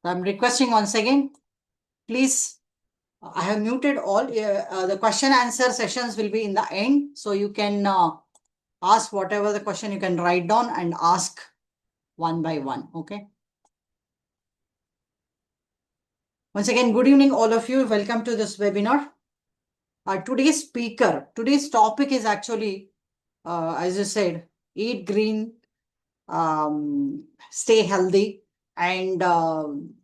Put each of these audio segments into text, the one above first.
So I'm requesting once again, please, I have muted all. The question answer sessions will be in the end. So you can ask whatever the question you can write down and ask one by one. Okay. Once again, good evening, all of you. Welcome to this webinar. Today's topic is actually, as I said, eat green, stay healthy. And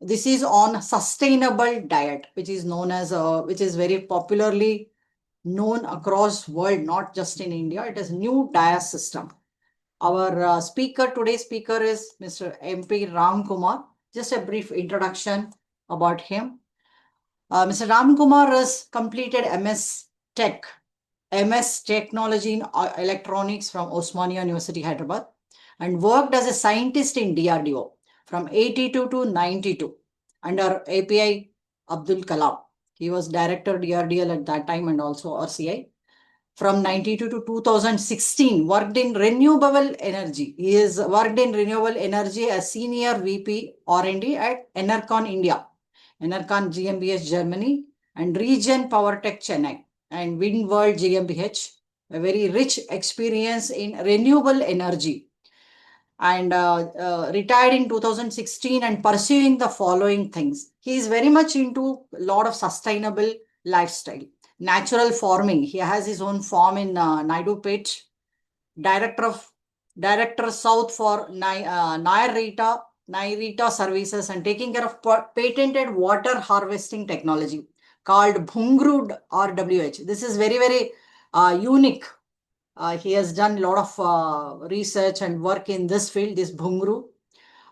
this is on sustainable diet, which is known as, which is very popularly known across world, not just in India. It is new diet system. Our today's speaker is Mr. MP Ram Kumar. Just a brief introduction about him. Mr. Ram Kumar has completed MS Technology in Electronics from Osmania University, Hyderabad, and worked as a scientist in DRDO from 82 to 92 under API Abdul Kalam. He was director DRDL at that time and also RCI. From 92 to 2016, worked in renewable energy. He has worked in renewable energy as senior VP R&D at Enercon India, Enercon GmbH Germany, and Region Power Tech Chennai, and Wind World GmbH. A very rich experience in renewable energy, and retired in 2016 and pursuing the following things. He is very much into a lot of sustainable lifestyle. Natural farming. He has his own farm in Naidu Pet. Director South for Nairita Services, and taking care of patented water harvesting technology called Bhungrud RWH. This is very, very unique. He has done a lot of research and work in this field, this Bhungru.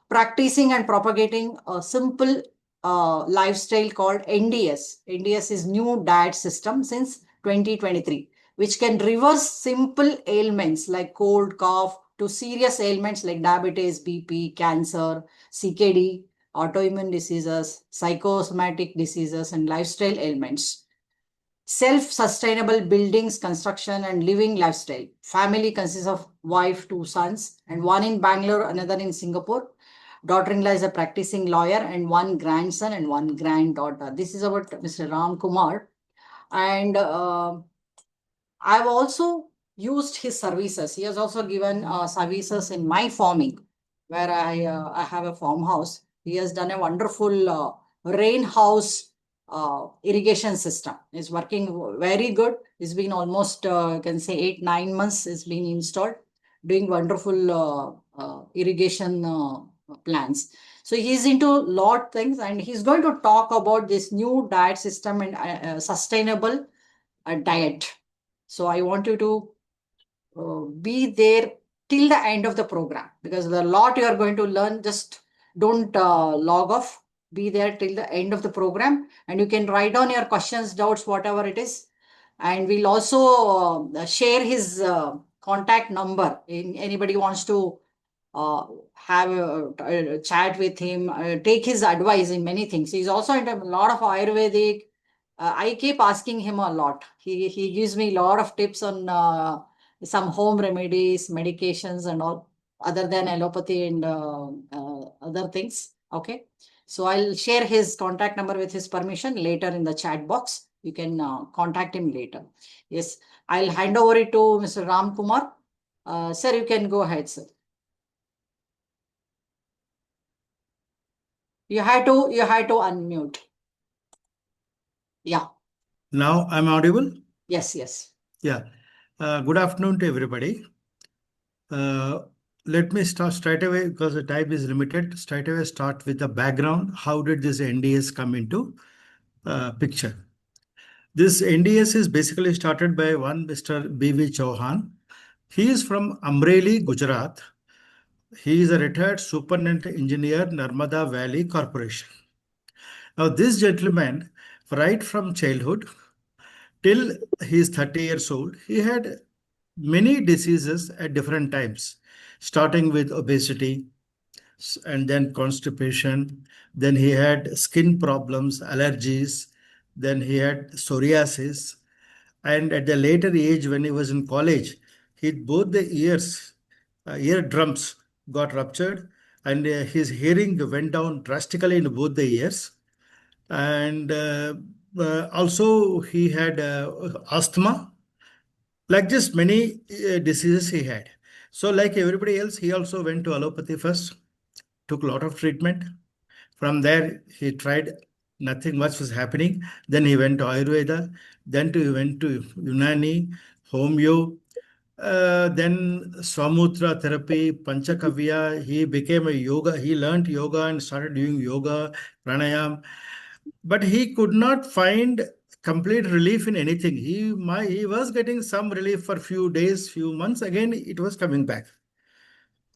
Practicing and propagating a simple lifestyle called NDS. NDS is new diet system since 2023, which can reverse simple ailments like cold, cough to serious ailments like diabetes, BP, cancer, CKD, autoimmune diseases, psychosomatic diseases, and lifestyle ailments. Self-sustainable buildings, construction, and living lifestyle. Family consists of wife, 2 sons, and one in Bangalore, another in Singapore. Daughter-in-law is a practicing lawyer, and 1 grandson and 1 granddaughter. This is about Mr. Ram Kumar. And I've also used his services. He has also given services in my farming, where I have a farmhouse. He has done a wonderful rain house irrigation system. It's working very good. It's been almost, you can say 8-9 months it's been installed, doing wonderful irrigation plans. So he's into a lot of things, and he's going to talk about this new diet system and sustainable diet. So I want you to be there till the end of the program, because there's a lot you are going to learn. Just don't log off. Be there till the end of the program, and you can write down your questions, doubts, whatever it is. And we'll also share his contact number. Anybody wants to have a chat with him, take his advice in many things. He's also into a lot of Ayurvedic. I keep asking him a lot. He gives me a lot of tips on some home remedies, medications, and all, other than allopathy and other things. Okay. So I'll share his contact number with his permission later in the chat box. You can contact him later. Yes, I'll hand over it to Mr. Ram Kumar. Sir, you can go ahead, sir. You had to unmute. Yeah. Now I'm audible? Yes, yes. Yeah. Good afternoon to everybody. Let me start straight away, because the time is limited. Straight away start with the background. How did this NDS come into picture? This NDS is basically started by one Mr. B.V. Chauhan. He is from Amreli, Gujarat. He is a retired superintendent engineer, Narmada Valley Corporation. Now, this gentleman, right from childhood till he is 30 years old, he had many diseases at different times, starting with obesity and then constipation. Then he had skin problems, allergies. Then he had psoriasis. And at the later age, when he was in college, both the eardrums got ruptured, and his hearing went down drastically in both the ears. And also he had asthma, like just many diseases he had. So like everybody else, he also went to allopathy first, took a lot of treatment. From there, he tried, nothing much was happening. Then he went to Ayurveda, then he went to Unani, Homeo, then Swamutra therapy, Panchakavya. He became a yoga, he learned yoga and started doing yoga, pranayam. But he could not find complete relief in anything. He was getting some relief for few days, few months. Again, it was coming back.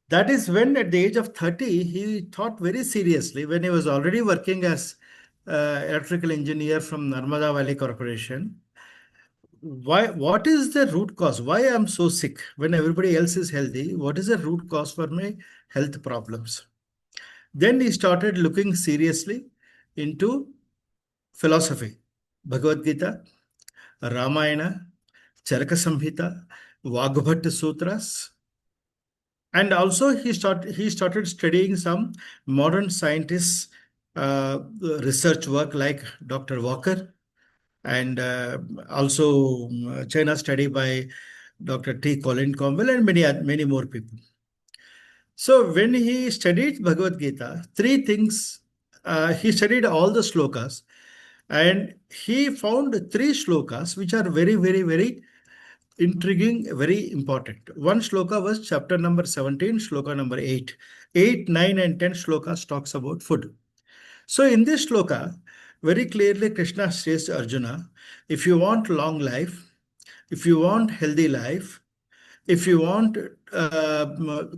That is when, at the age of 30, he thought very seriously when he was already working as electrical engineer from Narmada Valley Corporation. What is the root cause? Why I'm so sick when everybody else is healthy? What is the root cause for my health problems? Then he started looking seriously into philosophy, Bhagavad Gita, Ramayana, Charaka Samhita, Vagbhatta Sutras, and also he started studying some modern scientists research work like Dr. Walker, and also China study by Dr. T. Colin Campbell, and many more people. So when he studied Bhagavad Gita, three things, he studied all the slokas, and he found three slokas which are very, very, very intriguing, very important. One shloka was chapter number 17, shloka number 8. 8, 9, and 10 shlokas talks about food. So in this shloka, very clearly Krishna says to Arjuna, if you want long life, if you want healthy life, if you want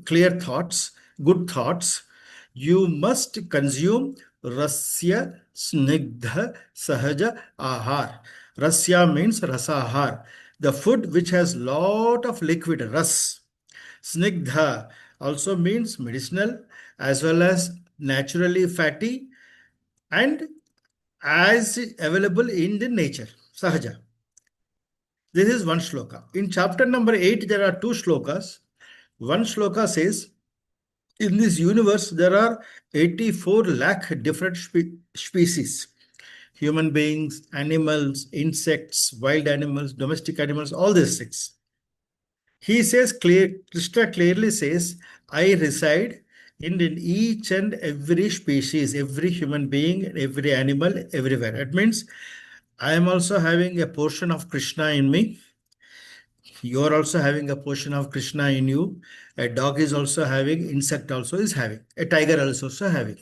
clear thoughts, good thoughts, you must consume rasya snigdha sahaja ahar. Rasya means rasahar, the food which has lot of liquid, ras. Snigdha also means medicinal as well as naturally fatty and as available in the nature, sahaja. This is one shloka. In chapter number 8, there are two shlokas. One shloka says, in this universe, there are 84 lakh different species. Human beings, animals, insects, wild animals, domestic animals, all these things. He says, Krishna clearly says, I reside in each and every species, every human being, every animal, everywhere. It means I am also having a portion of Krishna in me. You are also having a portion of Krishna in you. A dog is also having, insect also is having, a tiger also having.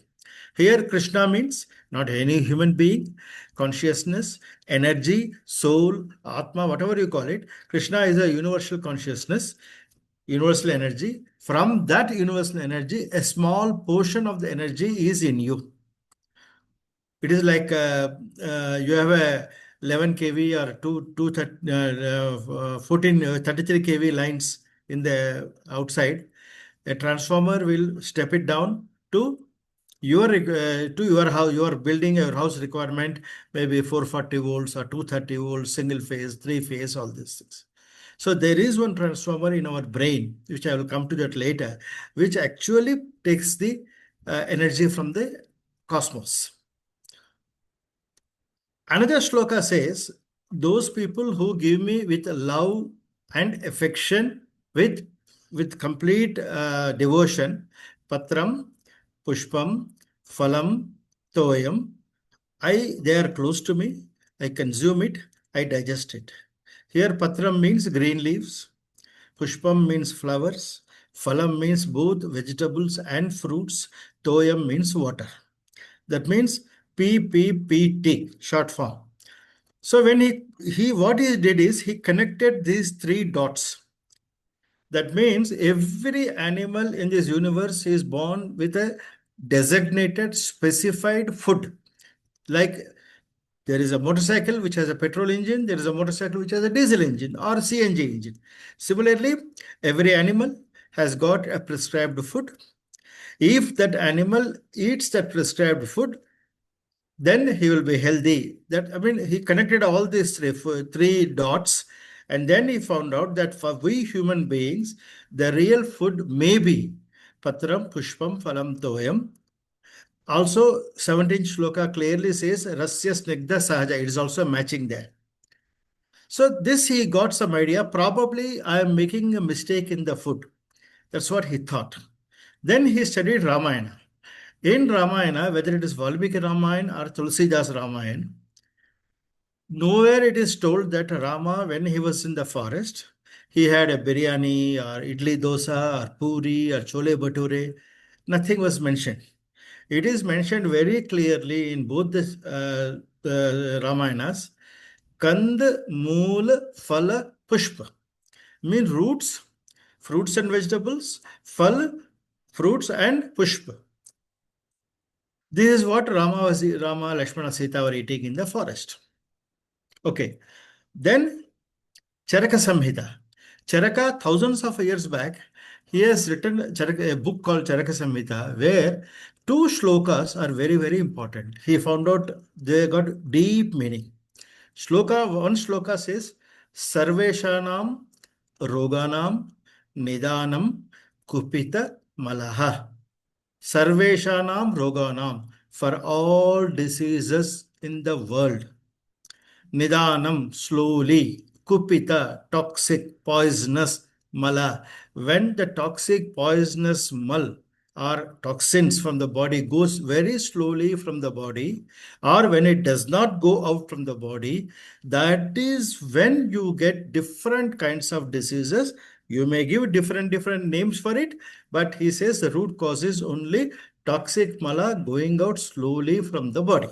Here Krishna means not any human being, consciousness, energy, soul, Atma, whatever you call it. Krishna is a universal consciousness, universal energy. From that universal energy, a small portion of the energy is in you. It is like you have a 11 kV or 14, 33 kV lines in the outside. A transformer will step it down to your house. You are building your house requirement, maybe 440 volts or 230 volts, single phase, three phase, all these things. So there is one transformer in our brain, which I will come to that later, which actually takes the energy from the cosmos. Another shloka says, those people who give me with love and affection, with complete devotion, patram, pushpam, phalam, toyam, they are close to me, I consume it, I digest it. Here patram means green leaves, pushpam means flowers, phalam means both vegetables and fruits, toyam means water. That means PPPT, short form. So when he what he did is he connected these three dots. That means every animal in this universe is born with a designated, specified food. Like there is a motorcycle which has a petrol engine, there is a motorcycle which has a diesel engine or CNG engine. Similarly, every animal has got a prescribed food. If that animal eats that prescribed food, then he will be healthy. That, I mean, he connected all these three dots, and then he found out that for we human beings, the real food may be patram pushpam phalam toyam. Also, 17th shloka clearly says rasya snigdha sahaja. It is also matching there. So this he got some idea. Probably I am making a mistake in the food. That's what he thought. Then he studied Ramayana. In Ramayana, whether it is Valmiki Ramayana or Tulsidas Ramayana, nowhere it is told that Rama, when he was in the forest, he had a biryani or idli dosa or puri or chole bhature. Nothing was mentioned. It is mentioned very clearly in both the Ramayanas. Kand, Mool, Phala, Pushpa mean roots, fruits and vegetables, Phal, fruits and Pushpa. This is what Rama, Lakshmana, Sita were eating in the forest. Okay. Then Charaka Samhita. Charaka, thousands of years back, he has written a book called Charaka Samhita, where two shlokas are very, very important. He found out they got deep meaning. One shloka says, Sarveshanam Roganam Nidanam Kupita Malaha. Sarveshanam Roganam, for all diseases in the world. Nidanam, slowly. Kupita, toxic, poisonous. Mala, when the toxic, poisonous mal or toxins from the body goes very slowly from the body, or when it does not go out from the body, that is when you get different kinds of diseases. You may give different names for it, but he says the root cause is only toxic mala going out slowly from the body.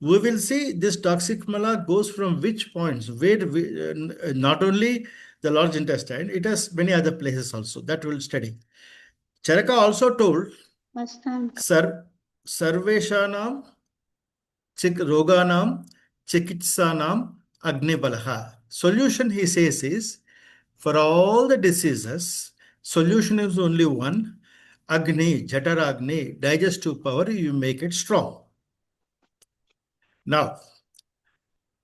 We will see this toxic mala goes from which points, not only the large intestine, it has many other places also that we'll study. Charaka also told Sarveshanam Roganam Chikitsanam Agnibalaha. Solution, he says, is for all the diseases, solution is only one. Agni, Jataragni, digestive power, you make it strong. Now,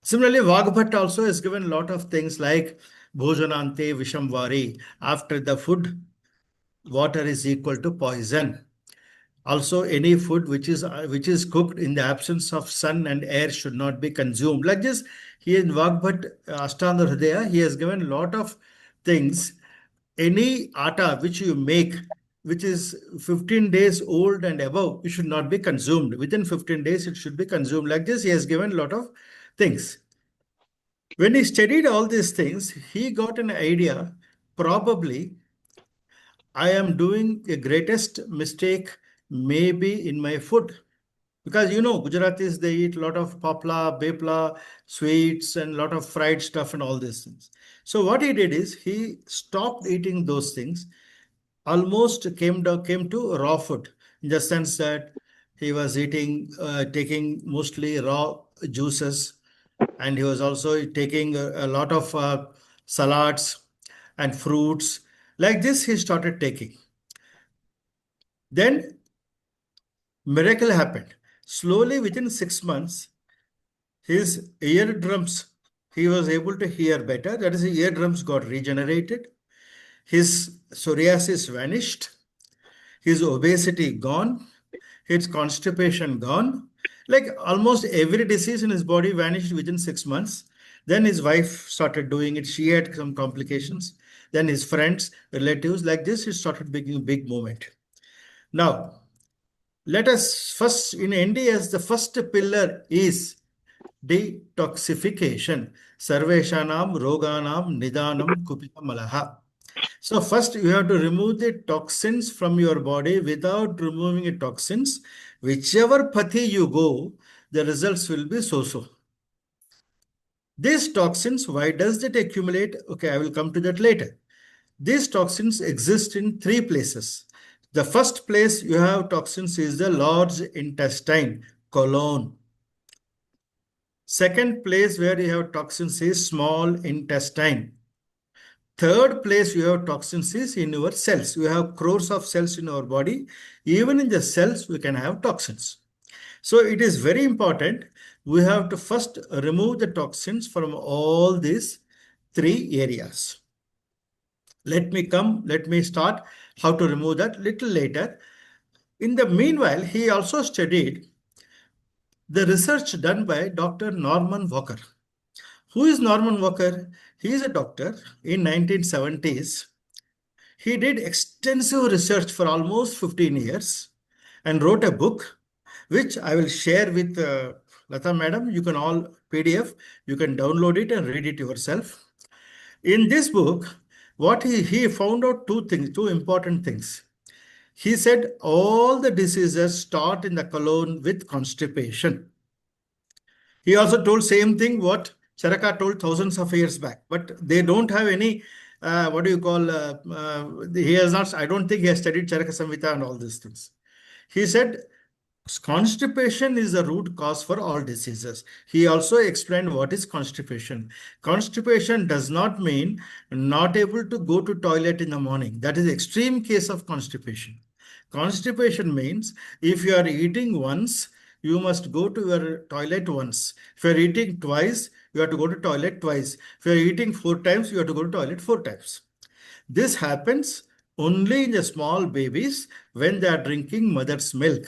similarly, Vagbhat also has given a lot of things like Bhojanante Vishamvari. After the food, water is equal to poison. Also, any food which is cooked in the absence of sun and air should not be consumed. Like this, he in Vagbhat Ashtanga Hridaya, he has given a lot of things. Any atta which you make, which is 15 days old and above, it should not be consumed. Within 15 days, it should be consumed. Like this, he has given a lot of things. When he studied all these things, he got an idea, probably I am doing a greatest mistake maybe in my food. Because Gujaratis, they eat a lot of papla, bepla, sweets and a lot of fried stuff and all these things. So what he did is he stopped eating those things, almost came to raw food, in the sense that he was taking mostly raw juices, and he was also taking a lot of salads and fruits. Like this, he started taking. Then miracle happened. Slowly, within 6 months, his eardrums, he was able to hear better. That is, his eardrums got regenerated. His psoriasis vanished. His obesity gone. His constipation gone. Like almost every disease in his body vanished within 6 months. Then his wife started doing it. She had some complications. Then his friends, relatives, like this, he started making a big movement. Now, let us first, in NDS, the first pillar is detoxification. Sarveshanam Roganam Nidanam Kupita Malaha. So first you have to remove the toxins from your body. Without removing the toxins, whichever pathi you go, the results will be so-so. These toxins, why does it accumulate? Okay, I will come to that later. These toxins exist in three places. The first place you have toxins is the large intestine, colon. Second place where you have toxins is small intestine. Third place you have toxins is in your cells. You have crores of cells in our body. Even in the cells, we can have toxins. So it is very important. We have to first remove the toxins from all these three areas. Let me start How to remove that little later. In the meanwhile, he also studied the research done by Dr. Norman Walker. Who is Norman Walker? He is a doctor in 1970s. He did extensive research for almost 15 years and wrote a book which I will share with Lata madam. You can all PDF, you can download it and read it yourself. In this book, what he found out two things, two important things. He said all the diseases start in the colon with constipation. He also told same thing what Charaka told thousands of years back, but they don't have any, what do you call, he has not, I don't think he has studied Charaka Samhita and all these things. He said constipation is the root cause for all diseases. He also explained what is constipation. Constipation does not mean not able to go to toilet in the morning. That is extreme case of constipation. Constipation means if you are eating once, you must go to your toilet once. If you are eating twice, you have to go to toilet twice. If you are eating 4 times, you have to go to toilet 4 times. This happens only in the small babies when they are drinking mother's milk.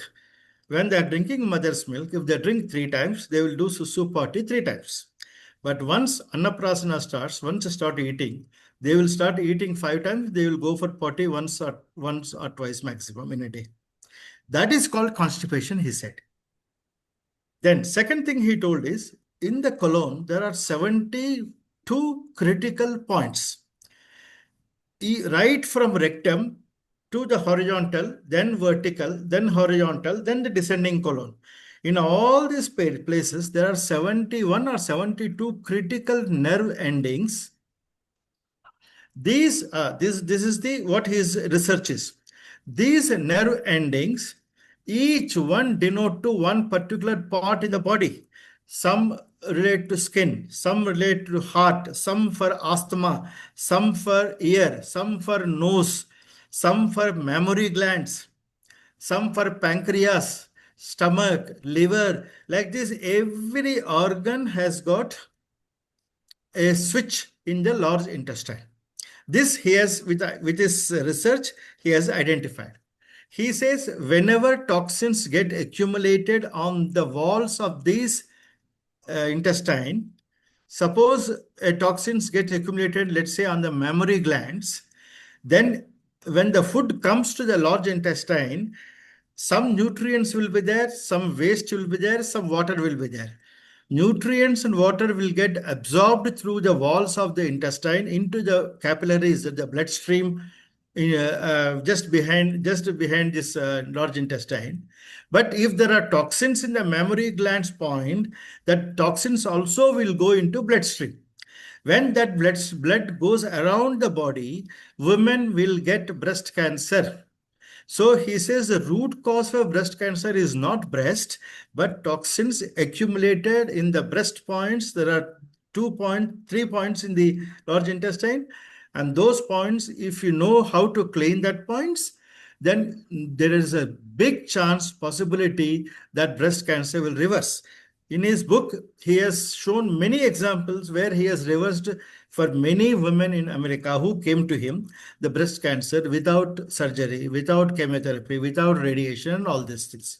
When they are drinking mother's milk, if they drink 3 times, they will do susu potty 3 times. But once Annaprasana starts, once they start eating, they will start eating 5 times. They will go for potty once or twice maximum in a day. That is called constipation, he said. Then second thing he told is, in the colon, there are 72 critical points. Right from rectum to the horizontal, then vertical, then horizontal, then the descending colon. In all these places, there are 71 or 72 critical nerve endings. This is the what his research is. These nerve endings, each one denote to one particular part in the body. Some relate to skin, some relate to heart, some for asthma, some for ear, some for nose, some for mammary glands, some for pancreas, stomach, liver. Like this, every organ has got a switch in the large intestine. This he has, with his research, he has identified. He says whenever toxins get accumulated on the walls of these intestine, suppose toxins get accumulated, let's say on the mammary glands, then when the food comes to the large intestine, some nutrients will be there, some waste will be there, some water will be there. Nutrients and water will get absorbed through the walls of the intestine into the capillaries, the bloodstream, just behind this large intestine. But if there are toxins in the mammary glands point, that toxins also will go into bloodstream. When that blood goes around the body, women will get breast cancer. So he says the root cause of breast cancer is not breast, but toxins accumulated in the breast points. There are 3 points in the large intestine. And those points, if you know how to clean that points, then there is a big chance, possibility that breast cancer will reverse. In his book, he has shown many examples where he has reversed for many women in America who came to him the breast cancer without surgery, without chemotherapy, without radiation, and all these things.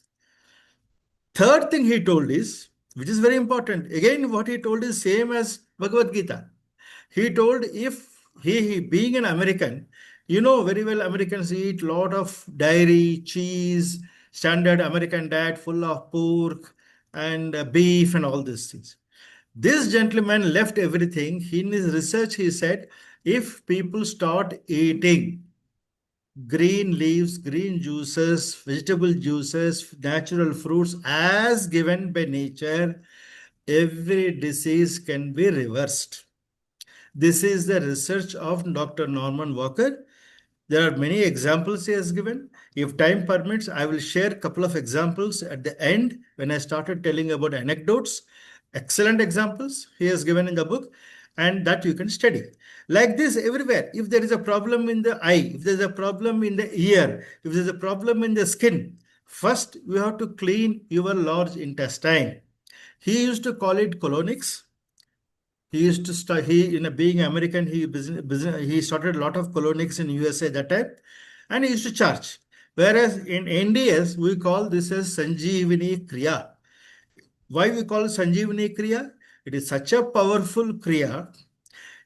Third thing he told is, which is very important. Again, what he told is same as Bhagavad Gita. He told if he being an American, you know very well Americans eat lot of dairy, cheese, standard American diet full of pork and beef and all these things. This gentleman left everything. In his research, he said, if people start eating green leaves, green juices, vegetable juices, natural fruits as given by nature, every disease can be reversed. This is the research of Dr. Norman Walker. There are many examples he has given. If time permits, I will share a couple of examples at the end when I started telling about anecdotes. Excellent examples he has given in the book, and that you can study. Like this everywhere. If there is a problem in the eye, if there is a problem in the ear, if there is a problem in the skin, first you have to clean your large intestine. He used to call it colonics. He used to start, being American, he started a lot of colonics in USA that time. and he used to charge. Whereas in NDS, we call this as Sanjeevani Kriya. Why we call it Sanjeevani Kriya? It is such a powerful Kriya.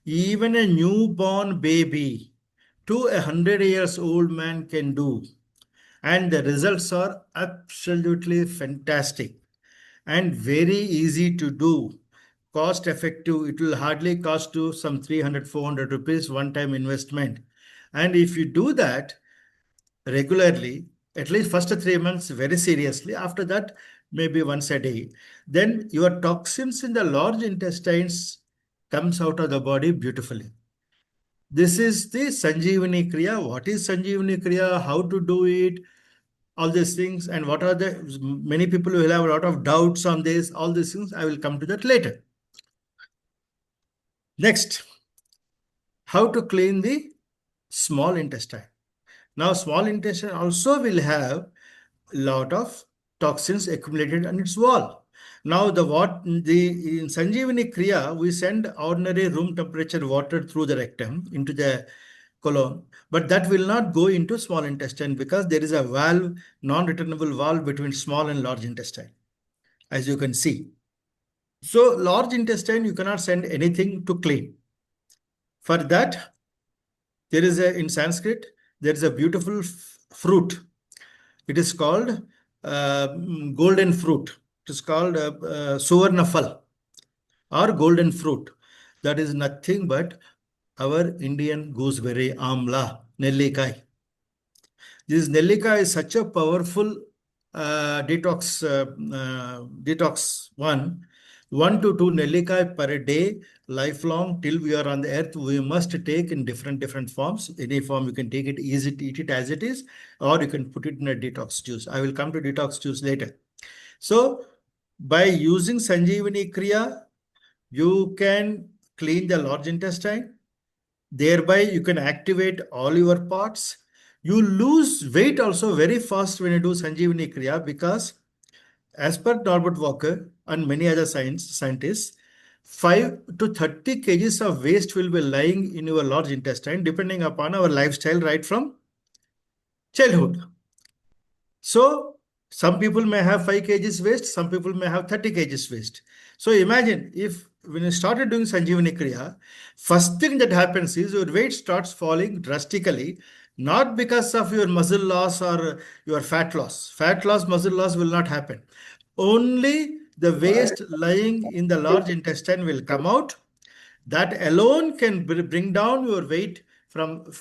Even a newborn baby to 100 years old man can do. And the results are absolutely fantastic and very easy to do. Cost effective. It will hardly cost you some 300, 400 rupees one time investment. And if you do that regularly, at least first 3 months, very seriously, after that, maybe once a day, then your toxins in the large intestines comes out of the body beautifully. This is the Sanjeevani Kriya. What is Sanjeevani Kriya? How to do it? All these things, and what are the many people will have a lot of doubts on this. All these things I will come to that later. Next, how to clean the small intestine. Now, small intestine also will have a lot of toxins accumulated on its wall. Now, in Sanjeevani Kriya, we send ordinary room temperature water through the rectum into the colon, but that will not go into small intestine because there is a valve, non-returnable valve between small and large intestine, as you can see. So, large intestine, you cannot send anything to clean. For that, in Sanskrit, there is a beautiful fruit. It is called golden fruit. It is called Suvarna Phal or golden fruit. That is nothing but our Indian gooseberry, amla, nellikai. This Nellika is such a powerful detox one. 1 to 2 Nellika per day, lifelong till we are on the earth. We must take in different forms. Any form you can take it, easy to eat it as it is, or you can put it in a detox juice. I will come to detox juice later. So by using Sanjeevani Kriya, you can clean the large intestine. Thereby, you can activate all your parts. You lose weight also very fast when you do Sanjeevani Kriya because, as per Norbert Walker and many other scientists, 5 to 30 kgs of waste will be lying in your large intestine depending upon our lifestyle right from childhood. So, some people may have 5 kgs waste, some people may have 30 kgs waste. So, imagine if when you started doing Sanjeevani Kriya, first thing that happens is your weight starts falling drastically, not because of your muscle loss or your fat loss. Fat loss, muscle loss will not happen. Only the waste lying in the large intestine will come out. That alone can bring down your weight from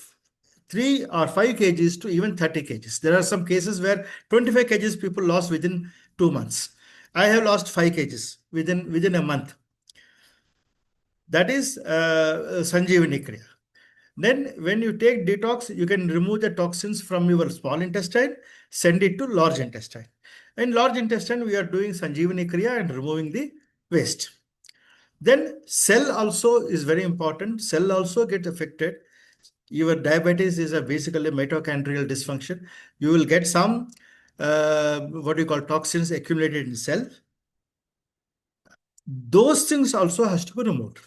3 or 5 kgs to even 30 kgs. There are some cases where 25 kgs people lost within 2 months. I have lost 5 kgs within a month. That is Sanjeevani Kriya. Then when you take detox, you can remove the toxins from your small intestine, send it to large intestine. In large intestine, we are doing Sanjeevani Kriya and removing the waste. Then cell also is very important. Cell also gets affected. Your diabetes is basically mitochondrial dysfunction. You will get some what you call toxins accumulated in cell. Those things also has to be removed.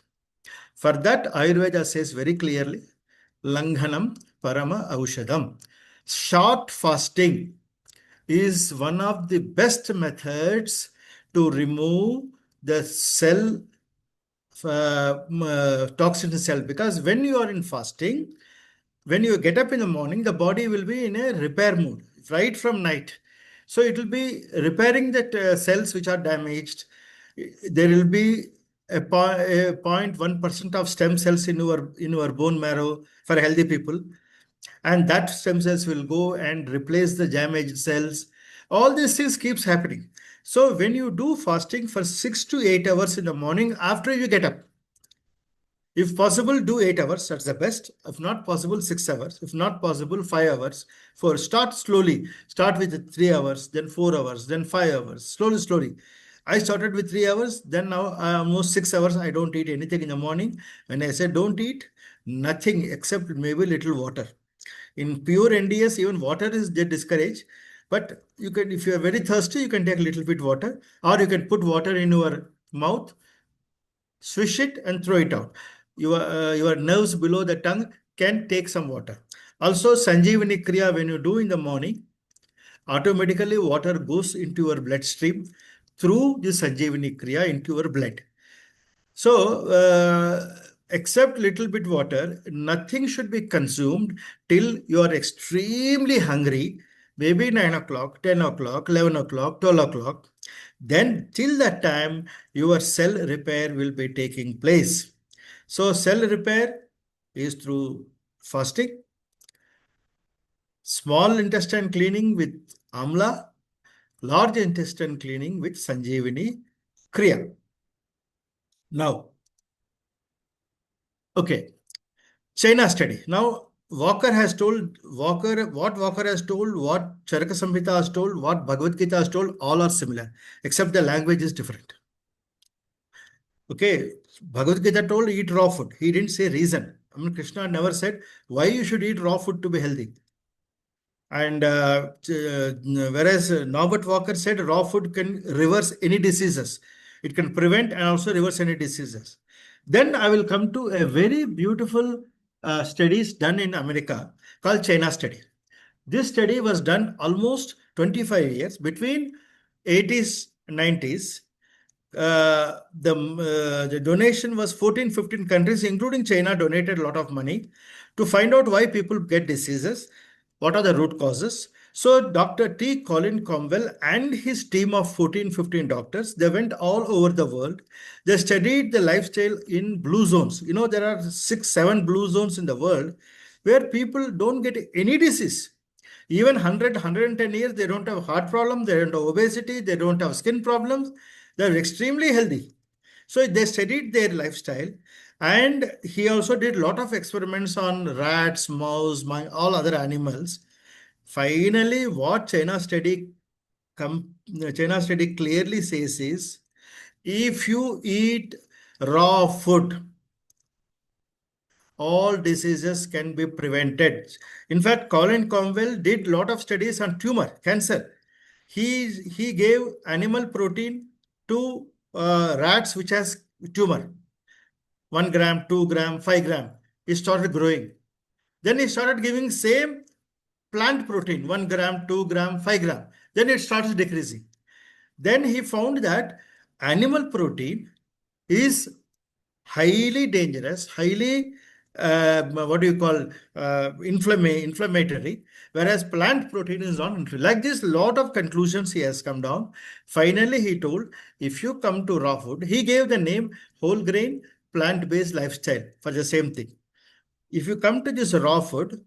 For that, Ayurveda says very clearly, Langhanam Parama Aushadam. Short fasting is one of the best methods to remove the cell toxin cell, because when you are in fasting, when you get up in the morning, the body will be in a repair mode right from night. So it will be repairing the cells which are damaged. There will be a 0.1% of stem cells in your bone marrow for healthy people, and that stem cells will go and replace the damaged cells. All these things keeps happening. So when you do fasting for 6 to 8 hours in the morning after you get up, if possible, do 8 hours. That's the best. If not possible, 6 hours. If not possible, 5 hours. Start slowly. Start with 3 hours, then 4 hours, then 5 hours. Slowly. I started with 3 hours. Then now almost 6 hours. I don't eat anything in the morning. When I say don't eat, nothing except maybe little water. In pure NDS, even water is discouraged. But you can, if you are very thirsty, you can take a little bit water, or you can put water in your mouth, swish it and throw it out. Your nerves below the tongue can take some water. Also, Sanjeevani Kriya, when you do in the morning, automatically water goes into your bloodstream through the Sanjeevani Kriya into your blood. So, except little bit water, nothing should be consumed till you are extremely hungry, maybe 9 o'clock, 10 o'clock, 11 o'clock, 12 o'clock. Then, till that time, your cell repair will be taking place. So, cell repair is through fasting, small intestine cleaning with amla, large intestine cleaning with Sanjeevani Kriya. Now, okay. China study. Now, Walker has told, what Walker has told, what Charaka Samhita has told, what Bhagavad Gita has told, all are similar, except the language is different. Okay, Bhagavad Gita told eat raw food. He didn't say reason. I mean, Krishna never said why you should eat raw food to be healthy. And whereas Norbert Walker said raw food can reverse any diseases. It can prevent and also reverse any diseases. Then I will come to a very beautiful studies done in America called China study. This study was done almost 25 years between 80s and 90s. The donation was 14, 15 countries, including China, donated a lot of money to find out why people get diseases, what are the root causes. So Dr. T. Colin Cromwell and his team of 14, 15 doctors, they went all over the world. They studied the lifestyle in blue zones. You know, there are 6, 7 blue zones in the world where people don't get any disease. Even 100, 110 years, they don't have heart problem, they don't have obesity, they don't have skin problems. They're extremely healthy. So they studied their lifestyle, and he also did a lot of experiments on rats, mouse, all other animals. Finally, what China study clearly says is, if you eat raw food, all diseases can be prevented. In fact, Colin Cromwell did a lot of studies on tumor, cancer. He gave animal protein to rats which has tumor, 1 gram, 2 gram, 5 gram. It started growing. Then he started giving same plant protein, 1 gram, 2 gram, 5 gram. Then it starts decreasing. Then he found that animal protein is highly dangerous, highly what do you call inflammatory, whereas plant protein is not like this. Lot of conclusions he has come down. Finally, he told if you come to raw food, he gave the name whole grain plant-based lifestyle for the same thing. If you come to this raw food,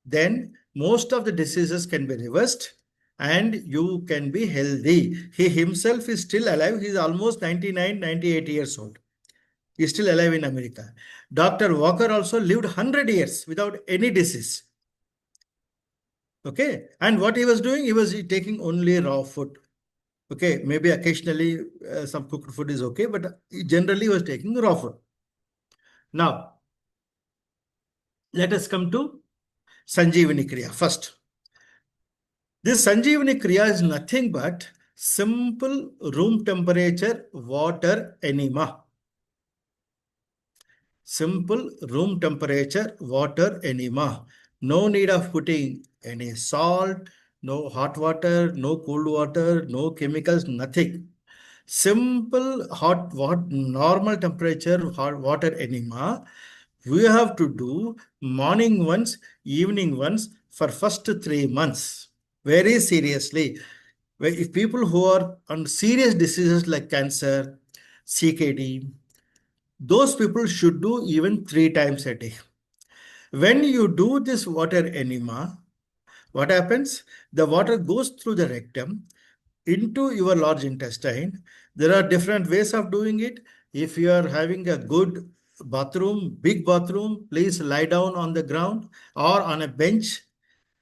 then most of the diseases can be reversed and you can be healthy. He himself is still alive. He's almost 99, 98 years old. Is still alive in America. Dr. Walker also lived 100 years without any disease. Okay. And what he was doing, he was taking only raw food. Okay. Maybe occasionally some cooked food is okay, but he generally was taking raw food. Now, let us come to Sanjeevani Kriya first. This Sanjeevani Kriya is nothing but simple room temperature water enema. Simple room temperature water enema. No need of putting any salt, no hot water, no cold water, no chemicals, nothing. Simple hot normal temperature hot water enema. We have to do morning once, evening once for first 3 months. Very seriously. If people who are on serious diseases like cancer, CKD, those people should do even 3 times a day. When you do this water enema, what happens? The water goes through the rectum into your large intestine. There are different ways of doing it. If you are having a good bathroom, big bathroom, please lie down on the ground or on a bench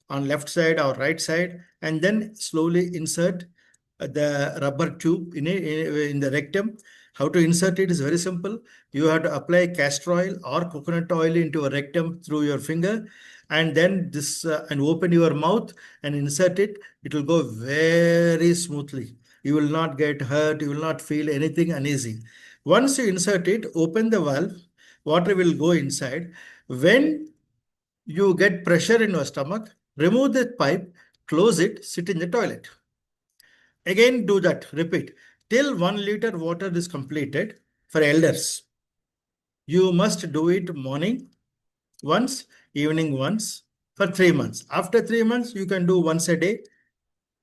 on left side or right side, and then slowly insert the rubber tube in the rectum. How to insert it is very simple. You have to apply castor oil or coconut oil into a rectum through your finger, and then this and open your mouth and insert it. It will go very smoothly. You will not get hurt. You will not feel anything uneasy. Once you insert it, open the valve. Water will go inside. When you get pressure in your stomach, remove the pipe, close it, sit in the toilet. Again, do that, repeat, till 1 liter water is completed for elders. You must do it morning once, evening once, for 3 months. After 3 months, you can do once a day,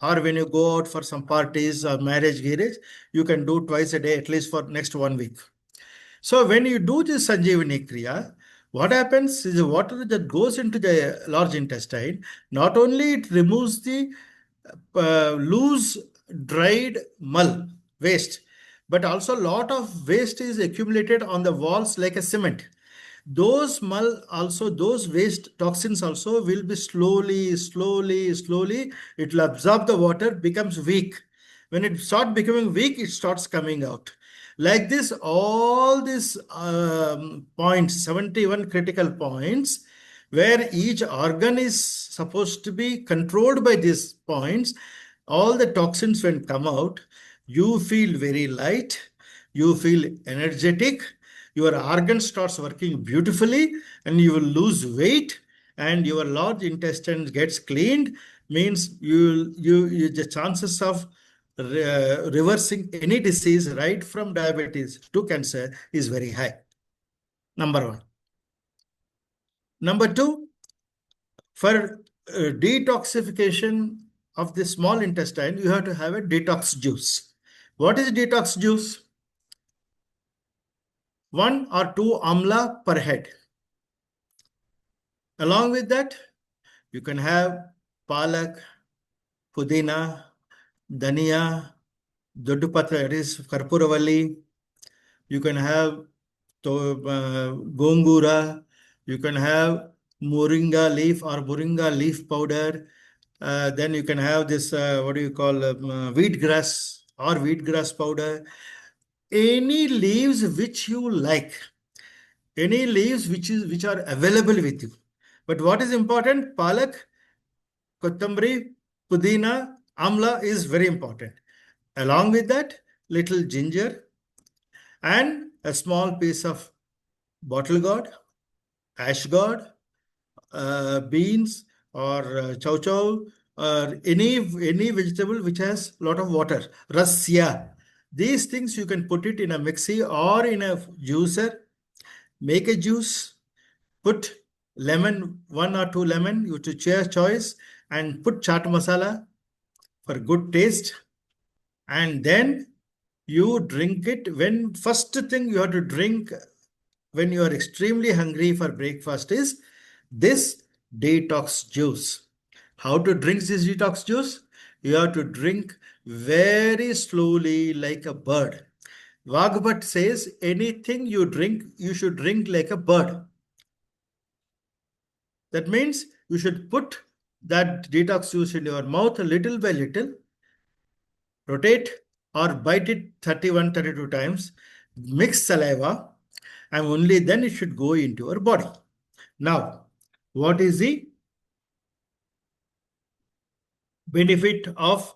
or when you go out for some parties or marriage garage, you can do twice a day, at least for next 1 week. So when you do this Sanjeevani Kriya, what happens is the water that goes into the large intestine, not only it removes the loose dried mull waste, but also a lot of waste is accumulated on the walls like a cement. Those mull also, those waste toxins also will be slowly, it will absorb the water, becomes weak. When it starts becoming weak, it starts coming out. Like this, all these points, 71 critical points, where each organ is supposed to be controlled by these points, all the toxins when come out, you feel very light, you feel energetic, your organ starts working beautifully, and you will lose weight, and your large intestine gets cleaned, means the chances of reversing any disease right from diabetes to cancer is very high. Number one. Number two, for detoxification of the small intestine, you have to have a detox juice. What is detox juice? 1 or 2 amla per head. Along with that, you can have palak, pudina, dhania, doddupatra, it is karpuravalli. You can have gongura. You can have moringa leaf or moringa leaf powder. Then you can have this, what do you call, wheatgrass or wheatgrass powder. Any leaves which you like, any leaves which are available with you. But what is important? Palak, kothambari, pudina, amla is very important. Along with that, little ginger and a small piece of bottle gourd, ash gourd, beans or chow chow, or any vegetable which has lot of water, rasya. These things you can put it in a mixie or in a juicer, make a juice, put lemon, 1 or 2 lemon, you to choice, and put chaat masala for good taste, and then you drink it. When first thing you have to drink when you are extremely hungry for breakfast is this detox juice. How to drink this detox juice? You have to drink very slowly like a bird. Vagbhat says anything you drink, you should drink like a bird. That means you should put that detox juice in your mouth little by little, rotate or bite it 31, 32 times, mix saliva, and only then it should go into your body. Now, what is the benefit of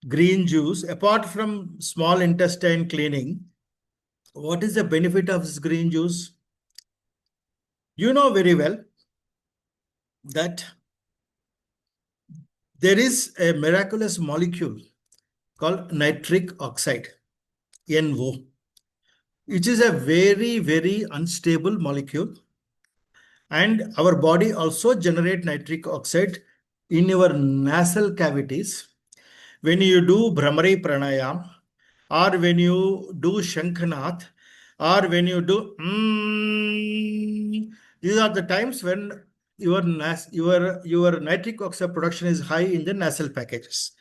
green juice apart from small intestine cleaning? What is the benefit of this green juice? You know very well that there is a miraculous molecule called nitric oxide, NO. It is a very unstable molecule, and our body also generate nitric oxide in your nasal cavities. When you do Bhramari Pranayam, or when you do Shankhanath, or when you do these are the times when your nitric oxide production is high in the nasal passages,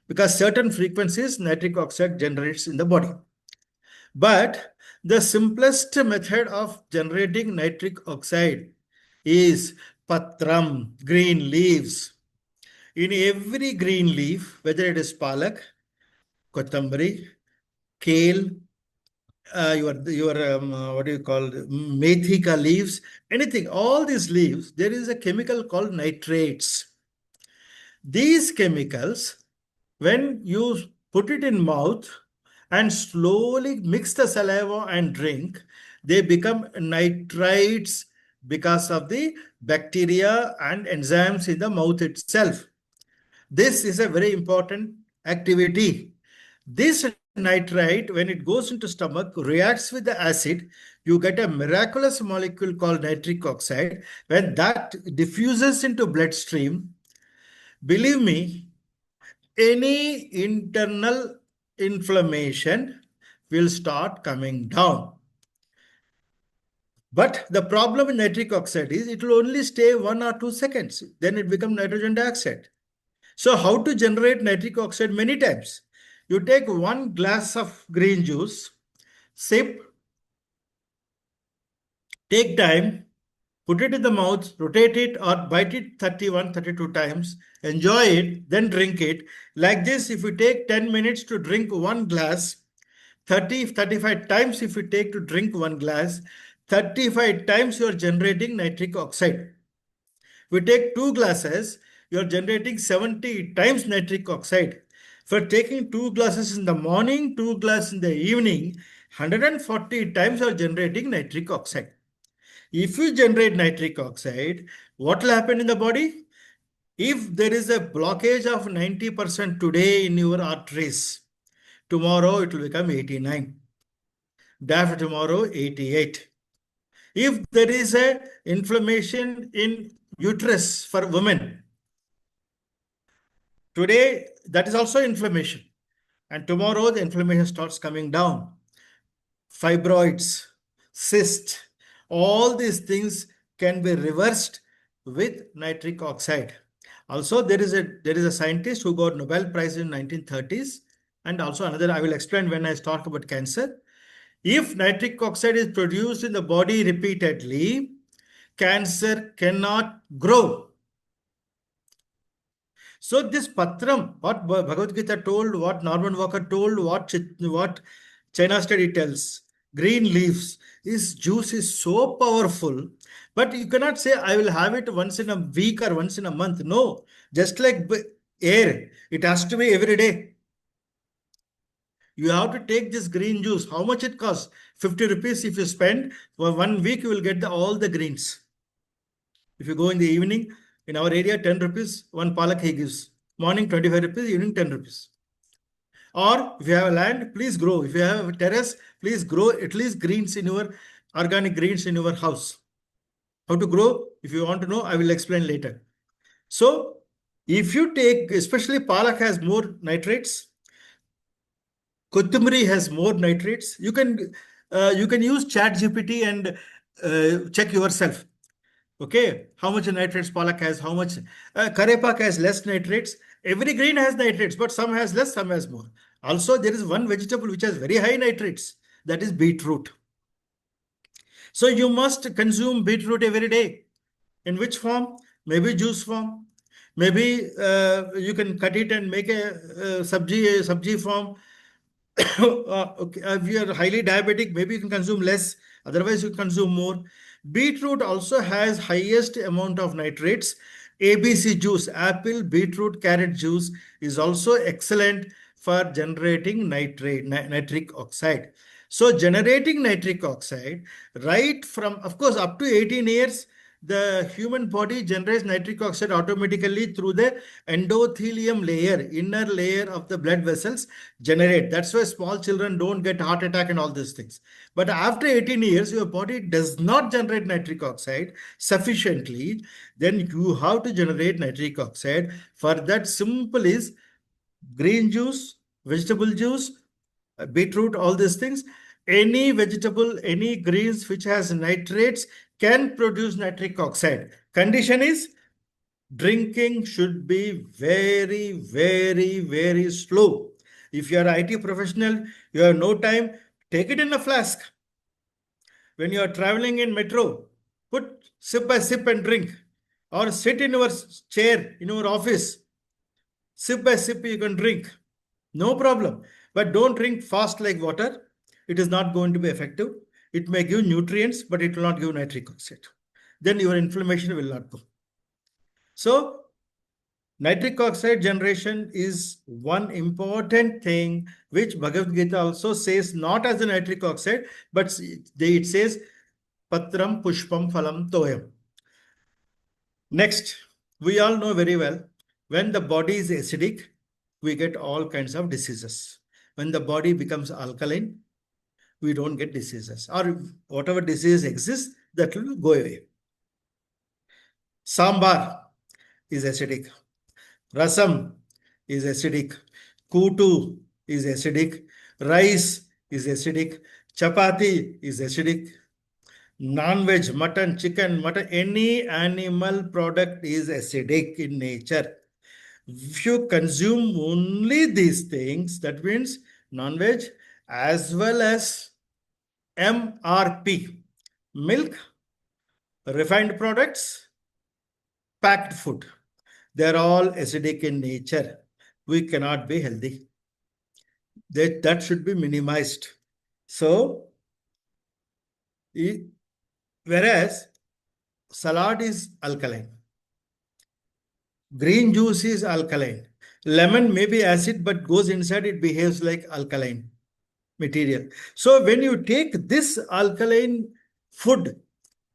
because certain frequencies nitric oxide generates in the body. But the simplest method of generating nitric oxide is patram, green leaves. In every green leaf, whether it is palak, kothambari, kale, what do you call methika leaves, anything, all these leaves, there is a chemical called nitrates. These chemicals, when you put it in mouth and slowly mix the saliva and drink, they become nitrites because of the bacteria and enzymes in the mouth itself. This is a very important activity. This nitrite, when it goes into stomach, reacts with the acid. You get a miraculous molecule called nitric oxide. When that diffuses into bloodstream, believe me, any internal inflammation will start coming down. But the problem with nitric oxide is it will only stay 1 or 2 seconds. Then it becomes nitrogen dioxide. So how to generate nitric oxide many times? You take 1 glass of green juice, sip, take time, put it in the mouth, rotate it or bite it 31, 32 times, enjoy it, then drink it. Like this, if you take 10 minutes to drink 1 glass, 30, 35 times if you take to drink 1 glass, 35 times you are generating nitric oxide. We take 2 glasses, you are generating 70 times nitric oxide. For taking 2 glasses in the morning, 2 glasses in the evening, 140 times you are generating nitric oxide. If you generate nitric oxide, what will happen in the body? If there is a blockage of 90% today in your arteries, tomorrow it will become 89. Day after tomorrow, 88. If there is a inflammation in uterus for women, today that is also inflammation. And tomorrow the inflammation starts coming down. Fibroids, cysts, all these things can be reversed with nitric oxide. Also, there is a scientist who got Nobel Prize in 1930s, and also another I will explain when I talk about cancer. If nitric oxide is produced in the body repeatedly, cancer cannot grow. So this patram, what Bhagavad Gita told, what Norman Walker told, what China study tells, green leaves, this juice is so powerful, but you cannot say I will have it once in a week or once in a month. No, just like air, it has to be every day. You have to take this green juice. How much it costs? 50 rupees. If you spend for 1 week, you will get all the greens. If you go in the evening, in our area, 10 rupees, one palak he gives. Morning, 25 rupees, evening, 10 rupees. Or if you have a land, please grow. If you have a terrace, please grow at least greens in your organic greens in your house. How to grow? If you want to know, I will explain later. So if you take, especially palak has more nitrates, Kothumari has more nitrates. You can use ChatGPT and check yourself. Okay, how much nitrates palak has, how much karepak has less nitrates. Every grain has nitrates, but some has less, some has more. Also, there is one vegetable which has very high nitrates, that is beetroot. So you must consume beetroot every day. In which form? Maybe juice form. Maybe you can cut it and make a sabji form. Okay, if you are highly diabetic, maybe you can consume less. Otherwise, you consume more. Beetroot also has highest amount of nitrates. ABC juice, apple, beetroot, carrot juice is also excellent for generating nitric oxide. So generating nitric oxide, right from, of course, up to 18 years, the human body generates nitric oxide automatically through the endothelium layer, inner layer of the blood vessels generate. That's why small children don't get heart attack and all these things. But after 18 years, your body does not generate nitric oxide sufficiently. Then you have to generate nitric oxide. For that, simple is green juice, vegetable juice, beetroot, all these things. Any vegetable, any greens which has nitrates can produce nitric oxide. Condition is drinking should be very, very, very slow. If you are an IT professional, you have no time, take it in a flask. When you are traveling in metro, put sip by sip and drink. Or sit in your chair in your office. Sip by sip you can drink. No problem. But don't drink fast like water. It is not going to be effective. It may give nutrients, but it will not give nitric oxide. Then your inflammation will not go. So nitric oxide generation is one important thing which Bhagavad Gita also says, not as a nitric oxide, but it says Patram Pushpam Phalam Toyam. Next, we all know very well, when the body is acidic, we get all kinds of diseases. When the body becomes alkaline, we don't get diseases, or whatever disease exists, that will go away. Sambar is acidic. Rasam is acidic. Kutu is acidic. Rice is acidic. Chapati is acidic. Non-veg, mutton, chicken, mutton, any animal product is acidic in nature. If you consume only these things, that means non-veg as well as MRP, milk, refined products, packed food. They're all acidic in nature. We cannot be healthy. That should be minimized. So, whereas salad is alkaline, green juice is alkaline, lemon may be acid but goes inside, it behaves like alkaline material. So when you take this alkaline food,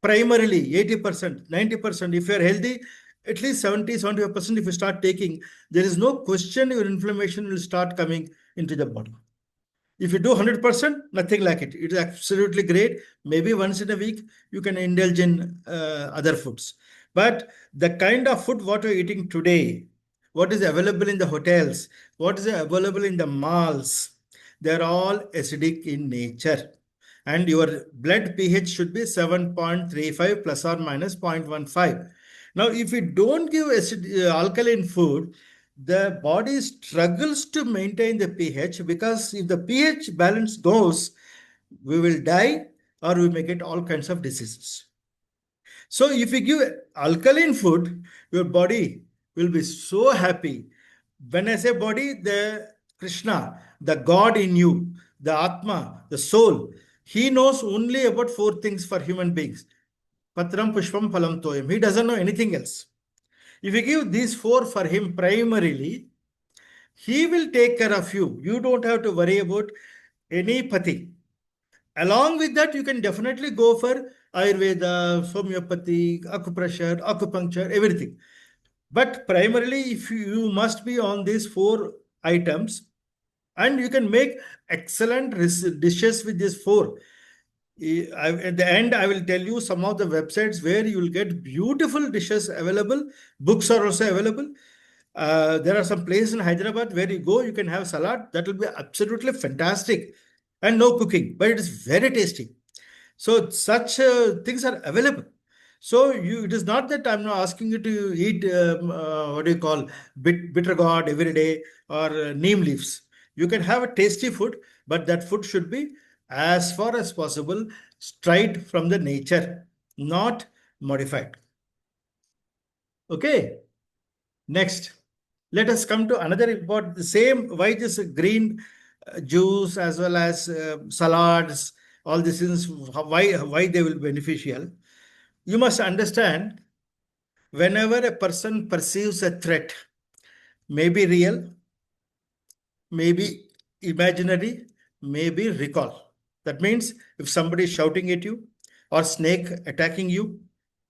primarily 80%, 90%, if you're healthy, at least 70-75% if you start taking, there is no question your inflammation will start coming into the body. If you do 100%, nothing like it. It is absolutely great. Maybe once in a week, you can indulge in other foods. But the kind of food what we're eating today, what is available in the hotels, what is available in the malls, they're all acidic in nature. And your blood pH should be 7.35 plus or minus 0.15. Now, if you don't give alkaline food, the body struggles to maintain the pH, because if the pH balance goes, we will die or we may get all kinds of diseases. So if you give alkaline food, your body will be so happy. When I say body, the Krishna, the God in you, the Atma, the soul, he knows only about 4 things for human beings. Patram Pushpam Phalam Toyam. He doesn't know anything else. If you give these 4 for him primarily, he will take care of you. You don't have to worry about any pati. Along with that, you can definitely go for Ayurveda, homeopathy, acupressure, acupuncture, everything. But primarily, if you must be on these 4 items, and you can make excellent dishes with these 4. At the end, I will tell you some of the websites where you will get beautiful dishes available. Books are also available. There are some places in Hyderabad where you go, you can have salad. That will be absolutely fantastic. And no cooking, but it is very tasty. So such things are available. So it is not that I'm not asking you to eat, what do you call, bitter gourd every day, or neem leaves. You can have a tasty food, but that food should be as far as possible straight from the nature, not modified. Okay. Next, let us come to another important, the same, why this green juice as well as salads, all these things, why they will be beneficial. You must understand, whenever a person perceives a threat, maybe real, maybe imaginary, maybe recall. That means if somebody is shouting at you, or snake attacking you,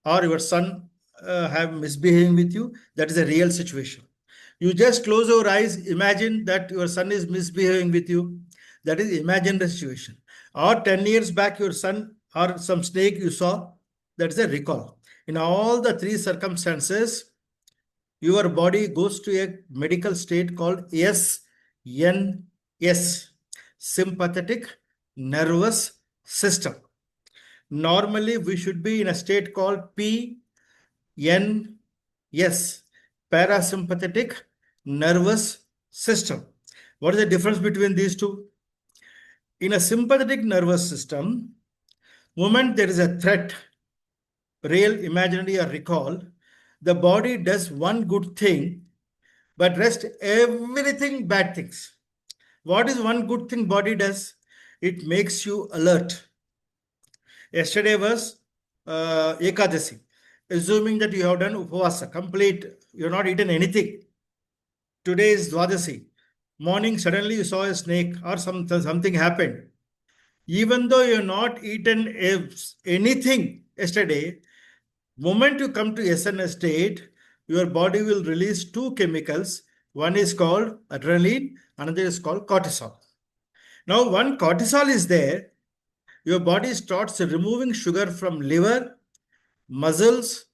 or your son have misbehaving with you, that is a real situation. You just close your eyes, imagine that your son is misbehaving with you. That is imaginary situation. Or 10 years back, your son or some snake you saw, that is a recall. In all the 3 circumstances, your body goes to a medical state called SNS, sympathetic nervous system. Normally, we should be in a state called PNS, parasympathetic nervous system. What is the difference between these two? In a sympathetic nervous system, moment there is a threat, real, imaginary, or recall, the body does one good thing, but rest everything bad things. What is one good thing body does? It makes you alert. Yesterday was Ekadasi. Assuming that you have done Upavasa, complete, you have not eaten anything. Today is Dwadasi. Morning, suddenly you saw a snake or something happened. Even though you're not eaten anything yesterday, moment you come to SNS state, your body will release two chemicals. One is called adrenaline, another is called cortisol. Now, when cortisol is there, your body starts removing sugar from liver, muscles,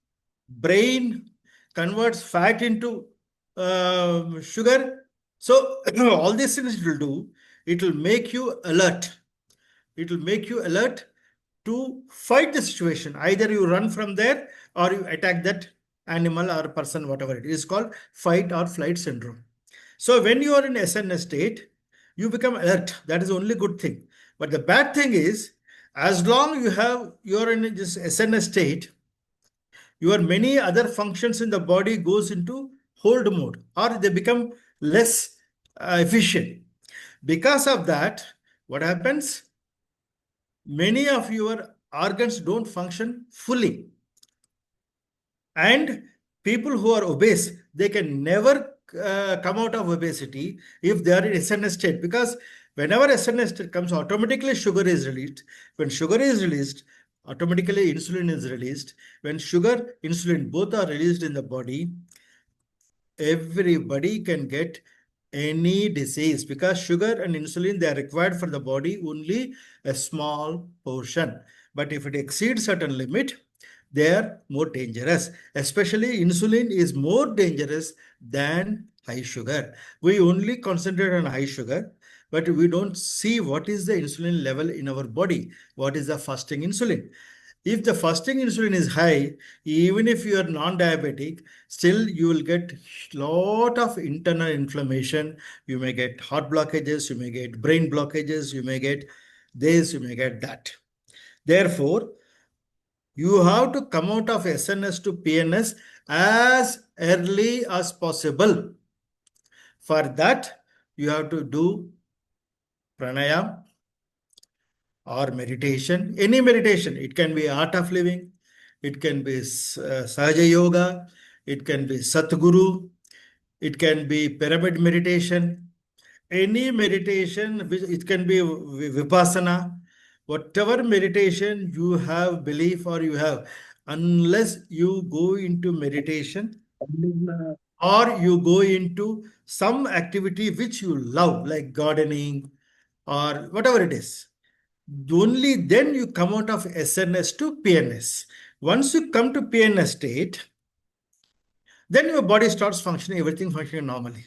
brain, converts fat into sugar. So all these things it will do, it will make you alert. It will make you alert to fight the situation. Either you run from there or you attack that animal or person, whatever it is called fight or flight syndrome. So when you are in SNS state, you become alert. That is the only good thing. But the bad thing is, as long you're in this SNS state, your many other functions in the body goes into hold mode or they become less efficient. Because of that, what happens? Many of your organs don't function fully. And people who are obese, they can never come out of obesity if they are in SNS state, because whenever SNS state comes, automatically sugar is released. When sugar is released, automatically insulin is released. When sugar, insulin both are released in the body, everybody can get any disease, because sugar and insulin, they are required for the body only a small portion. But if it exceeds certain limit, they are more dangerous. Especially insulin is more dangerous than high sugar. We only concentrate on high sugar, but we don't see what is the insulin level in our body. What is the fasting insulin? If the fasting insulin is high, even if you are non-diabetic, still you will get lot of internal inflammation. You may get heart blockages, you may get brain blockages, you may get this, you may get that. Therefore, you have to come out of SNS to PNS as early as possible. For that, you have to do pranayam or meditation, any meditation. It can be art of living, it can be Sahaja Yoga, it can be Satguru, it can be pyramid meditation, any meditation, it can be Vipassana, whatever meditation you have belief or you have, unless you go into meditation or you go into some activity which you love, like gardening or whatever it is, only then you come out of SNS to PNS. Once you come to PNS state, then your body starts functioning, everything functioning normally.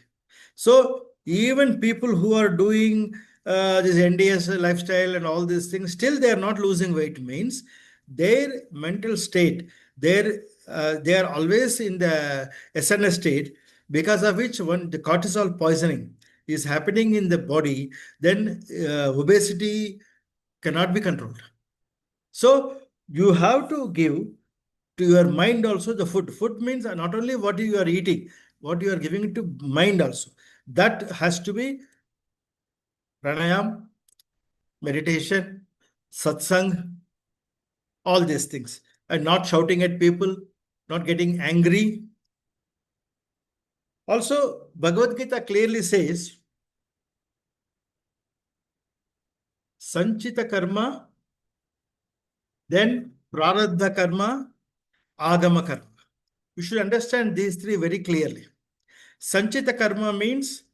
So even people who are doing this NDS lifestyle and all these things, still they are not losing weight, means their mental state, they are always in the SNS state, because of which when the cortisol poisoning is happening in the body, then obesity cannot be controlled. So you have to give to your mind also the food. Food means not only what you are eating, what you are giving to mind also. That has to be pranayam, meditation, satsang, all these things. And not shouting at people, not getting angry. Also, Bhagavad Gita clearly says, Sanchita karma, then Prarabdha karma, Agama karma. You should understand these three very clearly. Sanchita karma means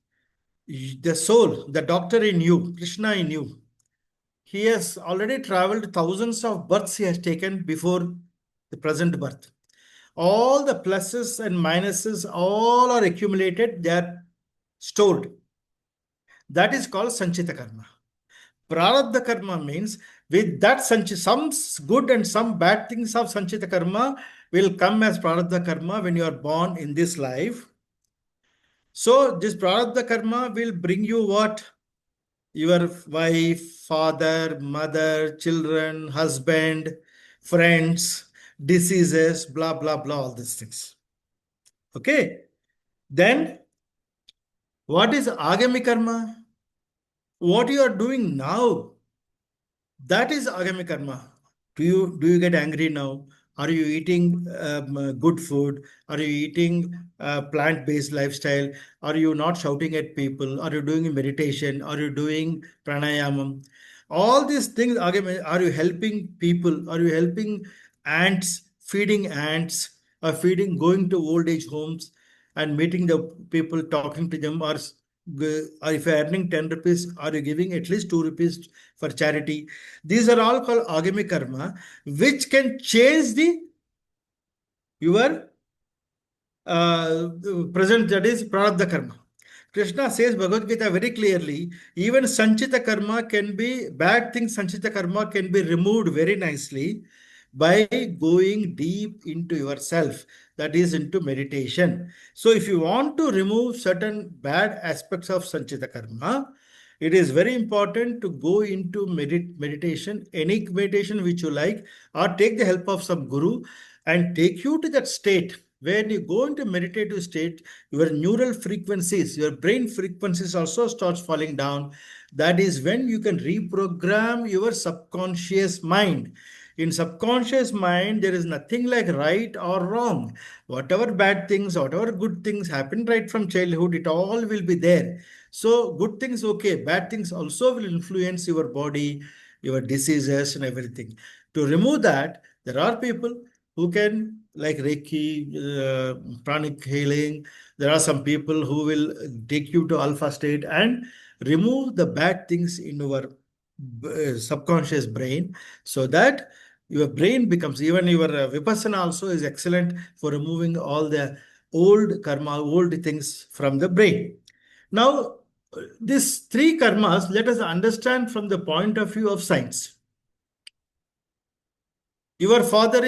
the soul, the doctor in you, Krishna in you. He has already traveled thousands of births he has taken before the present birth. All the pluses and minuses, all are accumulated, they are stored. That is called Sanchita karma. Prarabdha karma means with that some good and some bad things of Sanchita karma will come as Prarabdha karma when you are born in this life. So this Prarabdha karma will bring you what? Your wife, father, mother, children, husband, friends, diseases, blah, blah, blah, all these things. Okay. Then what is Agami karma? What you are doing now, that is Agami karma. Do you get angry now? Are you eating good food? Are you eating plant-based lifestyle? Are you not shouting at people? Are you doing meditation? Are you doing pranayamam? All these things, again, are you helping people? Are you helping ants, feeding ants, or feeding, going to old age homes and meeting the people, talking to them, or if you're earning 10 rupees, are you giving at least 2 rupees for charity? These are all called agami karma, which can change your present, that is prarabdha karma. Krishna says Bhagavad Gita very clearly, even Sanchita karma can be, bad things, Sanchita karma can be removed very nicely by going deep into yourself, that is into meditation. So if you want to remove certain bad aspects of Sanchita karma, it is very important to go into meditation, any meditation which you like, or take the help of some guru and take you to that state. When you go into meditative state, your neural frequencies, your brain frequencies also starts falling down. That is when you can reprogram your subconscious mind. In subconscious mind, there is nothing like right or wrong. Whatever bad things, whatever good things happen right from childhood, it all will be there. So good things, okay, bad things also will influence your body, your diseases and everything. To remove that, there are people who can, like Reiki, pranic healing. There are some people who will take you to alpha state and remove the bad things in your subconscious brain, so that your brain becomes, even your vipassana also is excellent for removing all the old karma, old things from the brain. Now, these three karmas, let us understand from the point of view of science. Your father,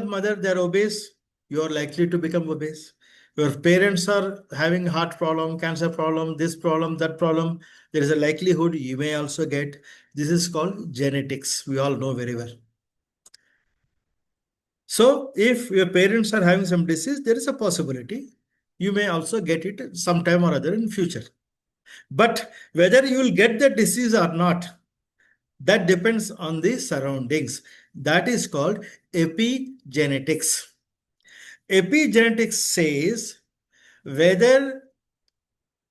mother, they are obese. You are likely to become obese. Your parents are having heart problem, cancer problem, this problem, that problem. There is a likelihood you may also get. This is called genetics. We all know very well. So if your parents are having some disease, there is a possibility you may also get it sometime or other in future. But whether you will get the disease or not, that depends on the surroundings. That is called epigenetics. Epigenetics says whether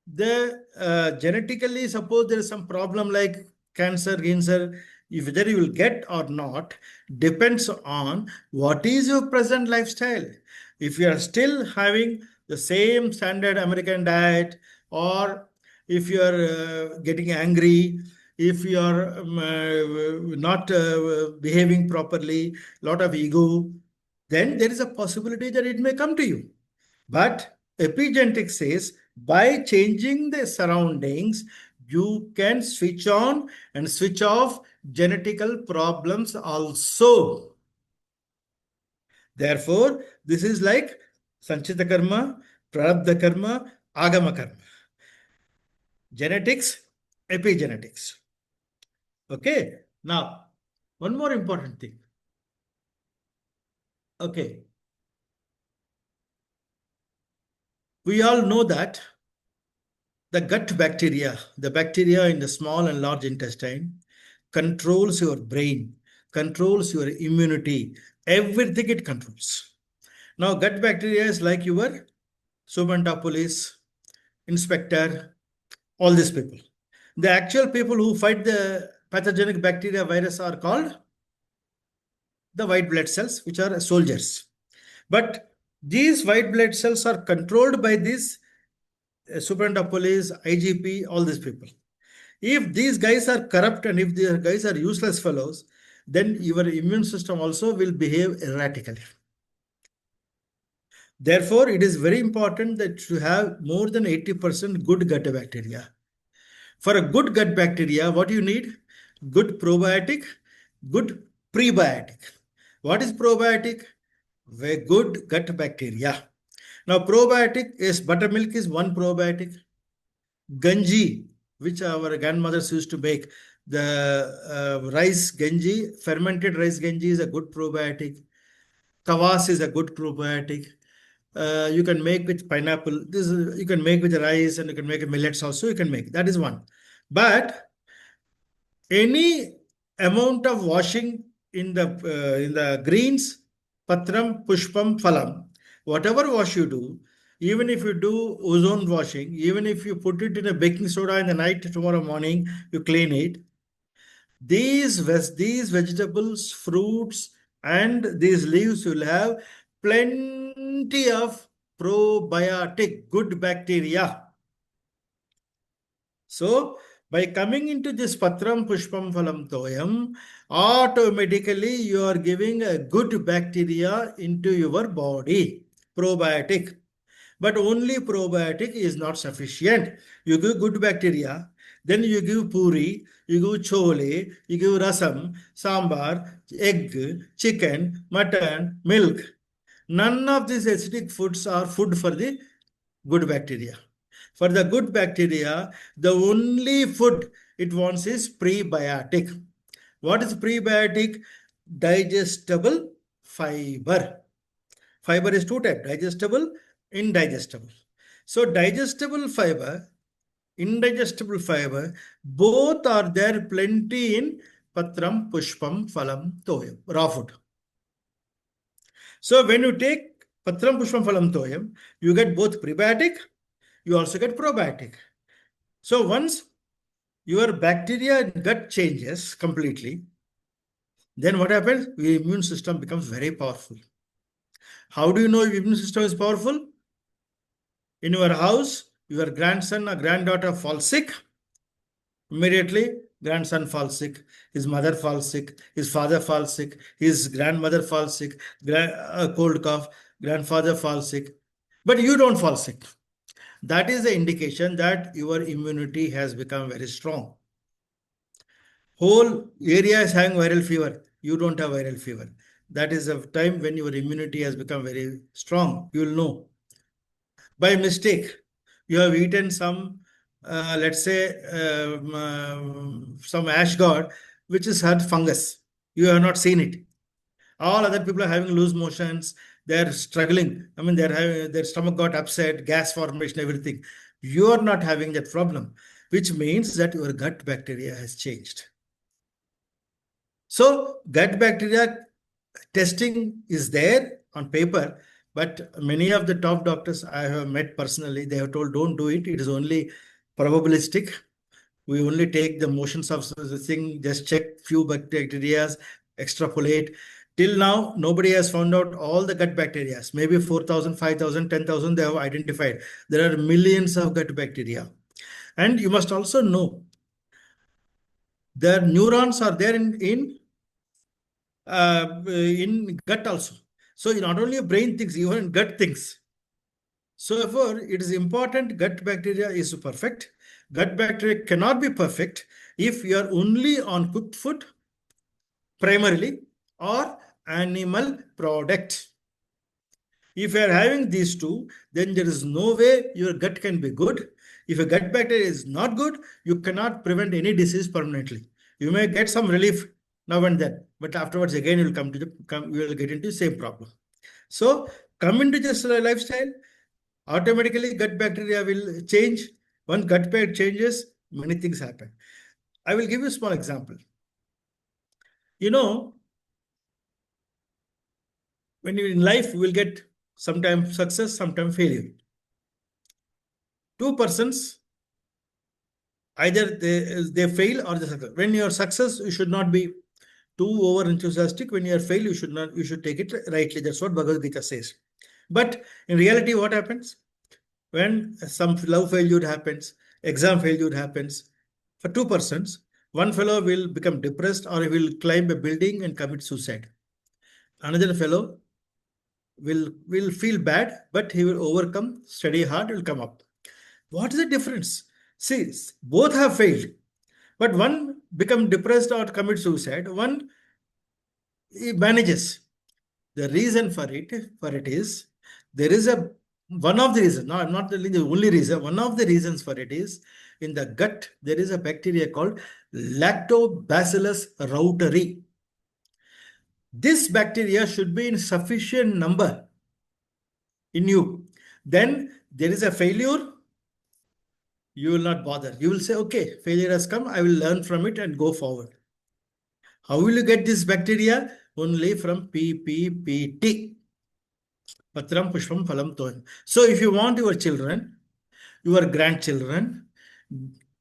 the genetically, suppose there is some problem like cancer, if whether you will get or not depends on what is your present lifestyle. If you are still having the same standard American diet, or if you are getting angry, if you are not behaving properly, lot of ego, then there is a possibility that it may come to you. But epigenetics says by changing the surroundings, you can switch on and switch off genetical problems also. Therefore, this is like Sanchita karma, Prarabdha karma, Agama karma. Genetics, epigenetics. Okay. Now, one more important thing. Okay. We all know that the gut bacteria, the bacteria in the small and large intestine, controls your brain, controls your immunity, everything it controls. Now, gut bacteria is like your Subanta police, inspector, all these people. The actual people who fight the pathogenic bacteria virus are called the white blood cells, which are soldiers. But these white blood cells are controlled by these Superintendent of Police, IGP, all these people. If these guys are corrupt and if these guys are useless fellows, then your immune system also will behave erratically. Therefore, it is very important that you have more than 80% good gut bacteria. For a good gut bacteria, what you need? Good probiotic, good prebiotic. What is probiotic? Very good gut bacteria. Now, probiotic is buttermilk is one probiotic. Ganji, which our grandmothers used to make, the rice ganji, fermented rice ganji is a good probiotic. Kvass is a good probiotic. You can make with pineapple. You can make with rice, and you can make millets also. You can make, that is one. But any amount of washing in the greens, patram, pushpam, phalam, whatever wash you do, even if you do ozone washing, even if you put it in a baking soda in the night, tomorrow morning you clean it, These vegetables, fruits, and these leaves will have plenty of probiotic, good bacteria. So, by coming into this Patram Pushpam Phalam Toyam, automatically you are giving a good bacteria into your body, probiotic. But only probiotic is not sufficient. You give good bacteria, then you give puri, you give chole, you give rasam, sambar, egg, chicken, mutton, milk. None of these acidic foods are food for the good bacteria. For the good bacteria, the only food it wants is prebiotic. What is prebiotic? Digestible fiber. Fiber is two types, digestible, indigestible. So digestible fiber, indigestible fiber, both are there plenty in Patram, Pushpam, Phalam, Toyam, raw food. So when you take Patram, Pushpam, Phalam, Toyam, you get both prebiotic, you also get probiotic. So once your bacteria in gut changes completely, then what happens? Your immune system becomes very powerful. How do you know your immune system is powerful? In your house, your grandson or granddaughter falls sick, immediately grandson falls sick, his mother falls sick, his father falls sick, his grandmother falls sick, cold cough, grandfather falls sick, but you don't fall sick. That is the indication that your immunity has become very strong. Whole area is having viral fever, you don't have viral fever. That is a time when your immunity has become very strong. You will know. By mistake, you have eaten some, let's say, some ash god, which has had fungus. You have not seen it. All other people are having loose motions. They're struggling. I mean, they're having their stomach got upset, gas formation, everything. You are not having that problem, which means that your gut bacteria has changed. So, gut bacteria testing is there on paper, but many of the top doctors I have met personally, they have told, don't do it. It is only probabilistic. We only take the motions of the thing, just check few bacteria, extrapolate. Till now, nobody has found out all the gut bacteria. Maybe 4,000, 5,000, 10,000 they have identified. There are millions of gut bacteria. And you must also know, the neurons are there in gut also. So not only brain thinks, even gut thinks. So therefore, it is important gut bacteria is perfect. Gut bacteria cannot be perfect if you are only on cooked food primarily or animal product. If you are having these two, then there is no way your gut can be good. If your gut bacteria is not good, you cannot prevent any disease permanently. You may get some relief now and then, but afterwards again you will you will get into the same problem. So come into this lifestyle, automatically gut bacteria will change. Once gut bacteria changes, many things happen. I will give you a small example. You know, when you in life, you will get sometimes success, sometimes failure. Two persons, either they fail or they success. When you are success, you should not be too over enthusiastic. When you are fail, you should take it rightly. That's what Bhagavad Gita says. But in reality, what happens? When some love failure happens, exam failure happens, for two persons, one fellow will become depressed or he will climb a building and commit suicide. Another fellow will feel bad, but he will overcome, study hard, will come up. What is the difference? See, both have failed, but one become depressed or commit suicide, one he manages. The reason for it is there is a one of the reasons, no, not the only reason, one of the reasons for it is in the gut, there is a bacteria called Lactobacillus reuteri. This bacteria should be in sufficient number in you. Then there is a failure, you will not bother. You will say, okay, failure has come, I will learn from it and go forward. How will you get this bacteria? Only from PPPT. Patram Pushpam Phalam Toyam. So if you want your children, your grandchildren,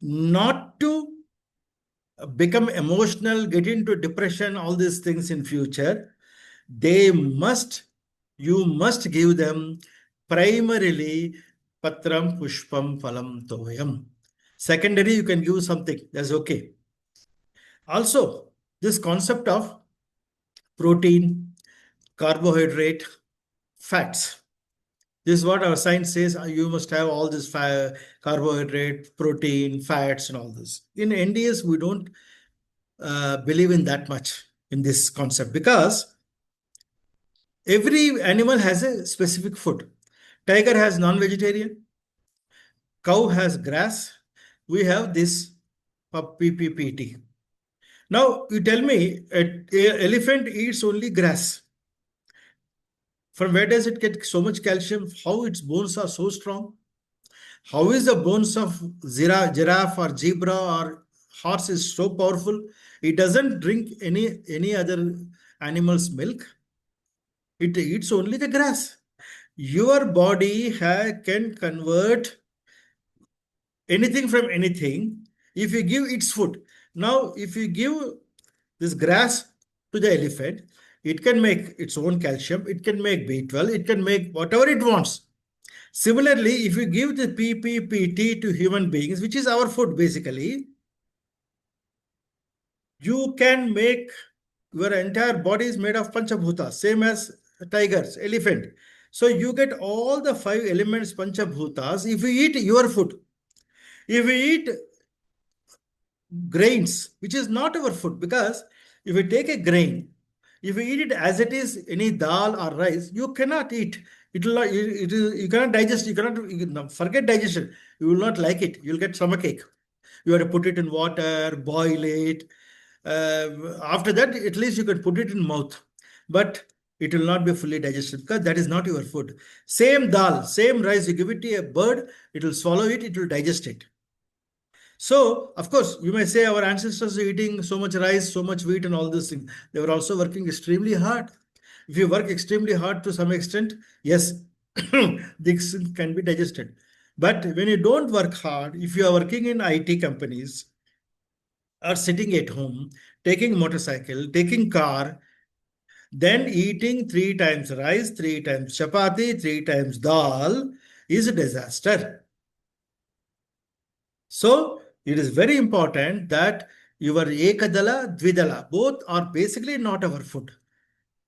not to become emotional, get into depression, all these things in future, you must give them primarily patram pushpam phalam toyam. Secondary, you can give something, that's okay. Also, this concept of protein, carbohydrate, fats. This is what our science says. You must have all this carbohydrate, protein, fats, and all this. In NDS, we don't believe in that much in this concept because every animal has a specific food. Tiger has non-vegetarian, cow has grass, we have this PPPT. Now you tell me, an elephant eats only grass. From where does it get so much calcium? How its bones are so strong? How is the bones of giraffe or zebra or horse is so powerful? It doesn't drink any other animal's milk. It eats only the grass. Your body can convert anything from anything if you give its food. Now, if you give this grass to the elephant, it can make its own calcium, it can make B12, it can make whatever it wants. Similarly, if you give the PPPT to human beings, which is our food basically, you can make your entire body is made of panchabhuta, same as tigers, elephant. So you get all the 5 elements panchabhutas if you eat your food. If we eat grains, which is not our food, because if we take a grain, if you eat it as it is, any dal or rice, you cannot eat. It will not, you cannot digest, you cannot forget digestion. You will not like it. You'll get stomachache. You have to put it in water, boil it. After that, at least you can put it in mouth. But it will not be fully digested because that is not your food. Same dal, same rice, you give it to a bird, it will swallow it, it will digest it. So, of course, you may say our ancestors are eating so much rice, so much wheat, and all these things. They were also working extremely hard. If you work extremely hard to some extent, yes, this can be digested. But when you don't work hard, if you are working in IT companies or sitting at home, taking motorcycle, taking car, then eating 3 times rice, 3 times chapati, 3 times dal is a disaster. So it is very important that your ekadala, dvidala, both are basically not our food.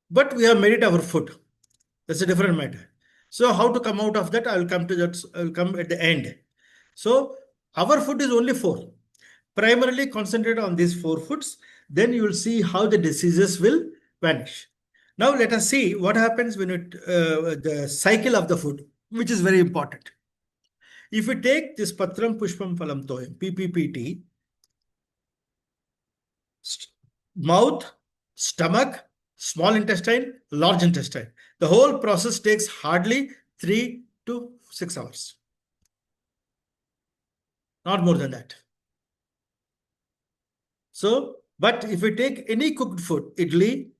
But we have made it our food. That's a different matter. So how to come out of that? I will come to that. I will come at the end. So our food is only 4. Primarily concentrate on these 4 foods. Then you will see how the diseases will vanish. Now let us see what happens when the cycle of the food, which is very important. If we take this Patram Pushpam Phalam Toyam, PPPT, mouth, stomach, small intestine, large intestine. The whole process takes hardly 3 to 6 hours. Not more than that. So, but if we take any cooked food, idli,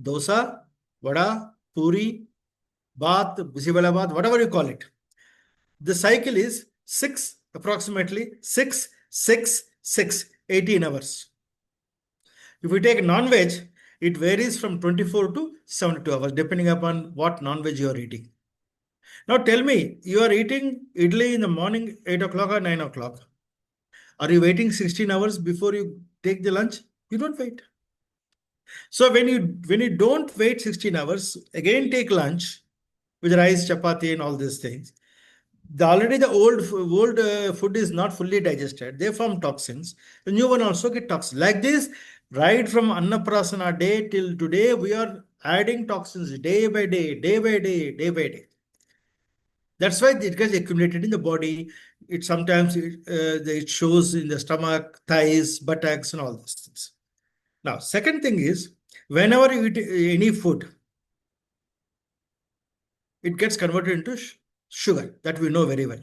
dosa, vada, puri, bath, bisibalabath, whatever you call it, the cycle is approximately 18 hours. If we take non-veg, it varies from 24 to 72 hours, depending upon what non-veg you are eating. Now tell me, you are eating idli in the morning, 8 o'clock or 9 o'clock. Are you waiting 16 hours before you take the lunch? You don't wait. So when you don't wait 16 hours, again take lunch with rice, chapati, and all these things. Already the old food is not fully digested. They form toxins. The new one also get toxins. Like this, right from Annaprasana day till today, we are adding toxins day by day, day by day, day by day. That's why it gets accumulated in the body. It sometimes it shows in the stomach, thighs, buttocks, and all these things. Now, second thing is, whenever you eat any food, it gets converted into sugar. That we know very well.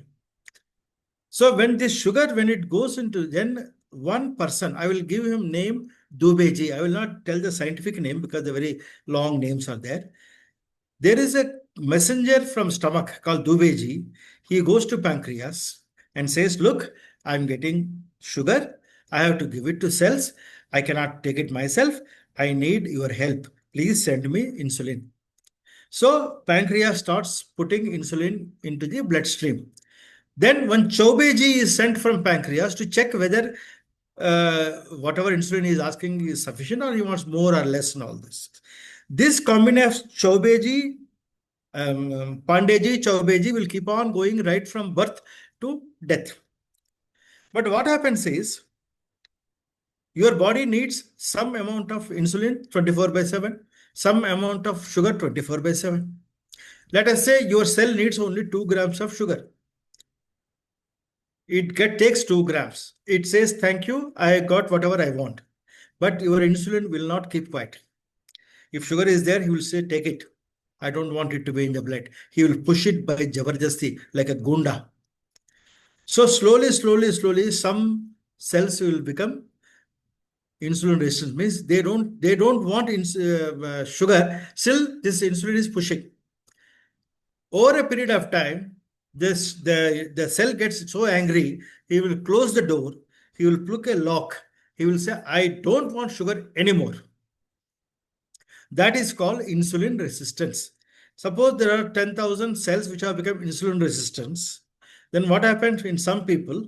So when this sugar, when it goes into, then one person, I will give him name Dubeji. I will not tell the scientific name because the very long names are there. There is a messenger from stomach called Dubeji. He goes to pancreas and says, look, I'm getting sugar. I have to give it to cells. I cannot take it myself. I need your help. Please send me insulin. So pancreas starts putting insulin into the bloodstream. Then one Chaubeji is sent from pancreas to check whether whatever insulin he is asking is sufficient or he wants more or less and all this. This combination of Chaubeji, Pandeji, Chaubeji will keep on going right from birth to death. But what happens is your body needs some amount of insulin 24 by 7, some amount of sugar 24 by 7. Let us say your cell needs only 2 grams of sugar. Takes 2 grams. It says, thank you, I got whatever I want. But your insulin will not keep quiet. If sugar is there, he will say, take it. I don't want it to be in the blood. He will push it by jabardasti, like a gunda. So slowly, some cells will become insulin resistant. Means they don't want sugar. Still, this insulin is pushing. Over a period of time, the cell gets so angry, he will close the door, he will plug a lock, he will say, I don't want sugar anymore. That is called insulin resistance. Suppose there are 10,000 cells which have become insulin resistance. Then what happens in some people?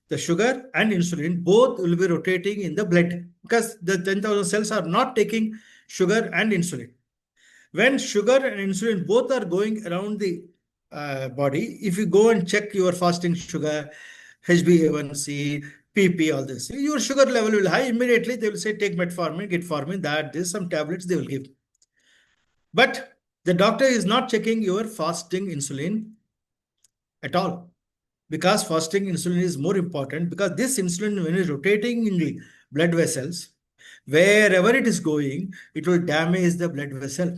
The sugar and insulin both will be rotating in the blood because the 10,000 cells are not taking sugar and insulin. When sugar and insulin both are going around the body, if you go and check your fasting sugar, HbA1c, PP, all this, your sugar level will high. Immediately they will say, take metformin, get formin, that, this, some tablets they will give. But the doctor is not checking your fasting insulin at all, because fasting insulin is more important, because this insulin, when it is rotating in the blood vessels, wherever it is going, it will damage the blood vessel.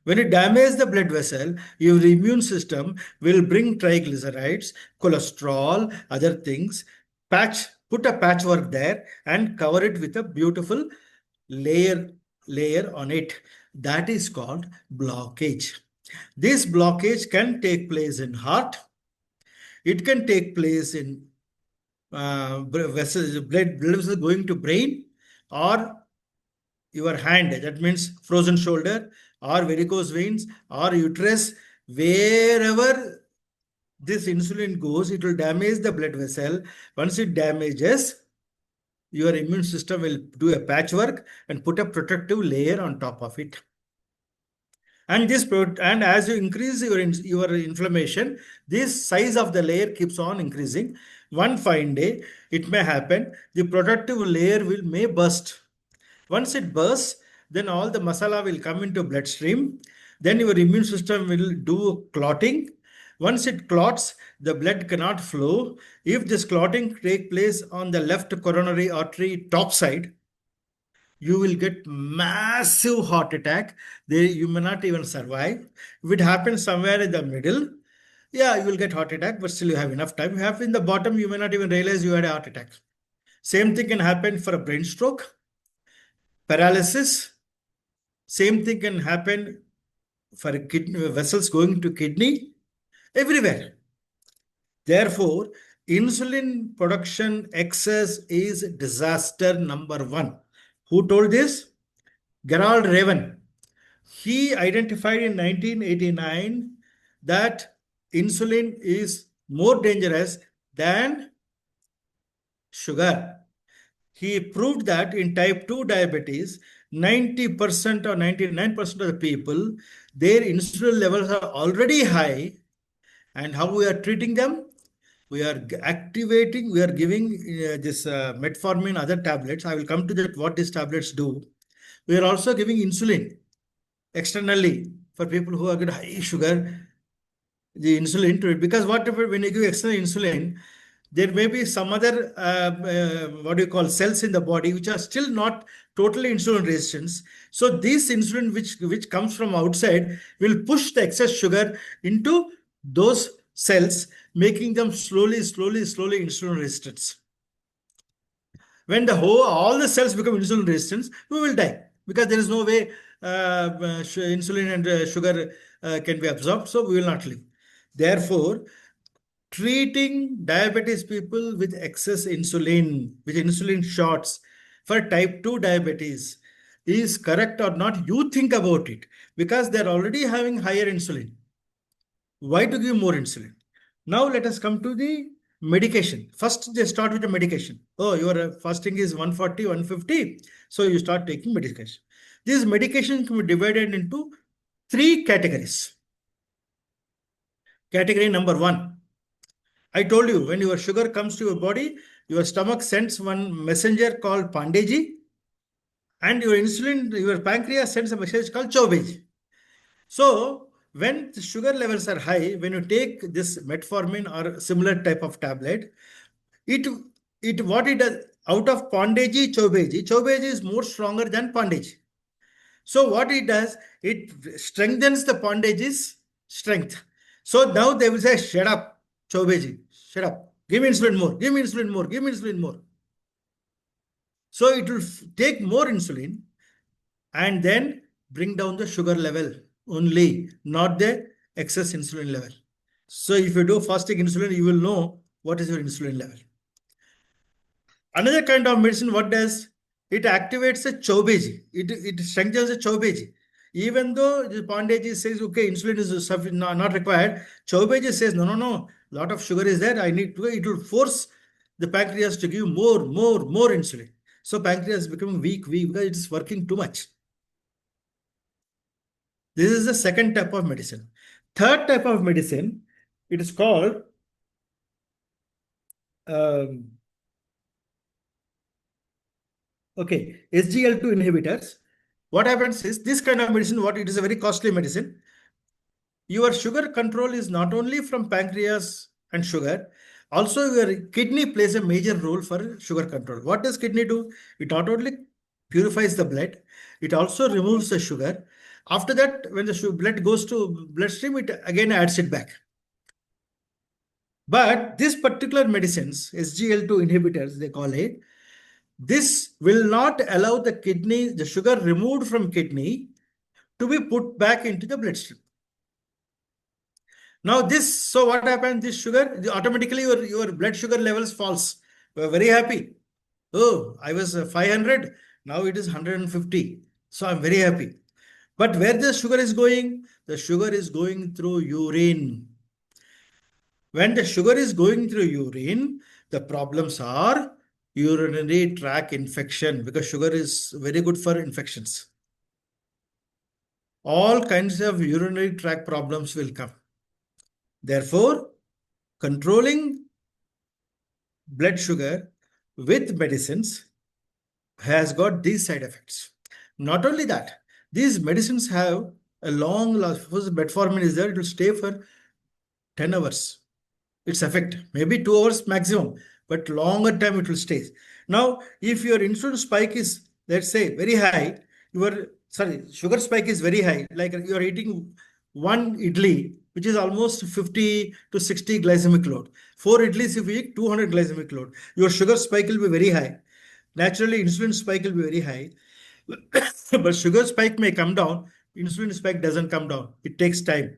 When it damages the blood vessel, your immune system will bring triglycerides, cholesterol, other things, put a patchwork there and cover it with a beautiful layer on it. That is called blockage. This blockage can take place in heart. It can take place in blood vessels going to brain, or your hand, that means frozen shoulder, or varicose veins, or uterus. Wherever this insulin goes, it will damage the blood vessel. Once it damages, your immune system will do a patchwork and put a protective layer on top of it. And as you increase your inflammation, this size of the layer keeps on increasing. One fine day, it may happen, the protective layer may burst. Once it bursts, then all the masala will come into bloodstream. Then your immune system will do clotting. Once it clots, the blood cannot flow. If this clotting takes place on the left coronary artery top side, you will get massive heart attack. You may not even survive. If it happens somewhere in the middle, yeah, you will get heart attack, but still you have enough time. If you have in the bottom, you may not even realize you had a heart attack. Same thing can happen for a brain stroke, paralysis. Same thing can happen for vessels going to kidney, everywhere. Therefore, insulin production excess is disaster number one. Who told this? Gerald Reaven. He identified in 1989 that insulin is more dangerous than sugar. He proved that in type 2 diabetes, 90% or 99% of the people, their insulin levels are already high. And how we are treating them? We are activating, we are giving this metformin, other tablets. I will come to that, what these tablets do. We are also giving insulin externally for people who are got high sugar, the insulin to it. Because whatever, when you give external insulin, there may be some other what do you call cells in the body which are still not totally insulin resistant. So this insulin which comes from outside will push the excess sugar into those cells, making them slowly insulin resistant. When all the cells become insulin resistant, we will die, because there is no way insulin and sugar can be absorbed, so we will not live. Therefore, treating diabetes people with excess insulin, with insulin shots for type 2 diabetes is correct or not, you think about it, because they're already having higher insulin. Why to give more insulin? Now let us come to the medication. First, they start with the medication. Oh, your fasting is 140, 150. So you start taking medication. This medication can be divided into three categories. Category number one. I told you, when your sugar comes to your body, your stomach sends one messenger called Pandeji, and your insulin, your pancreas sends a message called Chaubeji. So, when the sugar levels are high, when you take this metformin or similar type of tablet, it what it does, out of Pandeji, Chaubeji is more stronger than Pandeji. So what it does, it strengthens the Pandeji's strength. So now they will say, shut up, Chaubeji, shut up. Give me insulin more, give me insulin more, give me insulin more. So it will take more insulin and then bring down the sugar level only, not the excess insulin level. So if you do fasting insulin, you will know what is your insulin level. Another kind of medicine, what does? It activates a Chaubeji. It strengthens the Chaubeji. Even though the Pandeji says, okay, insulin is not required, Chaubeji says, no, no, no, lot of sugar is there. I need to, it will force the pancreas to give more insulin. So pancreas is becoming weak because it is working too much. This is the second type of medicine. Third type of medicine, it is called SGL2 inhibitors. What happens is this kind of medicine, what it is a very costly medicine. Your sugar control is not only from pancreas and sugar, also your kidney plays a major role for sugar control. What does kidney do? It not only purifies the blood, it also removes the sugar. After that, when the blood goes to bloodstream, it again adds it back. But this particular medicines, SGL2 inhibitors, they call it, this will not allow the kidney, the sugar removed from kidney, to be put back into the bloodstream. Now this, so what happens? This sugar, automatically your blood sugar levels falls. We are very happy. Oh, I was 500, now it is 150. So I'm very happy. But where the sugar is going? The sugar is going through urine. When the sugar is going through urine, the problems are urinary tract infection, because sugar is very good for infections. All kinds of urinary tract problems will come. Therefore, controlling blood sugar with medicines has got these side effects. Not only that, these medicines have a long life. Suppose metformin is there, it will stay for 10 hours. Its effect, maybe 2 hours maximum, but longer time it will stay. Now, if your insulin spike is, let's say, very high, sugar spike is very high, like you are eating one idli, which is almost 50 to 60 glycemic load. 4 idlis, if you eat 200 glycemic load, your sugar spike will be very high. Naturally, insulin spike will be very high. But sugar spike may come down, insulin spike doesn't come down. It takes time.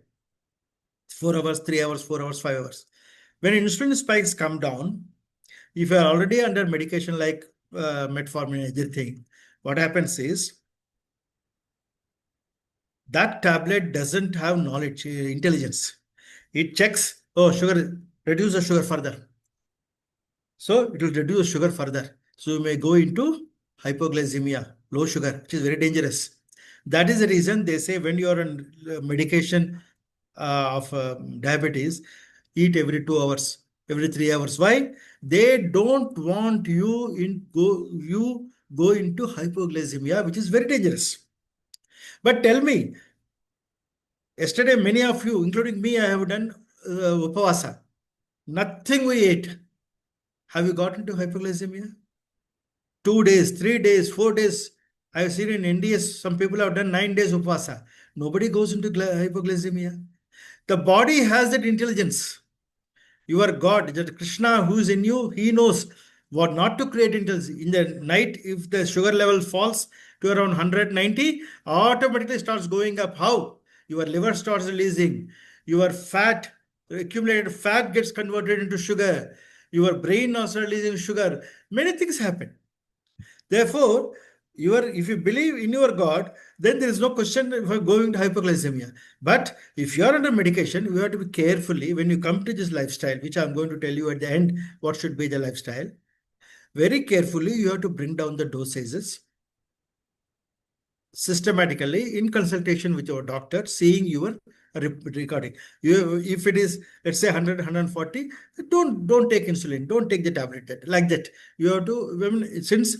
4 hours, 3 hours, 4 hours, 5 hours. When insulin spikes come down, if you are already under medication like metformin, everything, what happens is that tablet doesn't have knowledge, intelligence. It checks, oh, sugar, reduce the sugar further. So it will reduce sugar further. So you may go into hypoglycemia, low sugar, which is very dangerous. That is the reason they say when you are on medication of diabetes, eat every 2 hours, every 3 hours. Why? They don't want you go into hypoglycemia, which is very dangerous. But tell me, yesterday many of you, including me, I have done upavasa. Nothing we ate. Have you got into hypoglycemia? 2 days, 3 days, 4 days. I have seen in NDS, some people have done 9 days upavasa. Nobody goes into hypoglycemia. The body has that intelligence. Your God, that Krishna who is in you, he knows what not to create intelligence. In the night, if the sugar level falls to around 190, automatically starts going up. How? Your liver starts releasing. Your fat accumulated fat gets converted into sugar, your brain also releasing sugar, many things happen. Therefore, if you believe in your God, then there is no question for going to hypoglycemia. But if you are under medication, you have to be carefully when you come to this lifestyle, which I'm going to tell you at the end what should be the lifestyle. Very carefully, you have to bring down the dosages systematically in consultation with your doctor, seeing your recording. If it is, let's say 100, 140, don't take insulin, don't take the tablet like that. You have to, since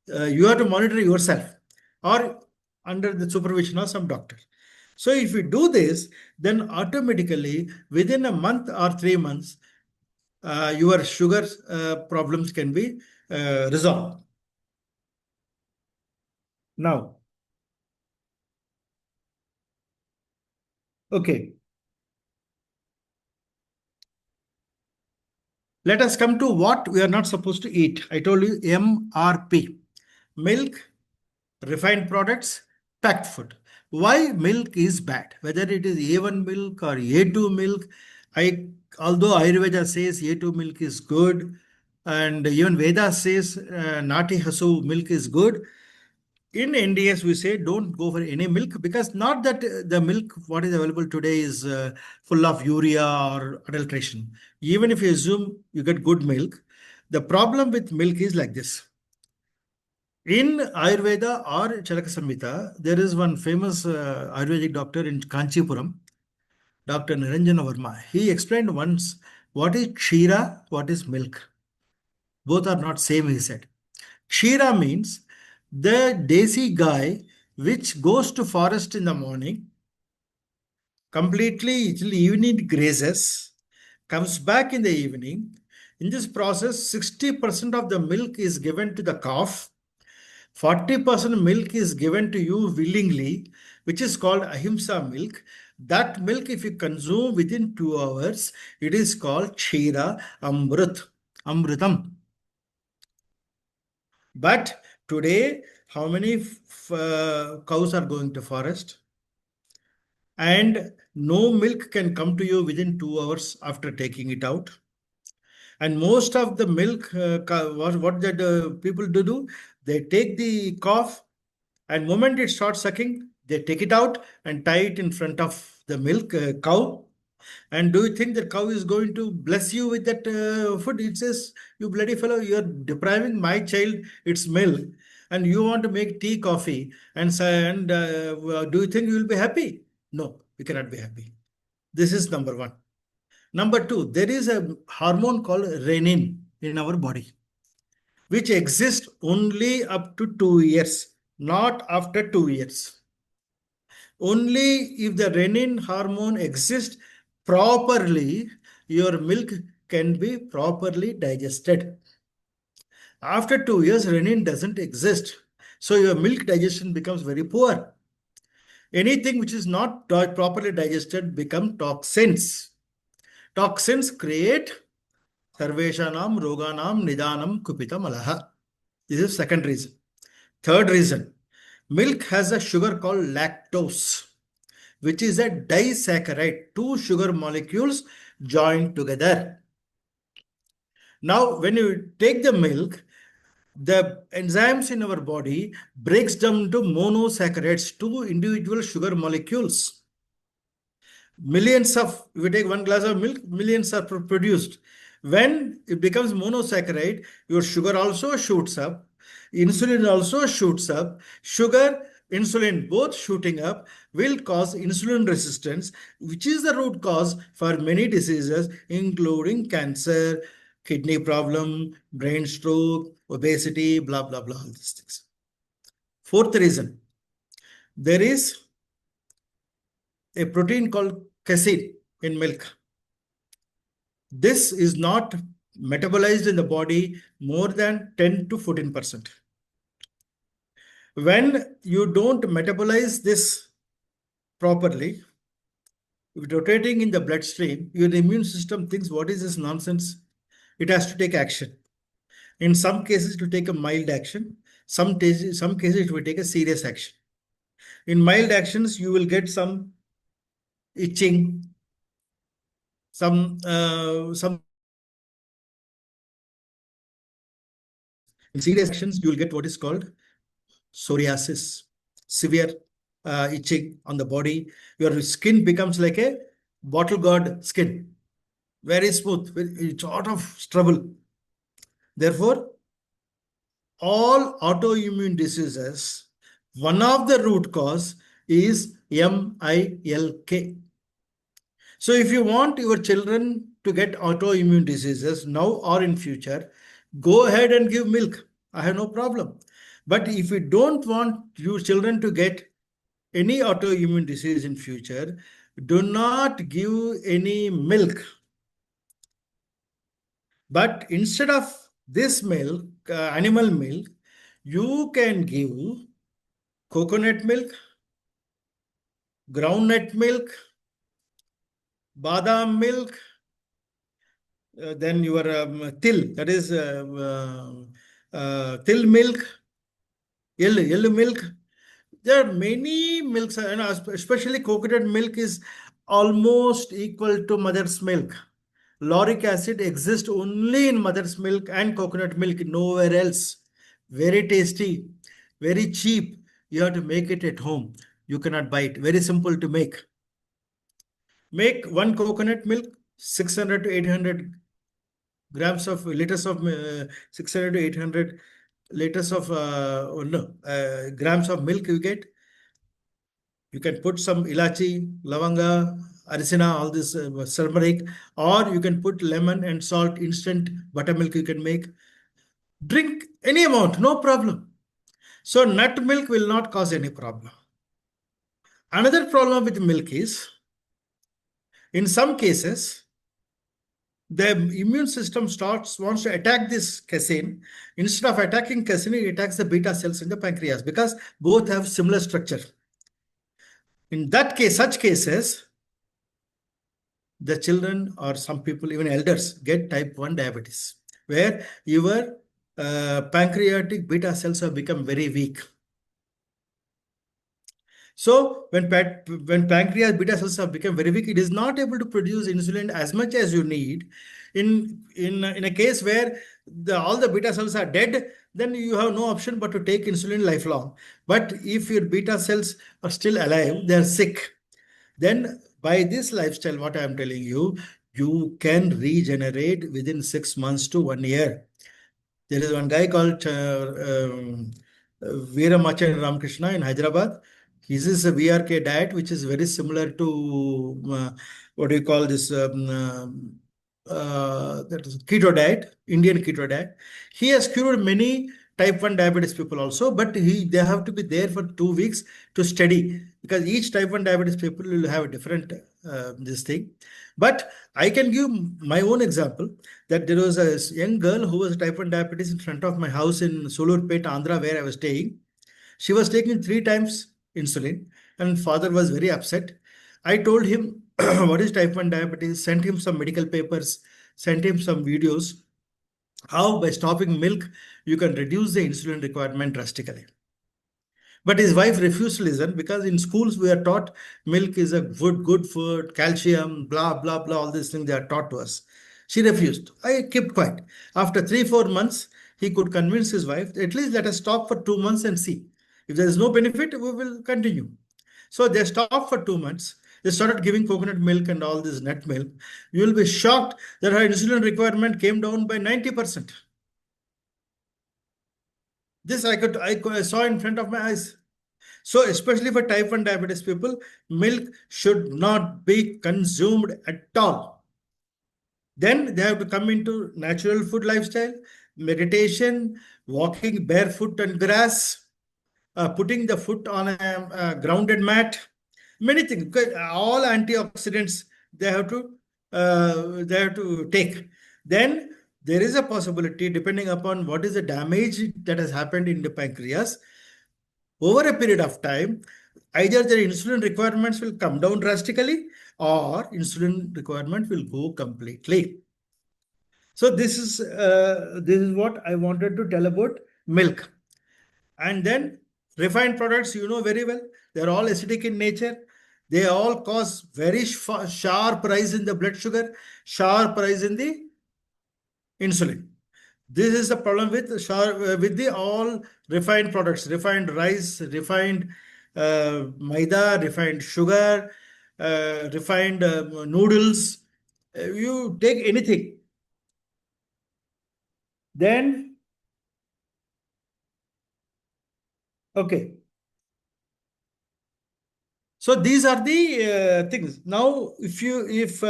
you have to monitor yourself or under the supervision of some doctor. So if you do this, then automatically within a month or 3 months, your sugar problems can be resolved. Now, okay, let us come to what we are not supposed to eat. I told you MRP, milk, refined products, packed food. Why milk is bad? Whether it is A1 milk or A2 milk, although Ayurveda says A2 milk is good, and even Veda says Nati Hasu milk is good. In NDS, we say don't go for any milk, because not that the milk what is available today is full of urea or adulteration. Even if you assume you get good milk, the problem with milk is like this. In Ayurveda or Charaka Samhita, there is one famous Ayurvedic doctor in Kanchipuram, Dr. Niranjana Verma. He explained once what is Kshira, what is milk. Both are not same, he said. Kshira means the desi guy which goes to forest in the morning, completely till evening grazes, comes back in the evening. In this process, 60% of the milk is given to the calf, 40% milk is given to you willingly, which is called ahimsa milk. That milk, if you consume within 2 hours, it is called Kshira Amritam. But today, how many cows are going to forest? And no milk can come to you within 2 hours after taking it out. And most of the milk, what that people do, they take the calf, and moment it starts sucking, they take it out and tie it in front of the milk cow. And do you think the cow is going to bless you with that food? It says, you bloody fellow, you are depriving my child its milk, and you want to make tea, coffee, and do you think you will be happy? No, we cannot be happy. This is number one. Number two, there is a hormone called renin in our body, which exists only up to 2 years, not after 2 years. Only if the renin hormone exists properly, your milk can be properly digested. After 2 years, renin doesn't exist. So your milk digestion becomes very poor. Anything which is not properly digested become toxins. Toxins create sarveshanam roganam nidanam kupita malaha. This is second reason. Third reason, milk has a sugar called lactose, which is a disaccharide, two sugar molecules joined together. Now, when you take the milk, the enzymes in our body breaks down to monosaccharides, two individual sugar molecules. Millions of, if you take 1 glass of milk, millions are produced. When it becomes monosaccharide, your sugar also shoots up, insulin also shoots up. Sugar, insulin both shooting up will cause insulin resistance, which is the root cause for many diseases, including cancer, kidney problem, brain stroke, obesity, blah, blah, blah, all these things. Fourth reason, there is a protein called casein in milk. This is not metabolized in the body more than 10 to 14%. When you don't metabolize this properly, rotating in the bloodstream, your immune system thinks, what is this nonsense? It has to take action. In some cases, it will take a mild action. Some cases, it will take a serious action. In mild actions, you will get some itching, some in serious actions, you will get what is called psoriasis, severe itching on the body. Your skin becomes like a bottle gourd skin, very smooth. It's out of trouble. Therefore, all autoimmune diseases, one of the root cause is MILK. So if you want your children to get autoimmune diseases now or in future, go ahead and give milk. I have no problem. But if you don't want your children to get any autoimmune disease in future, do not give any milk. But instead of this milk, animal milk, you can give coconut milk, groundnut milk, badam milk, then your till, that is till milk, yellow milk. There are many milks, especially coconut milk is almost equal to mother's milk. Lauric acid exists only in mother's milk and coconut milk, nowhere else. Very tasty, very cheap. You have to make it at home. You cannot buy it. Very simple to make. Make one coconut milk, 600 to 800 grams of liters of 600 to 800 liters of oh no, grams of milk you get. You can put some ilachi, lavanga, arisina, all this turmeric, or you can put lemon and salt, instant buttermilk you can make. Drink any amount, no problem. So nut milk will not cause any problem. Another problem with milk is, in some cases, the immune system wants to attack this casein. Instead of attacking casein, it attacks the beta cells in the pancreas because both have similar structure. In that case, such cases, the children or some people, even elders, get type 1 diabetes, where your pancreatic beta cells have become very weak. So when pancreas beta cells have become very weak, it is not able to produce insulin as much as you need. In a case where all the beta cells are dead, then you have no option but to take insulin lifelong. But if your beta cells are still alive, they are sick, then by this lifestyle, what I am telling you, you can regenerate within 6 months to 1 year. There is one guy called Veeramachan Ramakrishna in Hyderabad. His is a VRK diet, which is very similar to what do you call this? That is keto diet, Indian keto diet. He has cured many type 1 diabetes people also, but they have to be there for 2 weeks to study, because each type 1 diabetes people will have a different this thing. But I can give my own example that there was a young girl who was type 1 diabetes in front of my house in Solurpet, Andhra, where I was staying. She was taking 3 times insulin and father was very upset. I told him what is type 1 diabetes, sent him some medical papers, sent him some videos, how by stopping milk, you can reduce the insulin requirement drastically. But his wife refused to listen because in schools we are taught milk is a good food, calcium, blah, blah, blah, all these things they are taught to us. She refused. I kept quiet. After 3-4 months, he could convince his wife, at least let us stop for 2 months and see. If there is no benefit, we will continue. So they stopped for 2 months. They started giving coconut milk and all this nut milk. You will be shocked that her insulin requirement came down by 90%. This I saw in front of my eyes. So especially for type 1 diabetes people, milk should not be consumed at all. Then they have to come into natural food lifestyle, meditation, walking barefoot on grass, putting the foot on a grounded mat, many things. All antioxidants they have to take. Then there is a possibility, depending upon what is the damage that has happened in the pancreas, over a period of time, either their insulin requirements will come down drastically or insulin requirement will go completely. So this is what I wanted to tell about milk. And then refined products, you know very well, they're all acidic in nature. They all cause very sharp rise in the blood sugar, sharp rise in the insulin. This is the problem with the all refined products, refined rice, refined maida, refined sugar, refined noodles. You take anything, then okay. So these are the things. Now, if it's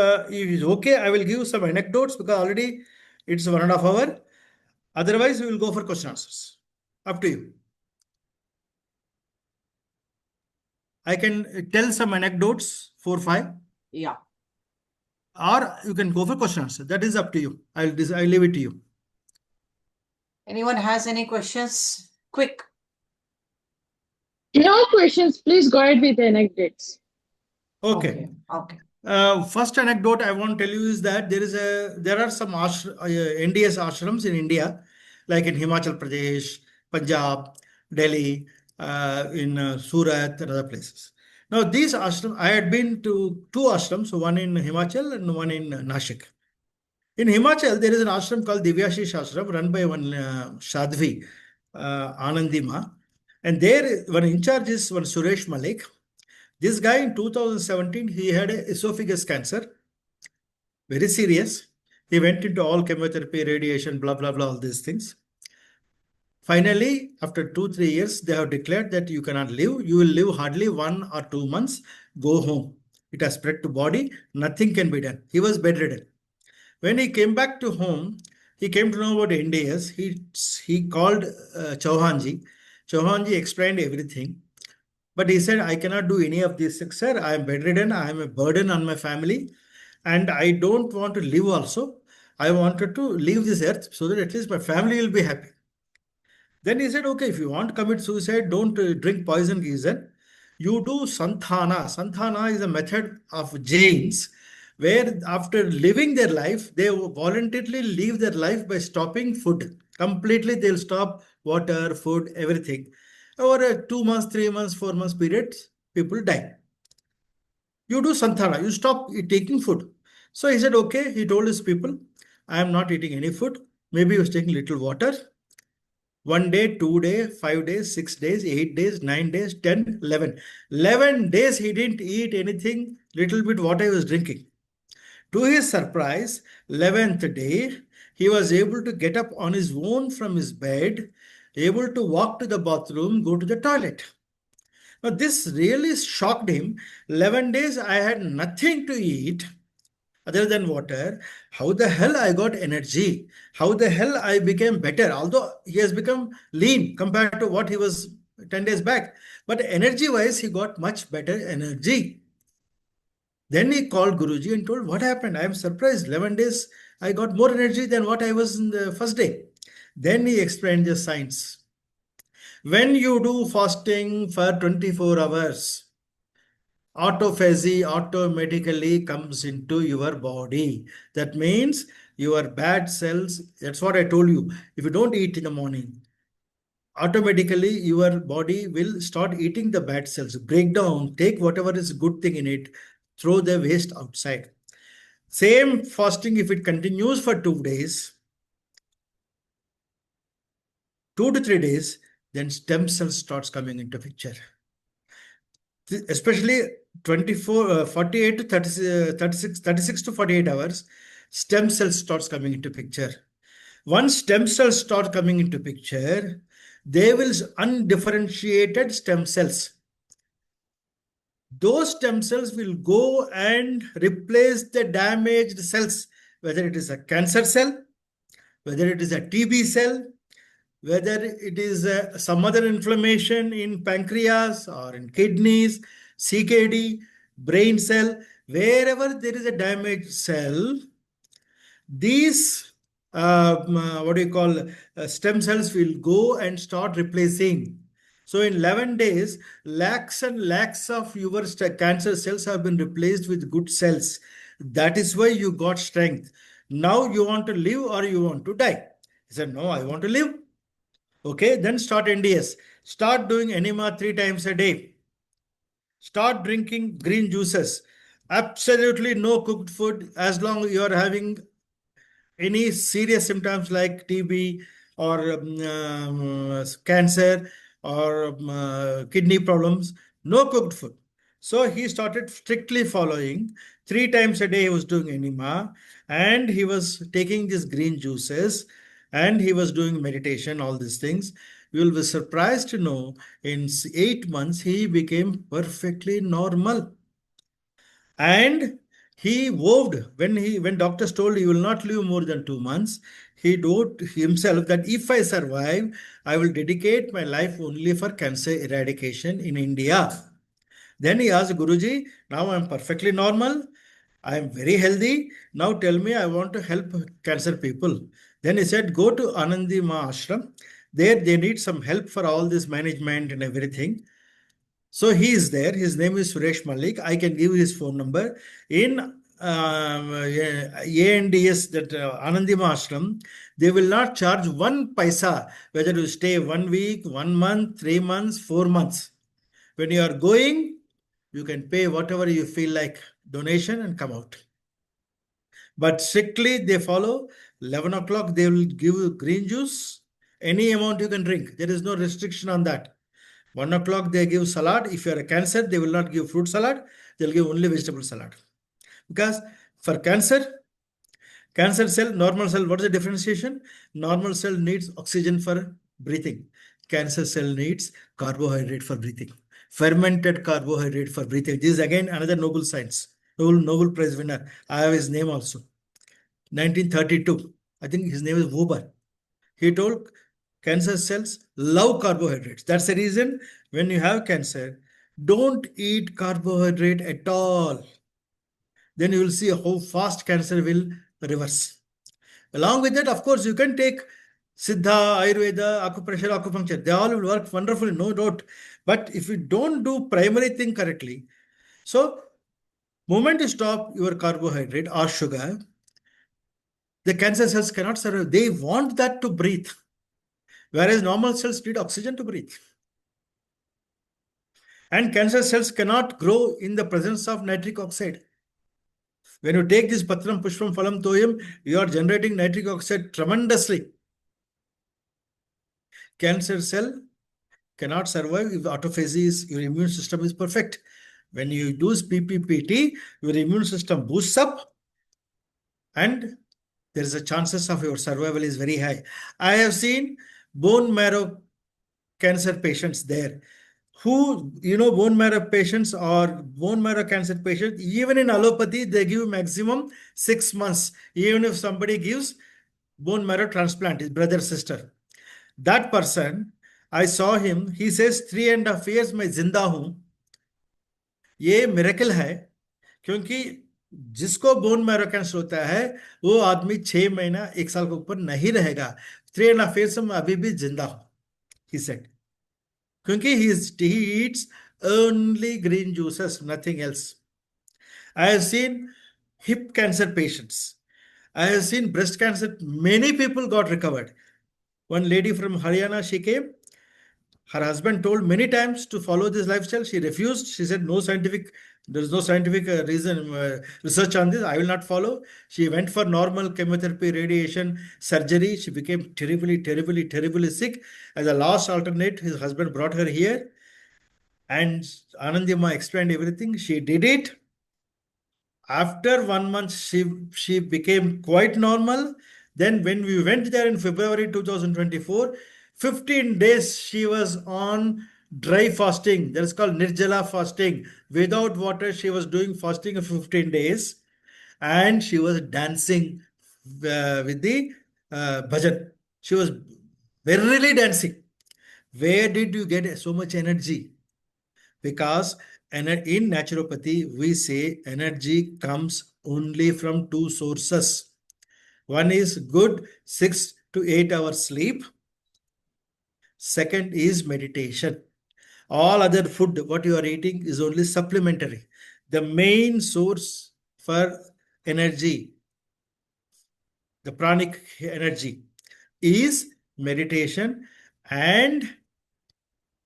okay, I will give you some anecdotes because already it's 1.5 hours. Otherwise, we will go for question answers. Up to you. I can tell some anecdotes, 4, 5, Yeah. or you can go for question answer. That is up to you. I'll leave it to you. Anyone has any questions? Quick. No questions. Please go ahead with the anecdotes. Okay. Okay. First anecdote I want to tell you is that there are some NDS ashrams in India, like in Himachal Pradesh, Punjab, Delhi, in Surat and other places. Now these ashrams, I had been to 2 ashrams, one in Himachal and one in Nashik. In Himachal, there is an ashram called Divyashish Ashram run by one Sadhvi, Anandima. And there, one in charge is one Suresh Malik. This guy in 2017, he had a esophagus cancer, very serious. He went into all chemotherapy, radiation, blah, blah, blah, all these things. Finally, after 2, 3 years, they have declared that you cannot live. You will live hardly 1 or 2 months. Go home. It has spread to body. Nothing can be done. He was bedridden. When he came back to home, he came to know about NDS. He called Chauhanji. Chauhanji explained everything. But he said, I cannot do any of these things, sir. I am bedridden. I am a burden on my family. And I don't want to live also. I wanted to leave this earth so that at least my family will be happy. Then he said, okay, if you want to commit suicide, don't drink poison geyser. You do santhana. Santhana is a method of Jains where after living their life, they voluntarily leave their life by stopping food. Completely, they'll stop water, food, everything. Over a 2 months, 3 months, 4 months period, people die. You do santhana, you stop taking food. So he said, okay, he told his people, I am not eating any food. Maybe he was taking little water. 1 day, 2 days, 5 days, 6 days, 8 days, 9 days, 10, 11. 11 days he didn't eat anything, little bit water he was drinking. To his surprise, 11th day, he was able to get up on his own from his bed, able to walk to the bathroom, go to the toilet. Now, this really shocked him. 11 days I had nothing to eat other than water. How the hell I got energy? How the hell I became better? Although he has become lean compared to what he was 10 days back. But energy wise, he got much better energy. Then he called Guruji and told, what happened? I am surprised. 11 days, I got more energy than what I was in the first day. Then he explained the science. When you do fasting for 24 hours, autophagy automatically comes into your body. That means your bad cells, that's what I told you. If you don't eat in the morning, automatically your body will start eating the bad cells, break down, take whatever is good thing in it, throw the waste outside. Same fasting, if it continues for 2 days, 2 to 3 days, then stem cells starts coming into picture. Especially 48 to 30, 36 to 48 hours, stem cells starts coming into picture. Once stem cells start coming into picture, they will undifferentiated stem cells. Those stem cells will go and replace the damaged cells, whether it is a cancer cell, whether it is a TB cell, whether it is some other inflammation in pancreas or in kidneys, CKD, brain cell, wherever there is a damaged cell, these what do you call stem cells will go and start replacing. So in 11 days, lakhs and lakhs of your cancer cells have been replaced with good cells. That is why you got strength. Now you want to live or you want to die? He said, no, I want to live. Okay, then start NDS. Start doing enema 3 times a day. Start drinking green juices. Absolutely no cooked food as long as you are having any serious symptoms like TB or cancer or kidney problems, no cooked food. So he started strictly following. 3 times a day he was doing enema, and he was taking these green juices, and he was doing meditation, all these things. You will be surprised to know in 8 months he became perfectly normal. And he vowed, when doctors told he will not live more than 2 months, he told himself that if I survive, I will dedicate my life only for cancer eradication in India. Then he asked Guruji, now I'm perfectly normal, I am very healthy, now tell me, I want to help cancer people. Then he said, go to Anandima ashram, there they need some help for all this management and everything. So he is there. His name is Suresh Malik. I can give his phone number. In ANDS, that Anandima Ashram, they will not charge 1 paisa whether you stay 1 week, 1 month, 3 months, 4 months. When you are going, you can pay whatever you feel like donation and come out. But strictly they follow. 11 o'clock, they will give you green juice. Any amount you can drink. There is no restriction on that. 1 o'clock they give salad. If you are a cancer, they will not give fruit salad. They'll give only vegetable salad. Because for cancer cell, normal cell, what is the differentiation? Normal cell needs oxygen for breathing. Cancer cell needs carbohydrate for breathing. Fermented carbohydrate for breathing. This is again another Nobel science. Nobel Prize winner. I have his name also. 1932. I think his name is Weber. He told cancer cells love carbohydrates. That's the reason when you have cancer, don't eat carbohydrate at all. Then you will see how fast cancer will reverse. Along with that, of course, you can take Siddha, Ayurveda, acupressure, acupuncture. They all will work wonderfully, no doubt. But if you don't do primary thing correctly, so moment you stop your carbohydrate or sugar, the cancer cells cannot survive. They want that to breathe. Whereas normal cells need oxygen to breathe. And cancer cells cannot grow in the presence of nitric oxide. When you take this Patram Pushpam Phalam Toyam, you are generating nitric oxide tremendously. Cancer cell cannot survive if autophagy is, your immune system is perfect. When you use PPPT, your immune system boosts up and there is a chances of your survival is very high. I have seen bone marrow cancer patients there who, bone marrow patients or bone marrow cancer patients, even in allopathy, they give maximum 6 months. Even if somebody gives bone marrow transplant, his brother, sister, that person, I saw him, he says 3.5 years मैं जिंदा हूं. ये miracle है क्योंकि जिसको bone marrow cancer होता है वो आदमी 6 महीना 1 साल के ऊपर नहीं रहेगा. 3.5 years में अभी भी जिंदा हूं, he said. Because he eats only green juices, nothing else. I have seen hip cancer patients. I have seen breast cancer. Many people got recovered. One lady from Haryana, she came. Her husband told many times to follow this lifestyle. She refused. She said, there is no scientific research on this. I will not follow. She went for normal chemotherapy, radiation, surgery. She became terribly, terribly, terribly sick. As a last alternate, his husband brought her here. And Anandima explained everything. She did it. After 1 month, she became quite normal. Then when we went there in February 2024, 15 days she was on dry fasting. That is called Nirjala fasting. Without water, she was doing fasting of 15 days. And she was dancing with the bhajan. She was verily dancing. Where did you get so much energy? Because in naturopathy, we say energy comes only from two sources. One is good 6 to 8 hours sleep. Second is meditation. All other food, what you are eating, is only supplementary. The main source for energy, the pranic energy, is meditation and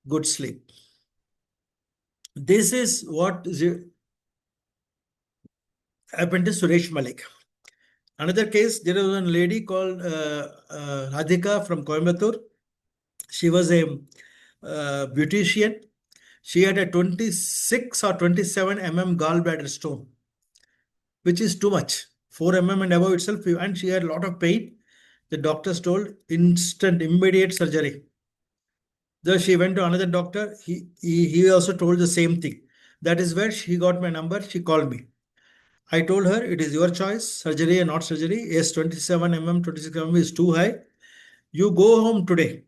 good sleep. This is what happened to Suresh Malik. Another case, there was one lady called Radhika from Coimbatore. She was a beautician. She had a 26 or 27 gallbladder stone, which is too much. 4 and above itself, and she had a lot of pain. The doctors told instant, immediate surgery. Then she went to another doctor. He also told the same thing. That is where she got my number. She called me. I told her it is your choice, surgery or not surgery. Yes, 27 26 is too high. You go home today.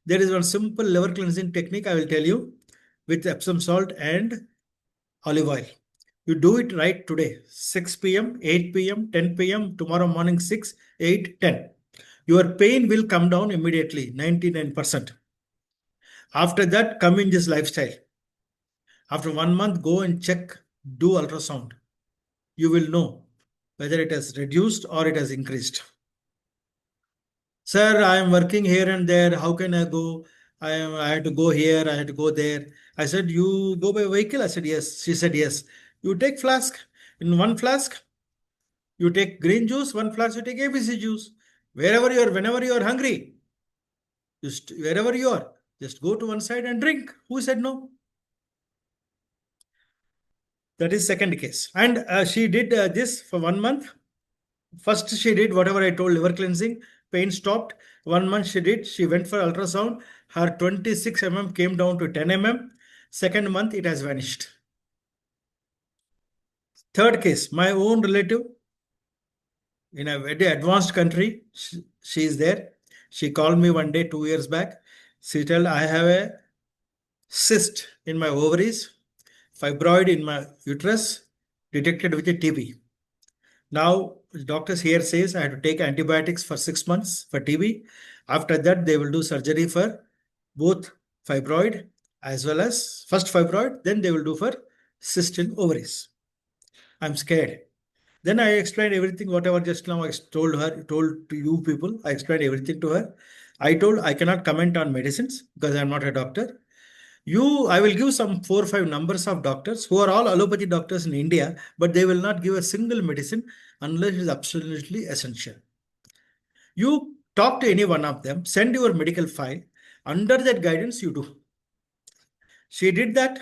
There is one simple liver cleansing technique I will tell you with Epsom salt and olive oil. You do it right today, 6 p.m., 8 p.m., 10 p.m., tomorrow morning 6, 8, 10. Your pain will come down immediately, 99%. After that, come in this lifestyle. After 1 month, go and check, do ultrasound. You will know whether it has reduced or it has increased. Sir, I am working here and there. How can I go? I had to go here. I had to go there. I said, you go by vehicle? I said, yes. She said, yes. You take flask. In one flask, you take green juice. One flask, you take ABC juice. Wherever you are, whenever you are hungry, just wherever you are, just go to one side and drink. Who said no? That is second case. And she did this for 1 month. First, she did whatever I told, liver cleansing, pain stopped. 1 month she did, she went for ultrasound. Her 26 came down to 10 Second month, it has vanished. Third case, my own relative in a very advanced country, she is there. She called me one day 2 years back. She told, I have a cyst in my ovaries, fibroid in my uterus, detected with a TB. Now, doctors here says I have to take antibiotics for 6 months for TB. After that, they will do surgery for both fibroid as well as first fibroid, then they will do for cyst in ovaries. I'm scared. Then I explained everything, whatever just now I told to you people. I explained everything to her. I told I cannot comment on medicines because I'm not a doctor. I will give some 4 or 5 numbers of doctors who are all allopathy doctors in India, but they will not give a single medicine unless it is absolutely essential. You talk to any one of them, send your medical file. Under that guidance, you do. She did that.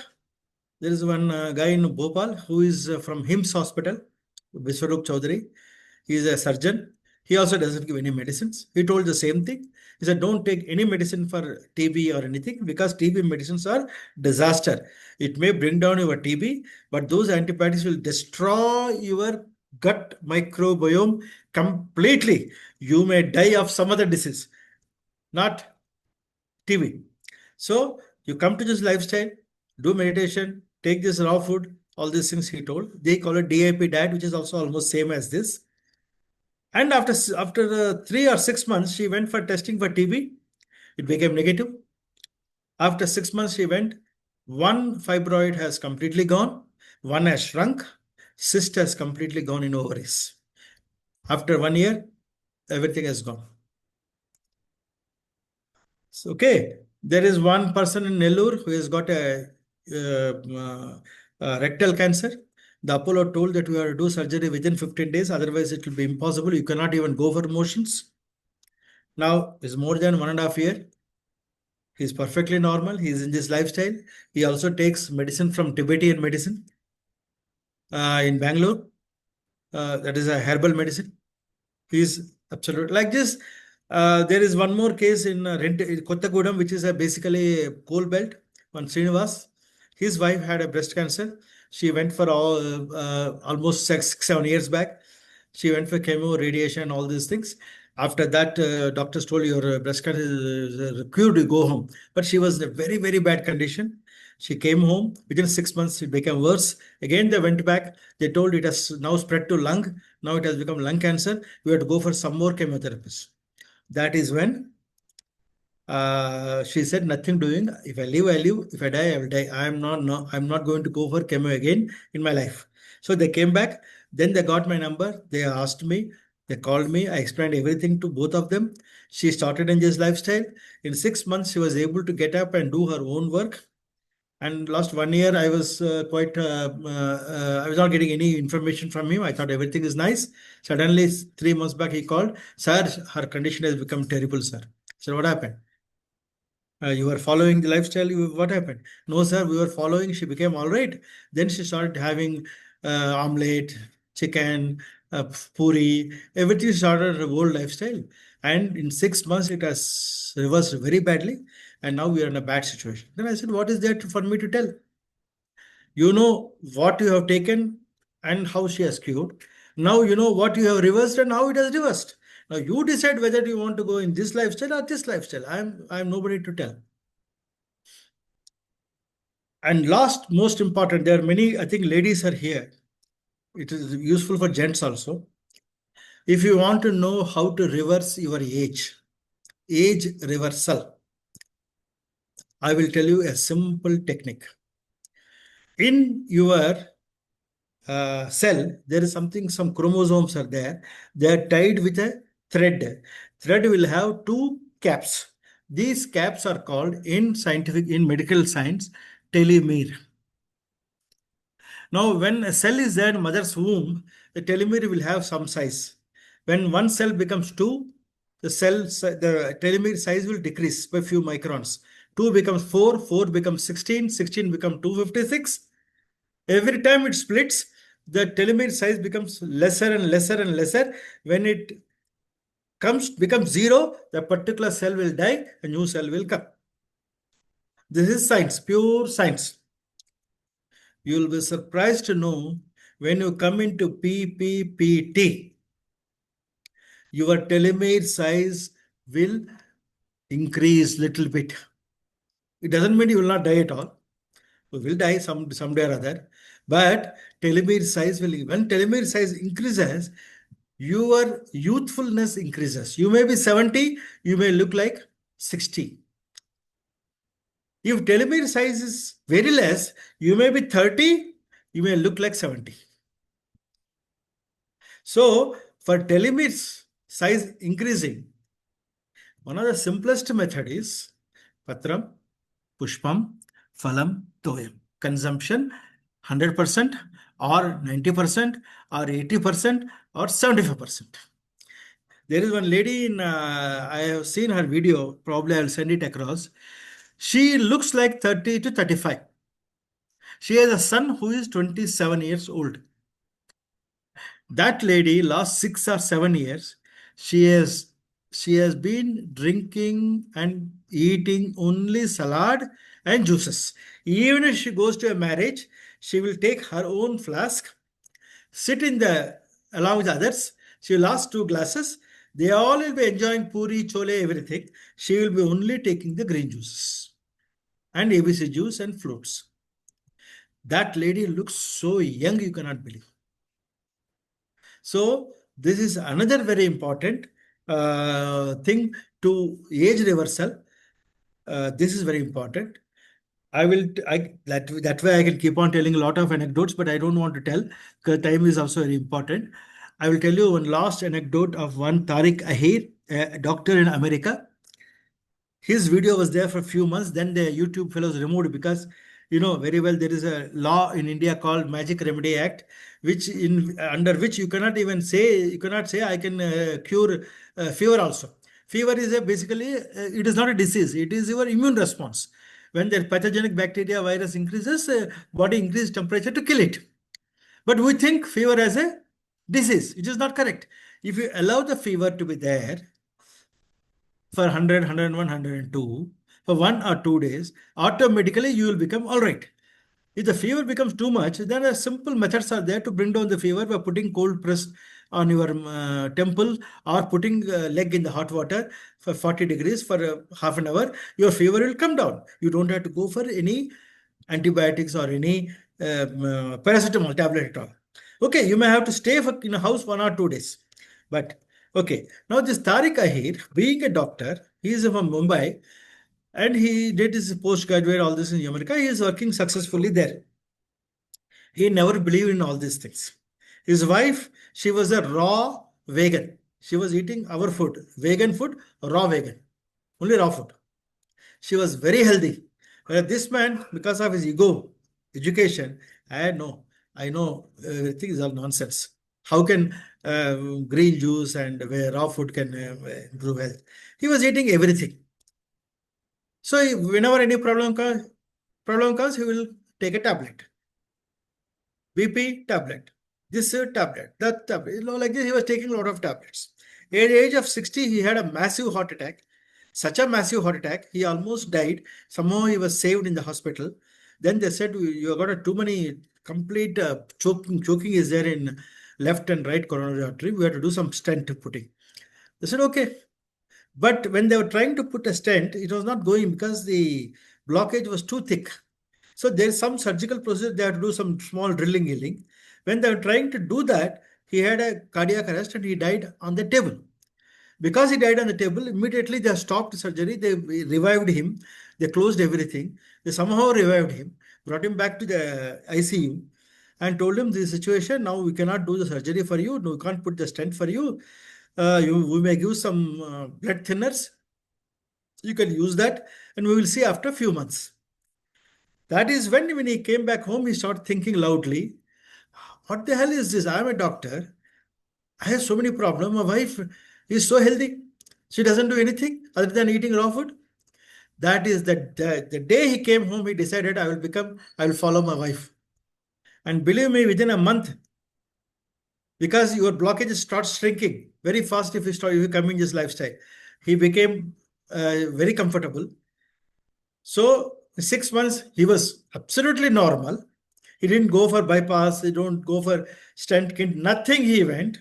There is one guy in Bhopal who is from HIMS Hospital, Biswarup Chaudhary. He is a surgeon. He also doesn't give any medicines. He told the same thing. He said, don't take any medicine for TB or anything because TB medicines are disaster. It may bring down your TB, but those antibiotics will destroy your gut microbiome completely. You may die of some other disease, not TB. So you come to this lifestyle, do meditation, take this raw food, all these things he told. They call it DIP diet, which is also almost same as this. And after 3 or 6 months, she went for testing for TB. It became negative. After 6 months, she went. One fibroid has completely gone. One has shrunk. Cyst has completely gone in ovaries. After 1 year, everything has gone. So, okay. There is one person in Nellore who has got a rectal cancer. The Apollo told that we have to do surgery within 15 days. Otherwise, it will be impossible. You cannot even go for motions. Now, it's more than 1.5 years. He's perfectly normal. He's in this lifestyle. He also takes medicine from Tibetan medicine in Bangalore. That is a herbal medicine. He's absolutely like this. There is one more case in Kottagudam, which is basically a coal belt. One Srinivas, his wife had a breast cancer. She went for almost 6-7 years back. She went for chemo, radiation, all these things. After that, doctors told your breast cancer is cured, you go home. But she was in a very, very bad condition. She came home. Within 6 months, it became worse. Again, they went back. They told it has now spread to lung. Now it has become lung cancer. We have to go for some more chemotherapies. That is when she said, nothing doing. If I live, I live. If I die, I will die. I'm not going to go for chemo again in my life. So they came back. Then they got my number. They asked me. They called me. I explained everything to both of them. She started in this lifestyle. In 6 months, she was able to get up and do her own work. And last 1 year, I was I was not getting any information from him. I thought everything is nice. Suddenly, 3 months back, he called, "Sir, her condition has become terrible, sir." So what happened? You were following the lifestyle. What happened? No, sir, we were following. She became all right. Then she started having omelette, chicken, puri, everything started a old lifestyle. And in 6 months, it has reversed very badly. And now we are in a bad situation. Then I said, what is there for me to tell? You know what you have taken and how she has cured. Now you know what you have reversed and how it has reversed. Now you decide whether you want to go in this lifestyle or this lifestyle. I'm nobody to tell. And last, most important, there are many, I think ladies are here. It is useful for gents also. If you want to know how to reverse your age reversal, I will tell you a simple technique. In your cell, there is something, some chromosomes are there. They are tied with a thread. Thread will have two caps. These caps are called in medical science, telomere. Now, when a cell is there in mother's womb, the telomere will have some size. When one cell becomes two, the telomere size will decrease by few microns. 2 becomes 4, 4 becomes 16, 16 becomes 256. Every time it splits, the telomere size becomes lesser and lesser and lesser. When it becomes 0, the particular cell will die, a new cell will come. This is science, pure science. You will be surprised to know when you come into PPPT, your telomere size will increase little bit. It doesn't mean you will not die at all. You will die someday or other. But telomere size when telomere size increases, your youthfulness increases. You may be 70, you may look like 60. If telomere size is very less, you may be 30, you may look like 70. So, for telomere size increasing, one of the simplest method is Patram, Pushpam, Phalam, Toyam. Consumption 100% or 90% or 80% or 75%. There is one lady I have seen her video, probably I'll send it across. She looks like 30 to 35. She has a son who is 27 years old. That lady, last 6 or 7 years, she has been drinking and eating only salad and juices. Even if she goes to a marriage, she will take her own flask, sit along with others. She will ask 2 glasses. They all will be enjoying puri, chole, everything. She will be only taking the green juices and ABC juice and fruits. That lady looks so young, you cannot believe. So this is another very important thing to age reversal. This is very important. That way I can keep on telling a lot of anecdotes, but I don't want to tell because time is also very important. I will tell you one last anecdote of one Tariq Ahir, a doctor in America. His video was there for a few months. Then the YouTube fellows removed because you know very well there is a law in India called Magic Remedy Act, under which you cannot say I can cure fever also. Fever is basically it is not a disease. It is your immune response. When the pathogenic bacteria virus increases, body increases temperature to kill it. But we think fever as a disease. It is not correct. If you allow the fever to be there for 100, 101, 102 for 1 or 2 days, automatically you will become all right. If the fever becomes too much, then a simple methods are there to bring down the fever by putting cold press on your temple or putting leg in the hot water for 40 degrees for half an hour. Your fever will come down. You don't have to go for any antibiotics or any paracetamol tablet at all. Okay, you may have to stay in a house 1 or 2 days. But okay, now this Tariq Ahir, being a doctor, he is from Mumbai and he did his postgraduate, all this in America. He is working successfully there. He never believed in all these things. His wife, she was a raw vegan. She was eating our food, vegan food, raw vegan, only raw food. She was very healthy. This man, because of his ego, education, I know everything is all nonsense. How can green juice and raw food can improve health? He was eating everything. So whenever any problem comes, he will take a tablet. BP tablet, this tablet, that tablet. Like this, he was taking a lot of tablets. At the age of 60, he had a massive heart attack. Such a massive heart attack, he almost died. Somehow he was saved in the hospital. Then they said, you got too many complete choking is there in left and right coronary artery. We have to do some stent putting. They said, okay. But when they were trying to put a stent, it was not going because the blockage was too thick. So there's some surgical procedure, they have to do some small drilling healing. When they were trying to do that, he had a cardiac arrest and he died on the table. Because he died on the table, immediately they stopped surgery, they revived him, they closed everything, they somehow revived him, brought him back to the ICU and told him the situation, now we cannot do the surgery for you, no, we can't put the stent for you. We may give some blood thinners, you can use that and we will see after a few months. That is when he came back home, he started thinking loudly, what the hell is this? I'm a doctor. I have so many problems. My wife is so healthy. She doesn't do anything other than eating raw food. That is the day he came home, he decided I will follow my wife. And believe me, within a month, because your blockage starts shrinking very fast if you come in this lifestyle, he became very comfortable. So 6 months, he was absolutely normal. He didn't go for bypass. He don't go for stent kit. Nothing he went.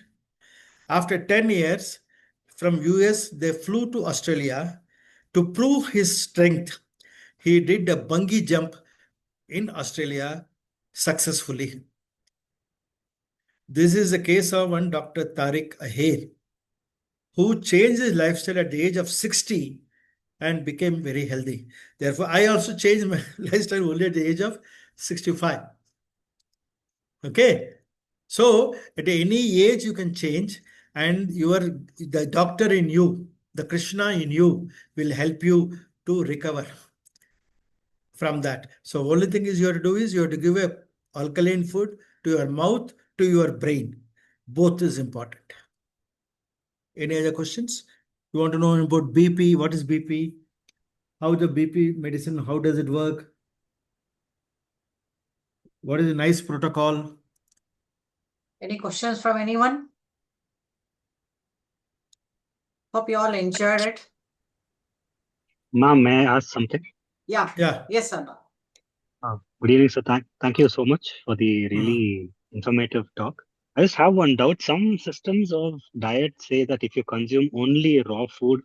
After 10 years, from US, they flew to Australia to prove his strength. He did a bungee jump in Australia successfully. This is the case of one Dr. Tariq Aher, who changed his lifestyle at the age of 60 and became very healthy. Therefore, I also changed my lifestyle only at the age of 65. Okay. So at any age you can change, and the doctor in you, the Krishna in you will help you to recover from that. So only thing is you have to do is you have to give a alkaline food to your mouth, to your brain. Both is important. Any other questions? You want to know about BP? What is BP? How the BP medicine, how does it work? What is a nice protocol? Any questions from anyone? Hope you all enjoyed it. Ma'am, may I ask something? Yeah. Yeah. Yes, sir. Good evening, sir. Thank you so much for the really informative talk. I just have one doubt. Some systems of diet say that if you consume only raw food,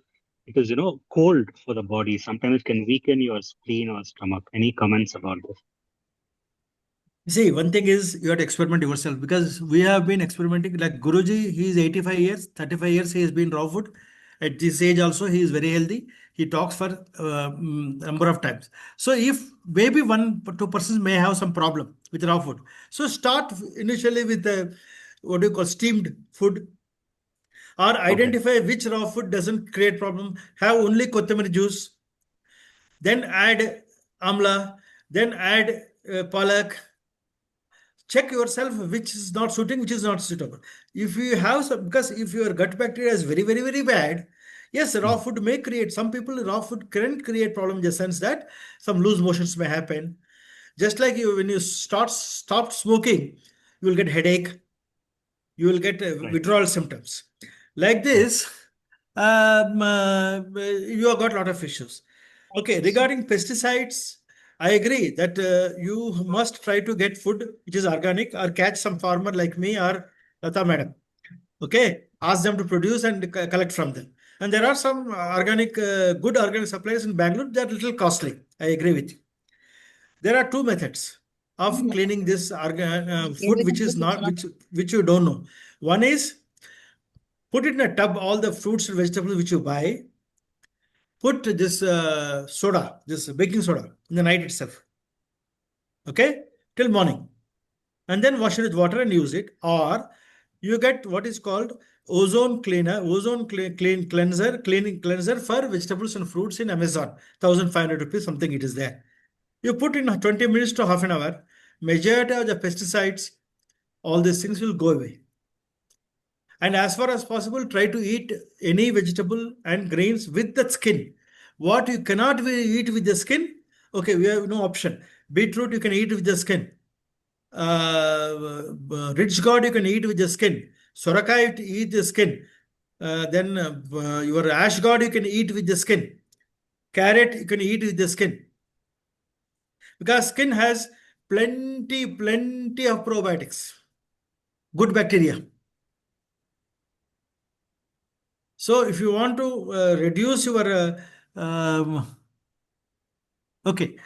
it is, cold for the body. Sometimes it can weaken your spleen or stomach. Any comments about this? See, one thing is you have to experiment yourself, because we have been experimenting. Like Guruji, he is 85 years, 35 years he has been raw food. At this age also, he is very healthy. He talks for number of times. So if maybe 1-2 persons may have some problem with raw food, so start initially with the what do you call steamed food, or identify which raw food doesn't create problem. Have only kotamari juice, then add amla, then add palak. Check yourself which is not suiting, which is not suitable. If you have some, because if your gut bacteria is very, very, very bad, yes, raw food may create. Some people, raw food can create problem in the sense that some loose motions may happen. Just like when you stop smoking, you will get headache, you will get withdrawal symptoms. Like this, you have got a lot of issues. Okay, regarding pesticides, I agree that you must try to get food which is organic, or catch some farmer like me or Lata madam. Okay, ask them to produce and collect from them. And there are some good organic suppliers in Bangalore. They are a little costly. I agree with you. There are two methods of cleaning this food which is not which you don't know. One is put it in a tub all the fruits and vegetables which you buy. Put this soda, this baking soda, in the night itself. Okay, till morning, and then wash it with water and use it. Or you get what is called ozone cleanser for vegetables and fruits in Amazon. 1,500 rupees, something it is there. You put in 20 minutes to half an hour, majority of the pesticides, all these things will go away. And as far as possible, try to eat any vegetable and grains with the skin. What you cannot eat with the skin, okay, we have no option. Beetroot you can eat with the skin. Rich gourd you can eat with the skin. Sorakai you eat the skin. Then your ash gourd you can eat with the skin. Carrot you can eat with the skin. Because skin has plenty of probiotics, good bacteria. So if you want to reduce your okay,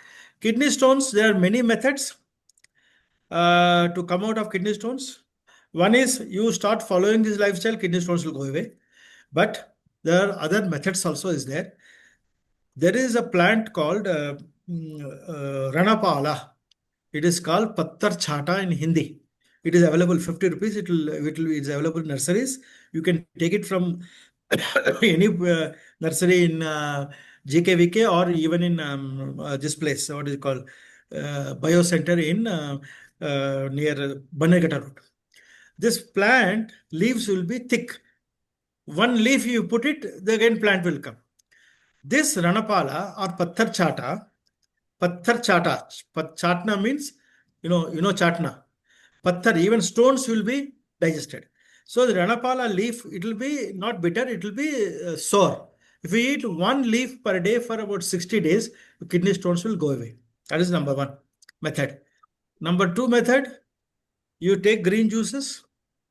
kidney stones, there are many methods to come out of kidney stones. One is you start following this lifestyle, kidney stones will go away. But there are other methods also is there. There is a plant called Ranapala. It is called Pattar Chhata in Hindi. It is available 50 rupees. It's available in nurseries. You can take it from any nursery in GKVK or even in this place. What is it called? Bio Center in near Bannerghatta Road. This plant leaves will be thick. One leaf you put it, the again plant will come. This Ranapala or Patthar Chata. Chatna means, chatna. Patthar, even stones will be digested. So the Ranapala leaf, it will be not bitter, it will be sour. If you eat one leaf per day for about 60 days, kidney stones will go away. That is number one method. Number two method, you take green juices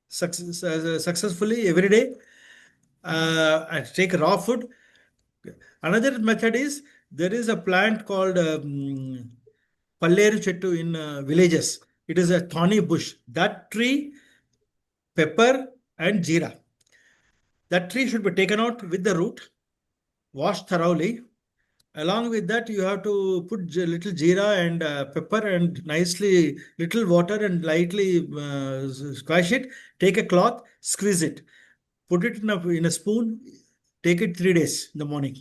successfully every day and take raw food. Another method is there is a plant called Palleru Chettu in villages. It is a thorny bush. That tree, pepper and jeera. That tree should be taken out with the root, washed thoroughly. Along with that, you have to put little jeera and pepper and nicely little water and lightly squash it. Take a cloth, squeeze it, put it in a spoon. Take it 3 days in the morning.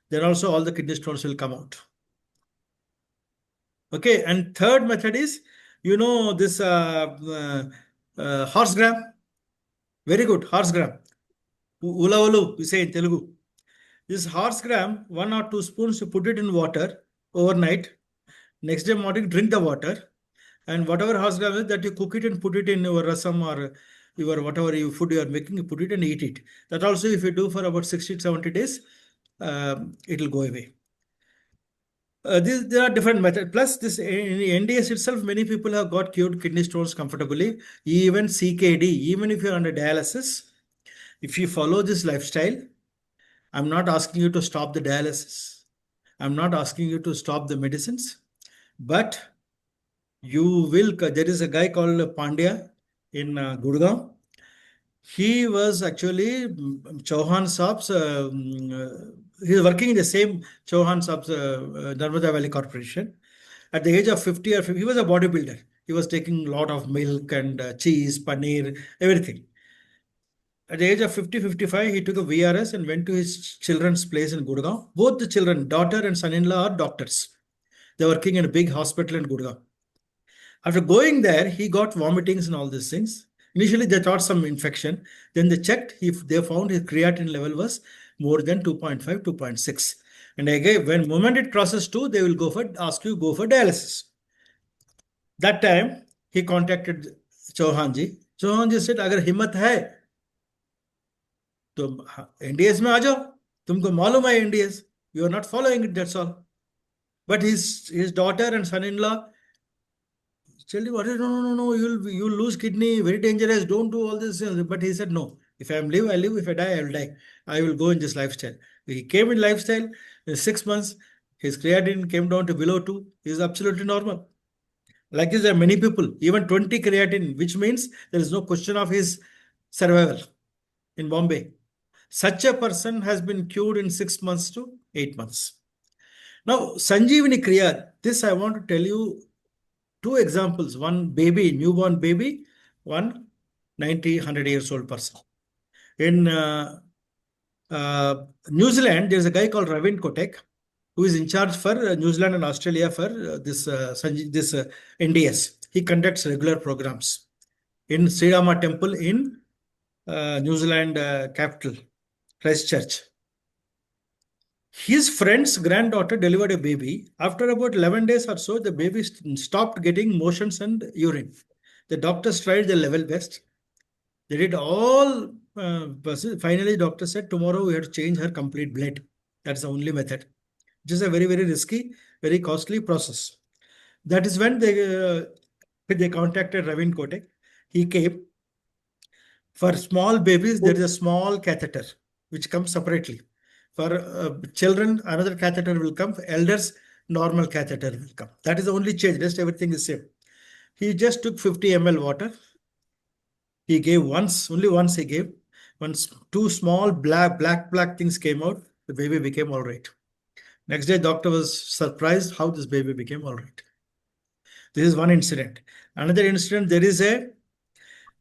Then also all the kidney stones will come out. Okay, and third method is, this horse gram. Very good, horse gram. Ula ulu, we say in Telugu. This horse gram, 1 or 2 spoons, you put it in water overnight. Next day morning, drink the water. And whatever horse gram is, that you cook it and put it in your rasam or your whatever food you are making, you put it and eat it. That also, if you do for about 60 to 70 days, it will go away. There are different methods. Plus, this in NDS itself, many people have got cured kidney stones comfortably. Even CKD, even if you're under dialysis, if you follow this lifestyle, I'm not asking you to stop the dialysis. I'm not asking you to stop the medicines, but you will. There is a guy called Pandya in Gurgaon. He was actually Chauhan Saab's. He is working in the same Chauhan Saab's Narmada Valley Corporation. At the age of 50 or 50, he was a bodybuilder. He was taking a lot of milk and cheese, paneer, everything. At the age of 50, 55, he took a VRS and went to his children's place in Gurgaon. Both the children, daughter and son-in-law, are doctors. They're working in a big hospital in Gurgaon. After going there, he got vomitings and all these things. Initially, they thought some infection. Then they checked. They found his creatinine level was more than 2.5, 2.6. And again, when moment it crosses 2, they will ask you go for dialysis. That time, he contacted Chauhan ji. Chauhan ji said, "Agar himmat hai, to NDS में आ जाओ. तुमको मालूम है NDS. You are not following it, that's all." But his daughter and son-in-law tell you, no, you'll lose kidney, very dangerous, don't do all this. But he said, no, if I live, I live, if I die, I will die. I will go in this lifestyle. He came in lifestyle, in 6 months, his creatinine came down to below 2. He is absolutely normal. Like this, there are many people, even 20 creatinine, which means there is no question of his survival in Bombay. Such a person has been cured in 6 months to 8 months. Now, Sanjeevani Kriya, this I want to tell you 2 examples. One baby, newborn baby, one 90, 100 years old person. In New Zealand, there's a guy called Ravin Kotek, who is in charge for New Zealand and Australia for this NDS. He conducts regular programs in Sri Rama Temple in New Zealand capital, Christchurch. His friend's granddaughter delivered a baby. After about 11 days or so, the baby stopped getting motions and urine. The doctors tried their level best. They did all. Finally, doctor said, tomorrow we have to change her complete blood. That's the only method. Which is a very, very risky, very costly process. That is when they contacted Ravin Kotek. He came. For small babies, there is a small catheter which comes separately. For children, another catheter will come. For elders, normal catheter will come. That is the only change. Rest everything is same. He just took 50 ml water. He gave once, only once he gave. Once two small black things came out, the baby became all right. Next day, doctor was surprised how this baby became all right. This is one incident. Another incident, there is a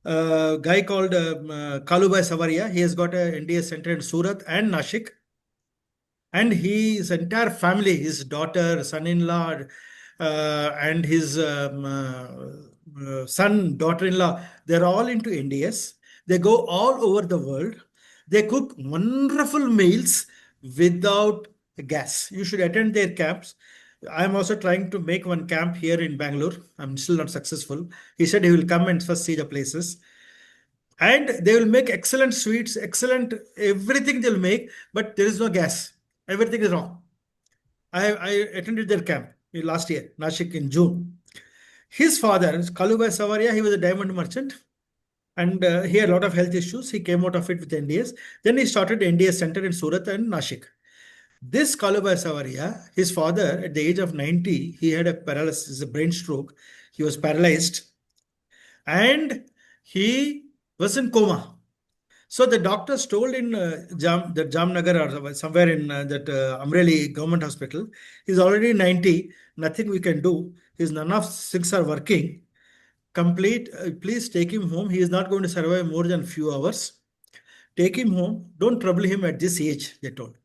guy called Kalubai Savaria. He has got a NDS center in Surat and Nashik. And his entire family, his daughter, son-in-law, and his son, daughter-in-law, they're all into NDS. They go all over the world. They cook wonderful meals without gas. You should attend their camps. I'm also trying to make one camp here in Bangalore. I'm still not successful. He said he will come and first see the places. And they will make excellent sweets, excellent everything they'll make, but there is no gas. Everything is wrong. I attended their camp last year, Nashik in June. His father, Kalubai Savaria, he was a diamond merchant. And he had a lot of health issues. He came out of it with NDS. Then he started NDS center in Surat and Nashik. This Kalubai Savaria, his father, at the age of 90, he had a paralysis, a brain stroke. He was paralyzed. And he was in coma. So the doctors told in Jamnagar or somewhere in that Amreli government hospital, he's already 90, nothing we can do. None of things are working. Please take him home. He is not going to survive more than a few hours. Take him home. Don't trouble him at this age, they told.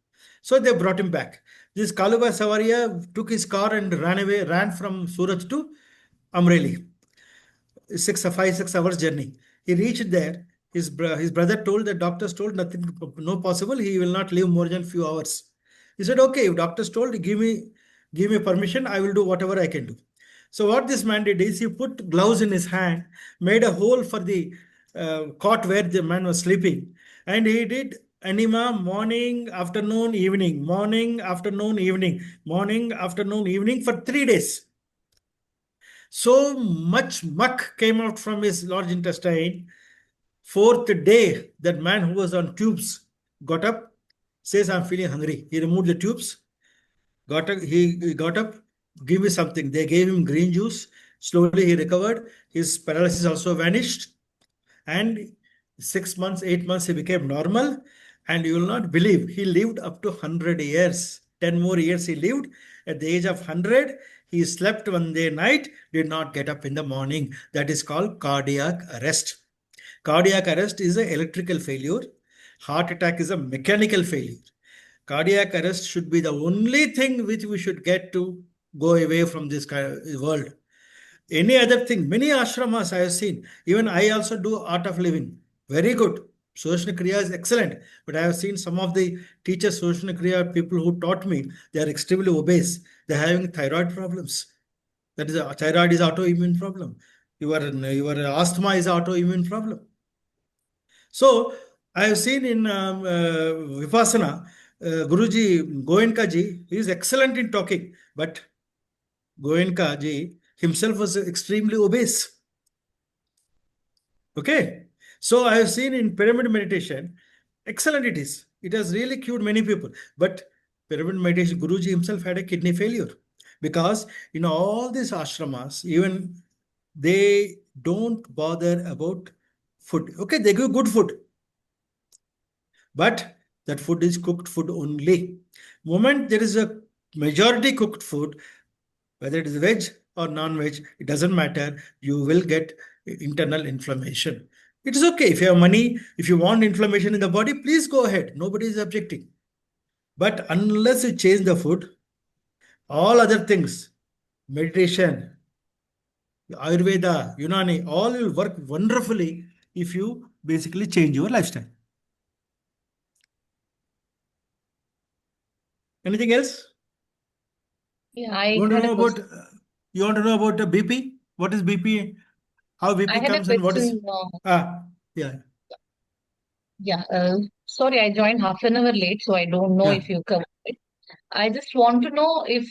So they brought him back. This Kalubai Savaria took his car and ran from Surat to Amreli. 5-6 hours journey. He reached there. His brother told, the doctors told, nothing, no possible. He will not live more than a few hours. He said, okay, if doctors told, give me permission, I will do whatever I can do. So what this man did is he put gloves in his hand, made a hole for the cot where the man was sleeping. And he did enema morning, afternoon, evening, morning, afternoon, evening, morning, afternoon, evening for 3 days. So much muck came out from his large intestine. 4th day, that man who was on tubes got up, says, I'm feeling hungry. He removed the tubes, he got up, give me something. They gave him green juice. Slowly he recovered. His paralysis also vanished. And 6 months, 8 months, he became normal. And you will not believe, he lived up to 100 years. 10 more years he lived. At the age of 100, he slept one day night, did not get up in the morning. That is called cardiac arrest. Cardiac arrest is an electrical failure. Heart attack is a mechanical failure. Cardiac arrest should be the only thing which we should get to go away from this world. Any other thing, many ashramas I have seen. Even I also do art of living. Very good. Soshna Kriya is excellent. But I have seen some of the teachers, Soshna Kriya, people who taught me, they are extremely obese. They are having thyroid problems. That is, thyroid is autoimmune problem. Your asthma is autoimmune problem. So I have seen in Vipassana, Guruji, Goenka ji, he is excellent in talking, but Goenka ji himself was extremely obese. Okay. So I have seen in pyramid meditation, excellent it is. It has really cured many people. But pyramid meditation, Guruji himself had a kidney failure. Because in all these ashramas, even they don't bother about food. Okay, they give good food. But that food is cooked food only. Moment there is a majority cooked food, whether it is veg or non-veg, it doesn't matter. You will get internal inflammation. It is okay. If you have money, if you want inflammation in the body, please go ahead. Nobody is objecting. But unless you change the food, All other things, meditation, Ayurveda, Unani, all will work wonderfully if you basically change your lifestyle. Anything else? Yeah, You I want to had a know about question. you want to know about BP? What is BP? How I BP had a comes and what is question. yeah. Yeah, sorry, I joined half an hour late, so I don't know Yeah. if you covered it. I just want to know if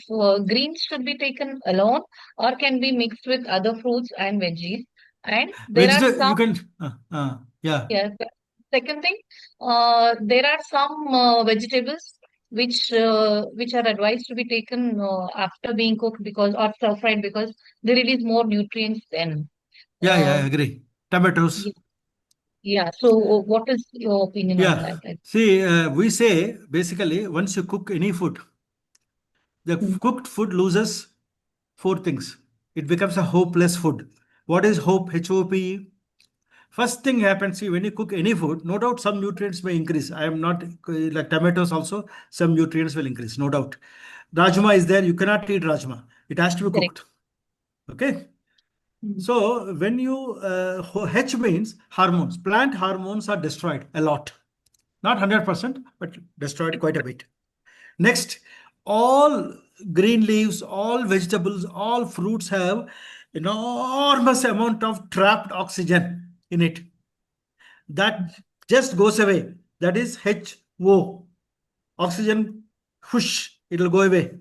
greens should be taken alone or can be mixed with other fruits and veggies. And there are Vegetable some, you can yeah. yes. Second thing, there are some vegetables which are advised to be taken after being cooked because or stir fried because they release more nutrients then. Yeah, yeah, I Um, agree. Tomatoes. yeah, yeah. So, what is your opinion on Yeah. that? See, we say basically once you cook any food, the Mm, cooked food loses four things. It becomes a hopeless food. What is hope? HOPE. First thing happens, see, when you cook any food, no doubt some nutrients may increase. I am not like tomatoes also, some nutrients will increase, no doubt. Rajma is there, you cannot eat rajma. It has to be correct. cooked. Okay. Mm, So when you H means hormones, plant hormones are destroyed a lot. Not 100%, but destroyed quite a bit. Next, all green leaves, all vegetables, all fruits have enormous amount of trapped oxygen in it. That just goes away. That is HO. Oxygen, whoosh, it will go away.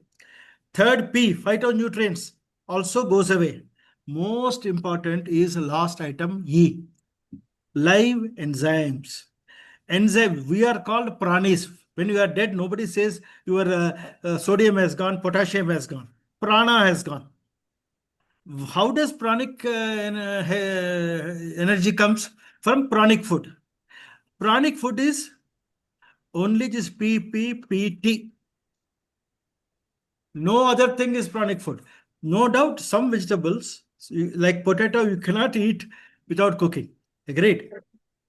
Third P, phytonutrients, also goes away. Most important is last item E, live enzymes. Enzyme, we are called pranis. When you are dead, nobody says your sodium has gone, potassium has gone, prana has gone. How does pranic energy comes? From pranic food. Pranic food is only this PPPT. No other thing is pranic food. No doubt some vegetables like potato you cannot eat without cooking. Agreed?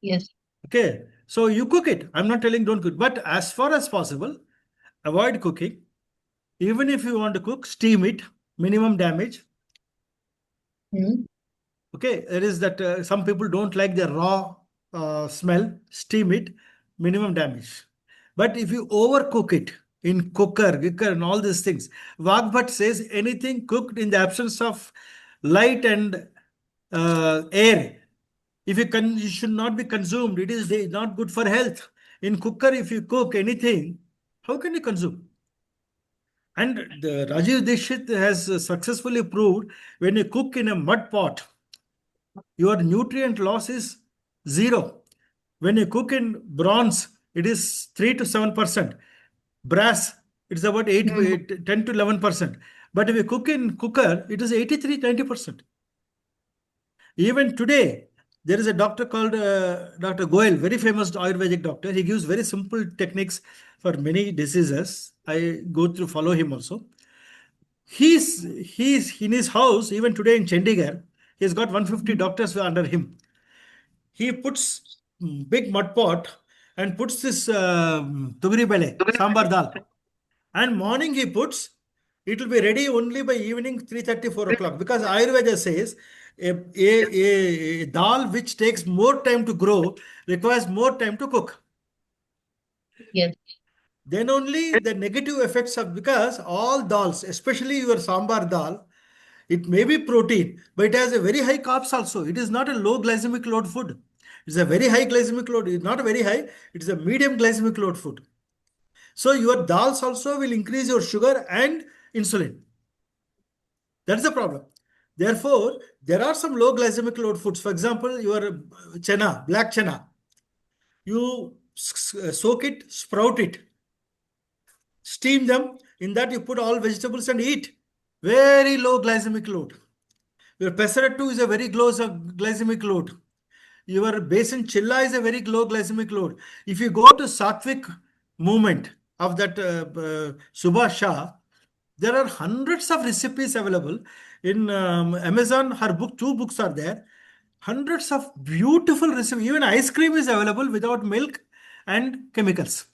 yes. Okay. So you cook it. I'm not telling don't cook. But as far as possible, avoid cooking. Even if you want to cook, steam it. Minimum damage. Mm, Okay. It is that some people don't like the raw smell. Steam it. Minimum damage. But if you overcook it in cooker, and all these things, Vagbhat says anything cooked in the absence of light and air, if you should not be consumed, it is not good for health. In cooker, if you cook anything, how can you consume? And the Rajiv Dixit has successfully proved when you cook in a mud pot, your nutrient loss is zero. When you cook in bronze, it is 3 to 7%. Brass, it's about mm, 10 to 11%. But if you cook in cooker, it is 83, 90%. Even today, there is a doctor called Dr. Goel, very famous Ayurvedic doctor. He gives very simple techniques for many diseases. I go through, follow him also. He's in his house, even today in Chandigarh, he's got 150 mm, doctors under him. He puts big mud pot and puts this tugri bele, sambar dal. And morning he puts, it will be ready only by evening 3:30, 4 o'clock. Because Ayurveda says a dal which takes more time to grow requires more time to cook. yes. Then only the negative effects of, because all dals, especially your sambar dal, it may be protein, but it has a very high carbs also. It is not a low glycemic load food. It's a very high glycemic load. It's not very high, it is a medium glycemic load food. So your dals also will increase your sugar and insulin. That's the problem. Therefore, there are some low glycemic load foods. For example, your chana, black chana. You soak it, sprout it, steam them. In that, you put all vegetables and eat. Very low glycemic load. Your pesarattu is a very low glycemic load. Your basin chilla is a very low glycemic load. If you go to Sattvic movement of that Subhash Shah, there are hundreds of recipes available in Amazon. Her book, two books are there. Hundreds of beautiful recipes. Even ice cream is available without milk and chemicals.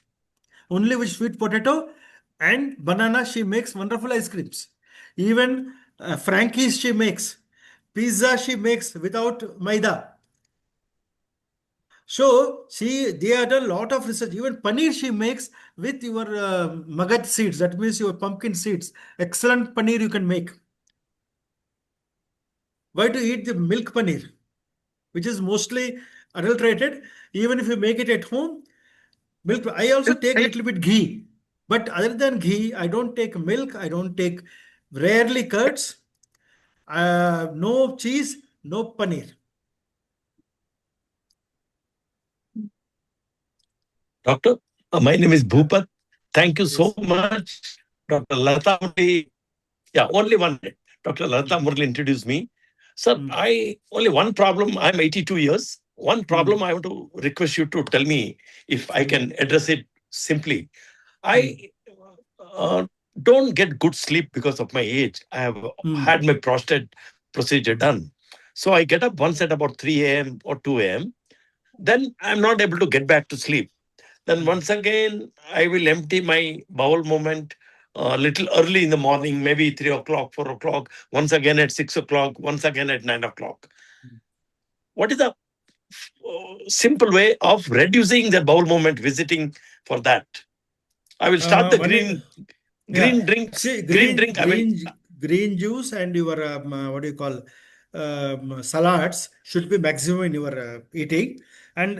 Only with sweet potato, And banana, she makes wonderful ice creams. Even Frankie's she makes. Pizza she makes without maida. So they have done a lot of research. Even paneer she makes with your magad seeds. That means your pumpkin seeds. Excellent paneer you can make. Why to eat the milk paneer, which is mostly adulterated? Even if you make it at home, milk. I also take a little bit ghee, but other than ghee, I don't take milk. I don't take rarely curds. No cheese, no paneer. Doctor, my name is Bhupat. Thank you so Yes. much, Dr. Lata Murli. Yeah, only one minute. Dr. Lata Murli introduced me. Sir, I only one problem. I'm 82 years. One problem I want to request you to tell me if I can address it simply. I don't get good sleep because of my age. I have had my prostate procedure done. So I get up once at about 3 a.m. or 2 a.m. Then I'm not able to get back to sleep. Then once again, I will empty my bowel movement a little early in the morning, maybe 3 o'clock, 4 o'clock, once again at 6 o'clock, once again at 9 o'clock. What is the simple way of reducing the bowel movement visiting for that? I will start the green drinks. See, green drink. green juice and your what do you call salads should be maximum in your eating. And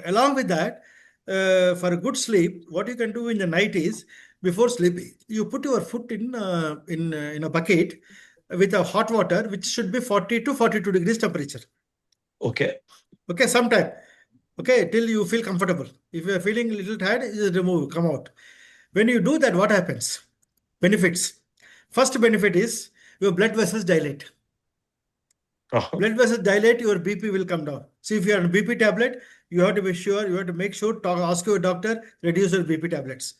along with that, for a good sleep, what you can do in the night is before sleeping, you put your foot in a bucket with a hot water, which should be 40 to 42 degrees temperature. Okay. Okay, sometime. Okay, till you feel comfortable. If you are feeling a little tired, just remove, come out. When you do that, what happens? Benefits. First benefit is your blood vessels dilate. Blood vessels dilate, your BP will come down. See, if you are on BP tablet, you have to be sure, you have to make sure, ask your doctor, reduce your BP tablets.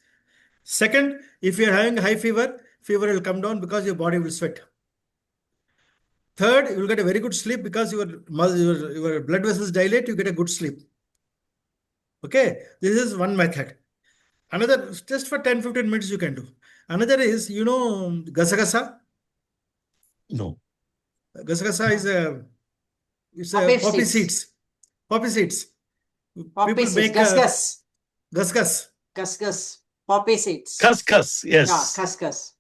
Second, if you are having high fever, fever will come down because your body will sweat. Third, you will get a very good sleep because your blood vessels dilate, you get a good sleep. Okay, this is one method. Another, just for 10-15 minutes you can do. Another is, gasagasa? No. Gasagasa is a poppy seeds. Poppy seeds. Poppy seeds. Make gasgas. Gasgas. Poppy seeds. Khaskhas, yes. Yeah, khaskhas.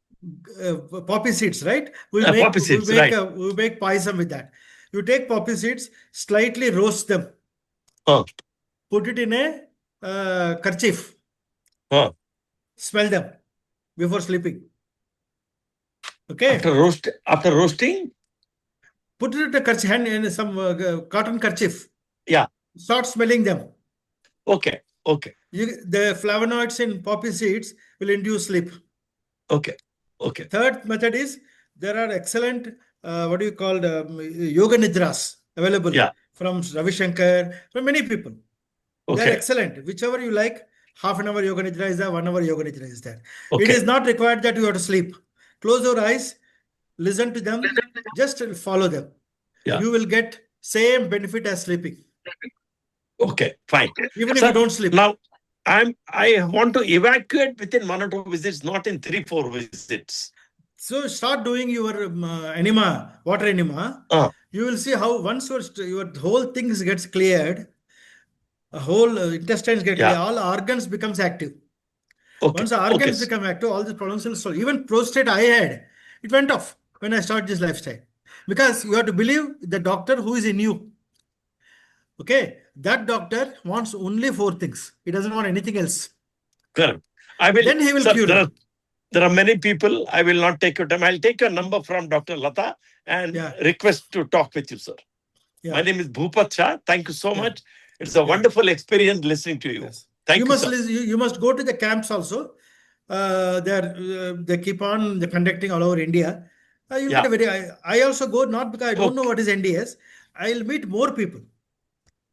Poppy seeds, right? We make paisam with that. You take poppy seeds, slightly roast them. Put it in a kerchief. Smell them before sleeping. Okay. After roasting? Put it in a kerchief, in some cotton kerchief. Yeah. Start smelling them. Okay. The flavonoids in poppy seeds will induce sleep. Okay. Third method is there are excellent yoga nidras available from Ravi Shankar, from many people. They are excellent. Whichever you like, half an hour yoga nidra is there, 1 hour yoga nidra is there. It is not required that you have to sleep. Close your eyes, listen to them, just follow them. You will get same benefit as sleeping. Okay, fine. Even if you don't sleep. Now, I want to evacuate within 1 or 2 visits, not in 3-4 visits. So start doing your enema, water enema. You will see how once your whole things gets cleared, whole intestines get clear, all organs becomes active. Once the organs become active, all the problems will solve. Even prostate I had, it went off when I started this lifestyle. Because you have to believe the doctor who is in you. Okay, that doctor wants only 4 things. He doesn't want anything else. Correct. Then he will cure you. There are many people. I will not take your time. I'll take your number from Dr. Lata and request to talk with you, sir. My name is Bhupat Shah. Thank you so much. It's a wonderful experience listening to you. Thank you, sir. You must go to the camps also. They keep on conducting all over India. I also go not because I don't know what is NDS. I'll meet more people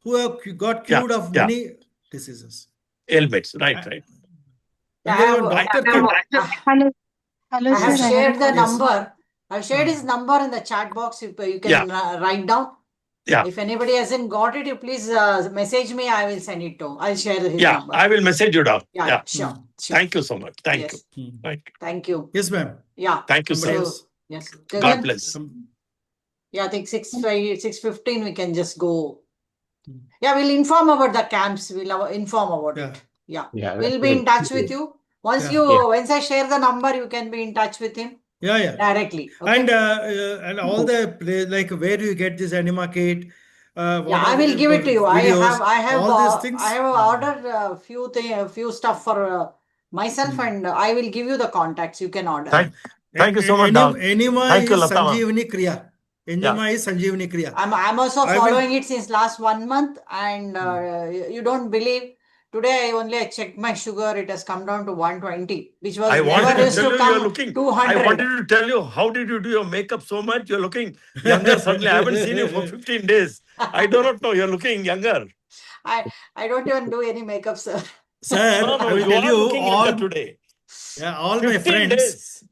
who have got cured of many diseases. Ailments, right. I have shared the number. I've shared his number in the chat box. You can write down. Yeah. If anybody hasn't got it, you please message me. I will send it to. I'll share his Yeah, number. I will message you, doc. Yeah, Yeah. sure. Sure. Thank you so much. Thank Yes. you. Hmm. Thank you. Thank you. Yes, ma'am. Yeah. Thank you, Somebody sir. else. Yes. God Gagan? bless. Yeah, I think 6:15 we can just go. Hmm. Yeah, we'll inform about the camps. We'll inform about Yeah. it. Yeah. Yeah, We'll be in touch with you. Once Yeah. once I share the number, you can be in touch with him Yeah. directly. Okay. And all the like where you get this anima kit, Yeah, what I are will give it to you. videos, I have all these things. ordered a few stuff for myself, and I will give you the contacts. You can order. Thank you so much, doc. Anima Thank you, is Lata ma'am. Sanjeevani Kriya. Anima is Sanjeevani Kriya. I'm also I will- following it since last 1 month, and you don't believe. Today I checked my sugar. It has come down to 120, which was I never wanted to used tell to you, come you're looking. I 200. wanted to tell you, how did you do your makeup so much? You're looking younger suddenly. I haven't seen you for 15 days. I do not know. You're looking younger. I don't even do any makeup, sir. Sir, No, I will you tell are you looking younger all, today. all my 15 friends, days.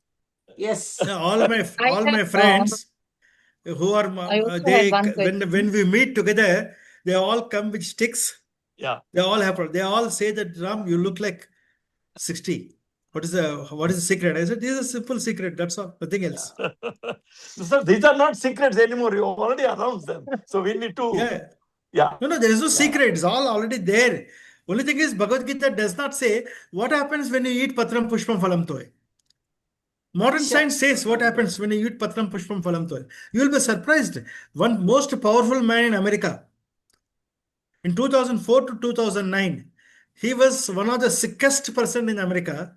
Yes. all my have, friends who are I also had they one question. when we meet together, they all come with sticks. Yeah. They all say that, Ram, you look like 60. What is the secret? I said, this is a simple secret. That's all. Nothing else. So these are not secrets anymore. You already announced them. So we need to. Yeah. No, there is no secret. It's all already there. Only thing is, Bhagavad Gita does not say what happens when you eat patram pushpam phalam toy. Modern science says what happens when you eat patram pushpam phalam toy. You will be surprised. One most powerful man in America, in 2004 to 2009, he was one of the sickest person in America.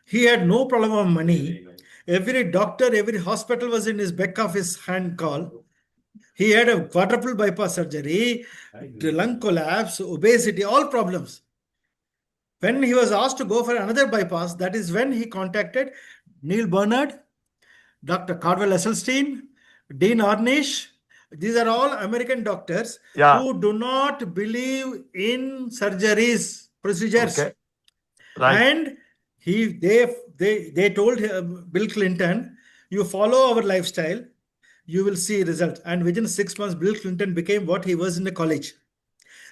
He had no problem of money. Every doctor, every hospital was in his back of his hand call. He had a quadruple bypass surgery, lung collapse, obesity, all problems. When he was asked to go for another bypass, that is when he contacted Neil Bernard, Dr. Caldwell Esselstyn, Dean Ornish. These are all American doctors who do not believe in surgeries, procedures. Okay. Right. And they told Bill Clinton, you follow our lifestyle, you will see results. And within 6 months, Bill Clinton became what he was in the college.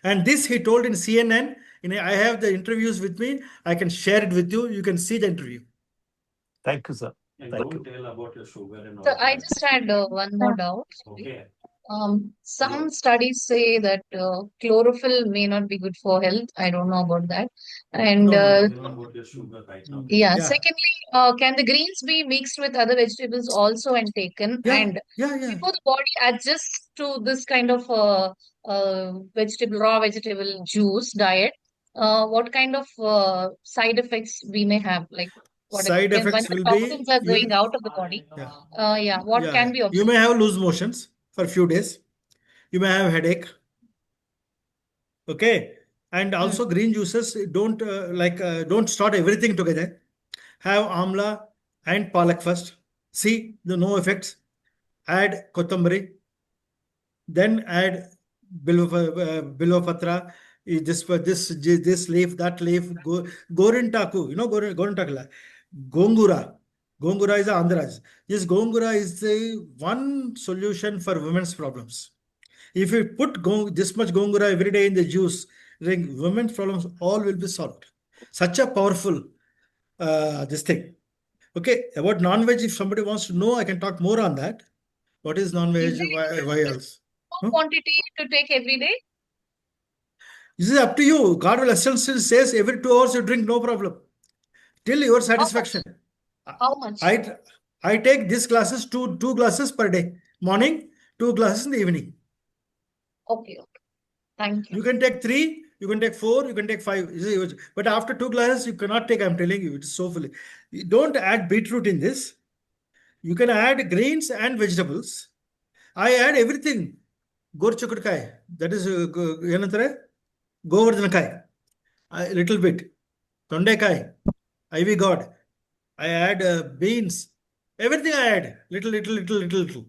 And this he told in CNN. I have the interviews with me. I can share it with you. You can see the interview. Thank you, sir. And Thank don't you. tell about your sugar and all So I that. just had one more doubt. Okay. Some studies say that chlorophyll may not be good for health. I don't know about that. And No. You know about your sugar right now. yeah, Yeah. secondly, can the greens be mixed with other vegetables also and taken? And Yeah. before the body adjusts to this kind of raw vegetable juice diet, what kind of side effects we may have? Like what Side when effects the will toxins be are going out of the body? What can be you observed? may have loose motions for a few days. You may have headache. Okay. And also green juices don't start everything together. Have amla and palak first. See the no effects. Add kothambari. Then add bilvapatra. This leaf, that leaf. Gorintaku. You know gorintaku. Gongura. Gongura is Andhras. This Gongura is the one solution for women's problems. If you put this much Gongura every day in the juice, then women's problems all will be solved. Such a powerful this thing. Okay, about non-veg, if somebody wants to know, I can talk more on that. What is non-veg? Is there Why else? no quantity to take every day? This is up to you. God will essentially says every 2 hours you drink, no problem. Till your satisfaction. How much? I take these glasses, two glasses per day. Morning, 2 glasses in the evening. Okay. Thank you. You can take 3, you can take 4, you can take 5. But after 2 glasses, you cannot take. I'm telling you, it's so fully. You don't add beetroot in this. You can add greens and vegetables. I add everything. Gorchukurkai, that is Govardhanakai. A little bit. Tondekai, ivy god. I add beans. Everything I add. Little.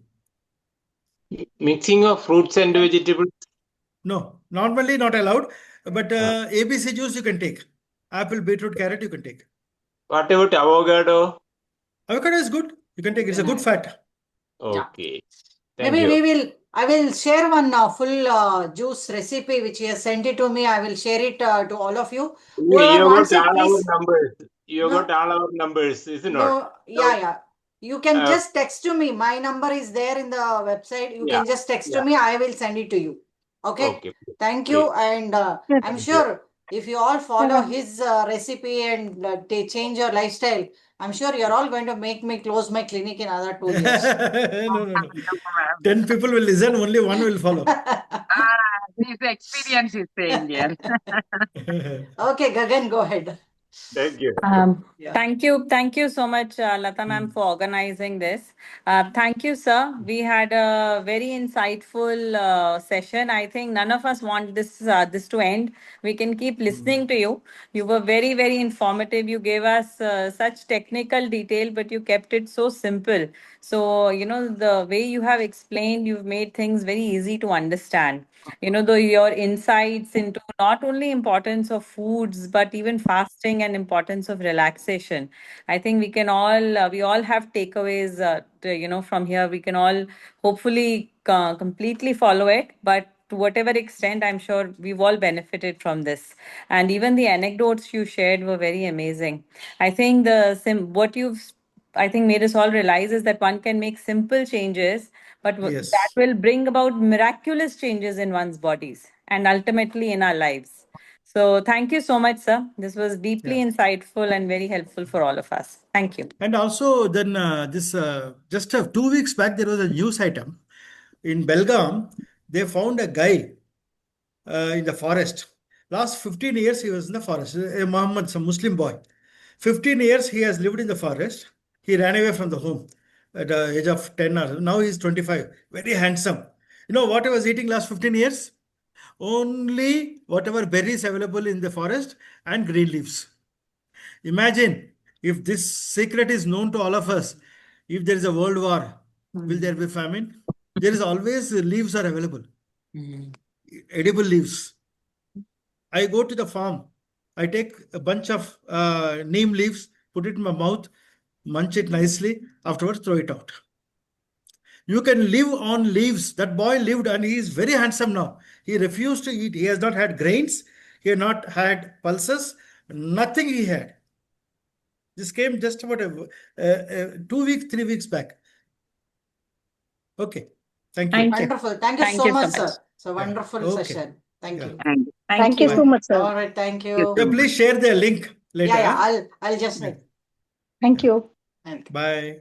Mixing of fruits and vegetables. No, normally not allowed. But ABC juice you can take. Apple, beetroot, carrot you can take. What about avocado? Avocado is good. You can take. It's a good fat. Okay. Maybe we will I will share one full juice recipe which he has sent it to me. I will share it to all of you. Whoever You wants got it, all our please. numbers. You No, got all our numbers, is it not? no, yeah. You can Uh, just text to me. My number is there in the website. You yeah, can just text to yeah. me. I will send it to you. Okay. Okay, Thank please. you. And Yes. I'm Thank you. sure if you all follow Seven. his recipe and change your lifestyle, I'm sure you're all going to make me close my clinic in another 2 years. No. 10 people will listen, only one will follow. This experience is saying here. Okay, Gagan, go ahead. Thank you. Yeah. Thank you so much, Lata ma'am, for organizing this. Thank you, sir. We had a very insightful session. I think none of us want this to end. We can keep listening to you. You were very, very informative. You gave us such technical detail, but you kept it so simple. So, the way you have explained, you've made things very easy to understand. Your insights into not only importance of foods, but even fasting and importance of relaxation. I think we all have takeaways, from here. We can all hopefully completely follow it, but to whatever extent, I'm sure we've all benefited from this. And even the anecdotes you shared were very amazing. I think what you've I think made us all realize is that one can make simple changes, but that Yes. will bring about miraculous changes in one's bodies and ultimately in our lives. So thank you so much, sir. This was deeply Yeah. insightful and very helpful for all of us. Thank you. And also, then just 2 weeks back, there was a news item in Belgaum. They found a guy in the forest. Last 15 years, he was in the forest. A Muhammad, some Muslim boy. 15 years, he has lived in the forest. He ran away from the home at the age of 10 or now he's 25. Very handsome. You know what he was eating last 15 years? Only whatever berries available in the forest and green leaves. Imagine if this secret is known to all of us. If there is a world war, will there be famine? There is always leaves are available, edible leaves. I go to the farm. I take a bunch of neem leaves, put it in my mouth, munch it nicely. Afterwards, throw it out. You can live on leaves. That boy lived and he is very handsome now. He refused to eat. He has not had grains. He had not had pulses. Nothing he had. This came just about 2 weeks, 3 weeks back. Okay. Thank you. Thank you. Wonderful. Thank you Thank so you so much, much. sir. It's a wonderful Okay. session. Thank Yeah. you. Thank you you. so much, sir. All right. Thank you. Yeah, please share the link later. Yeah. I'll just. Yeah. Thank you. Thank you. Bye.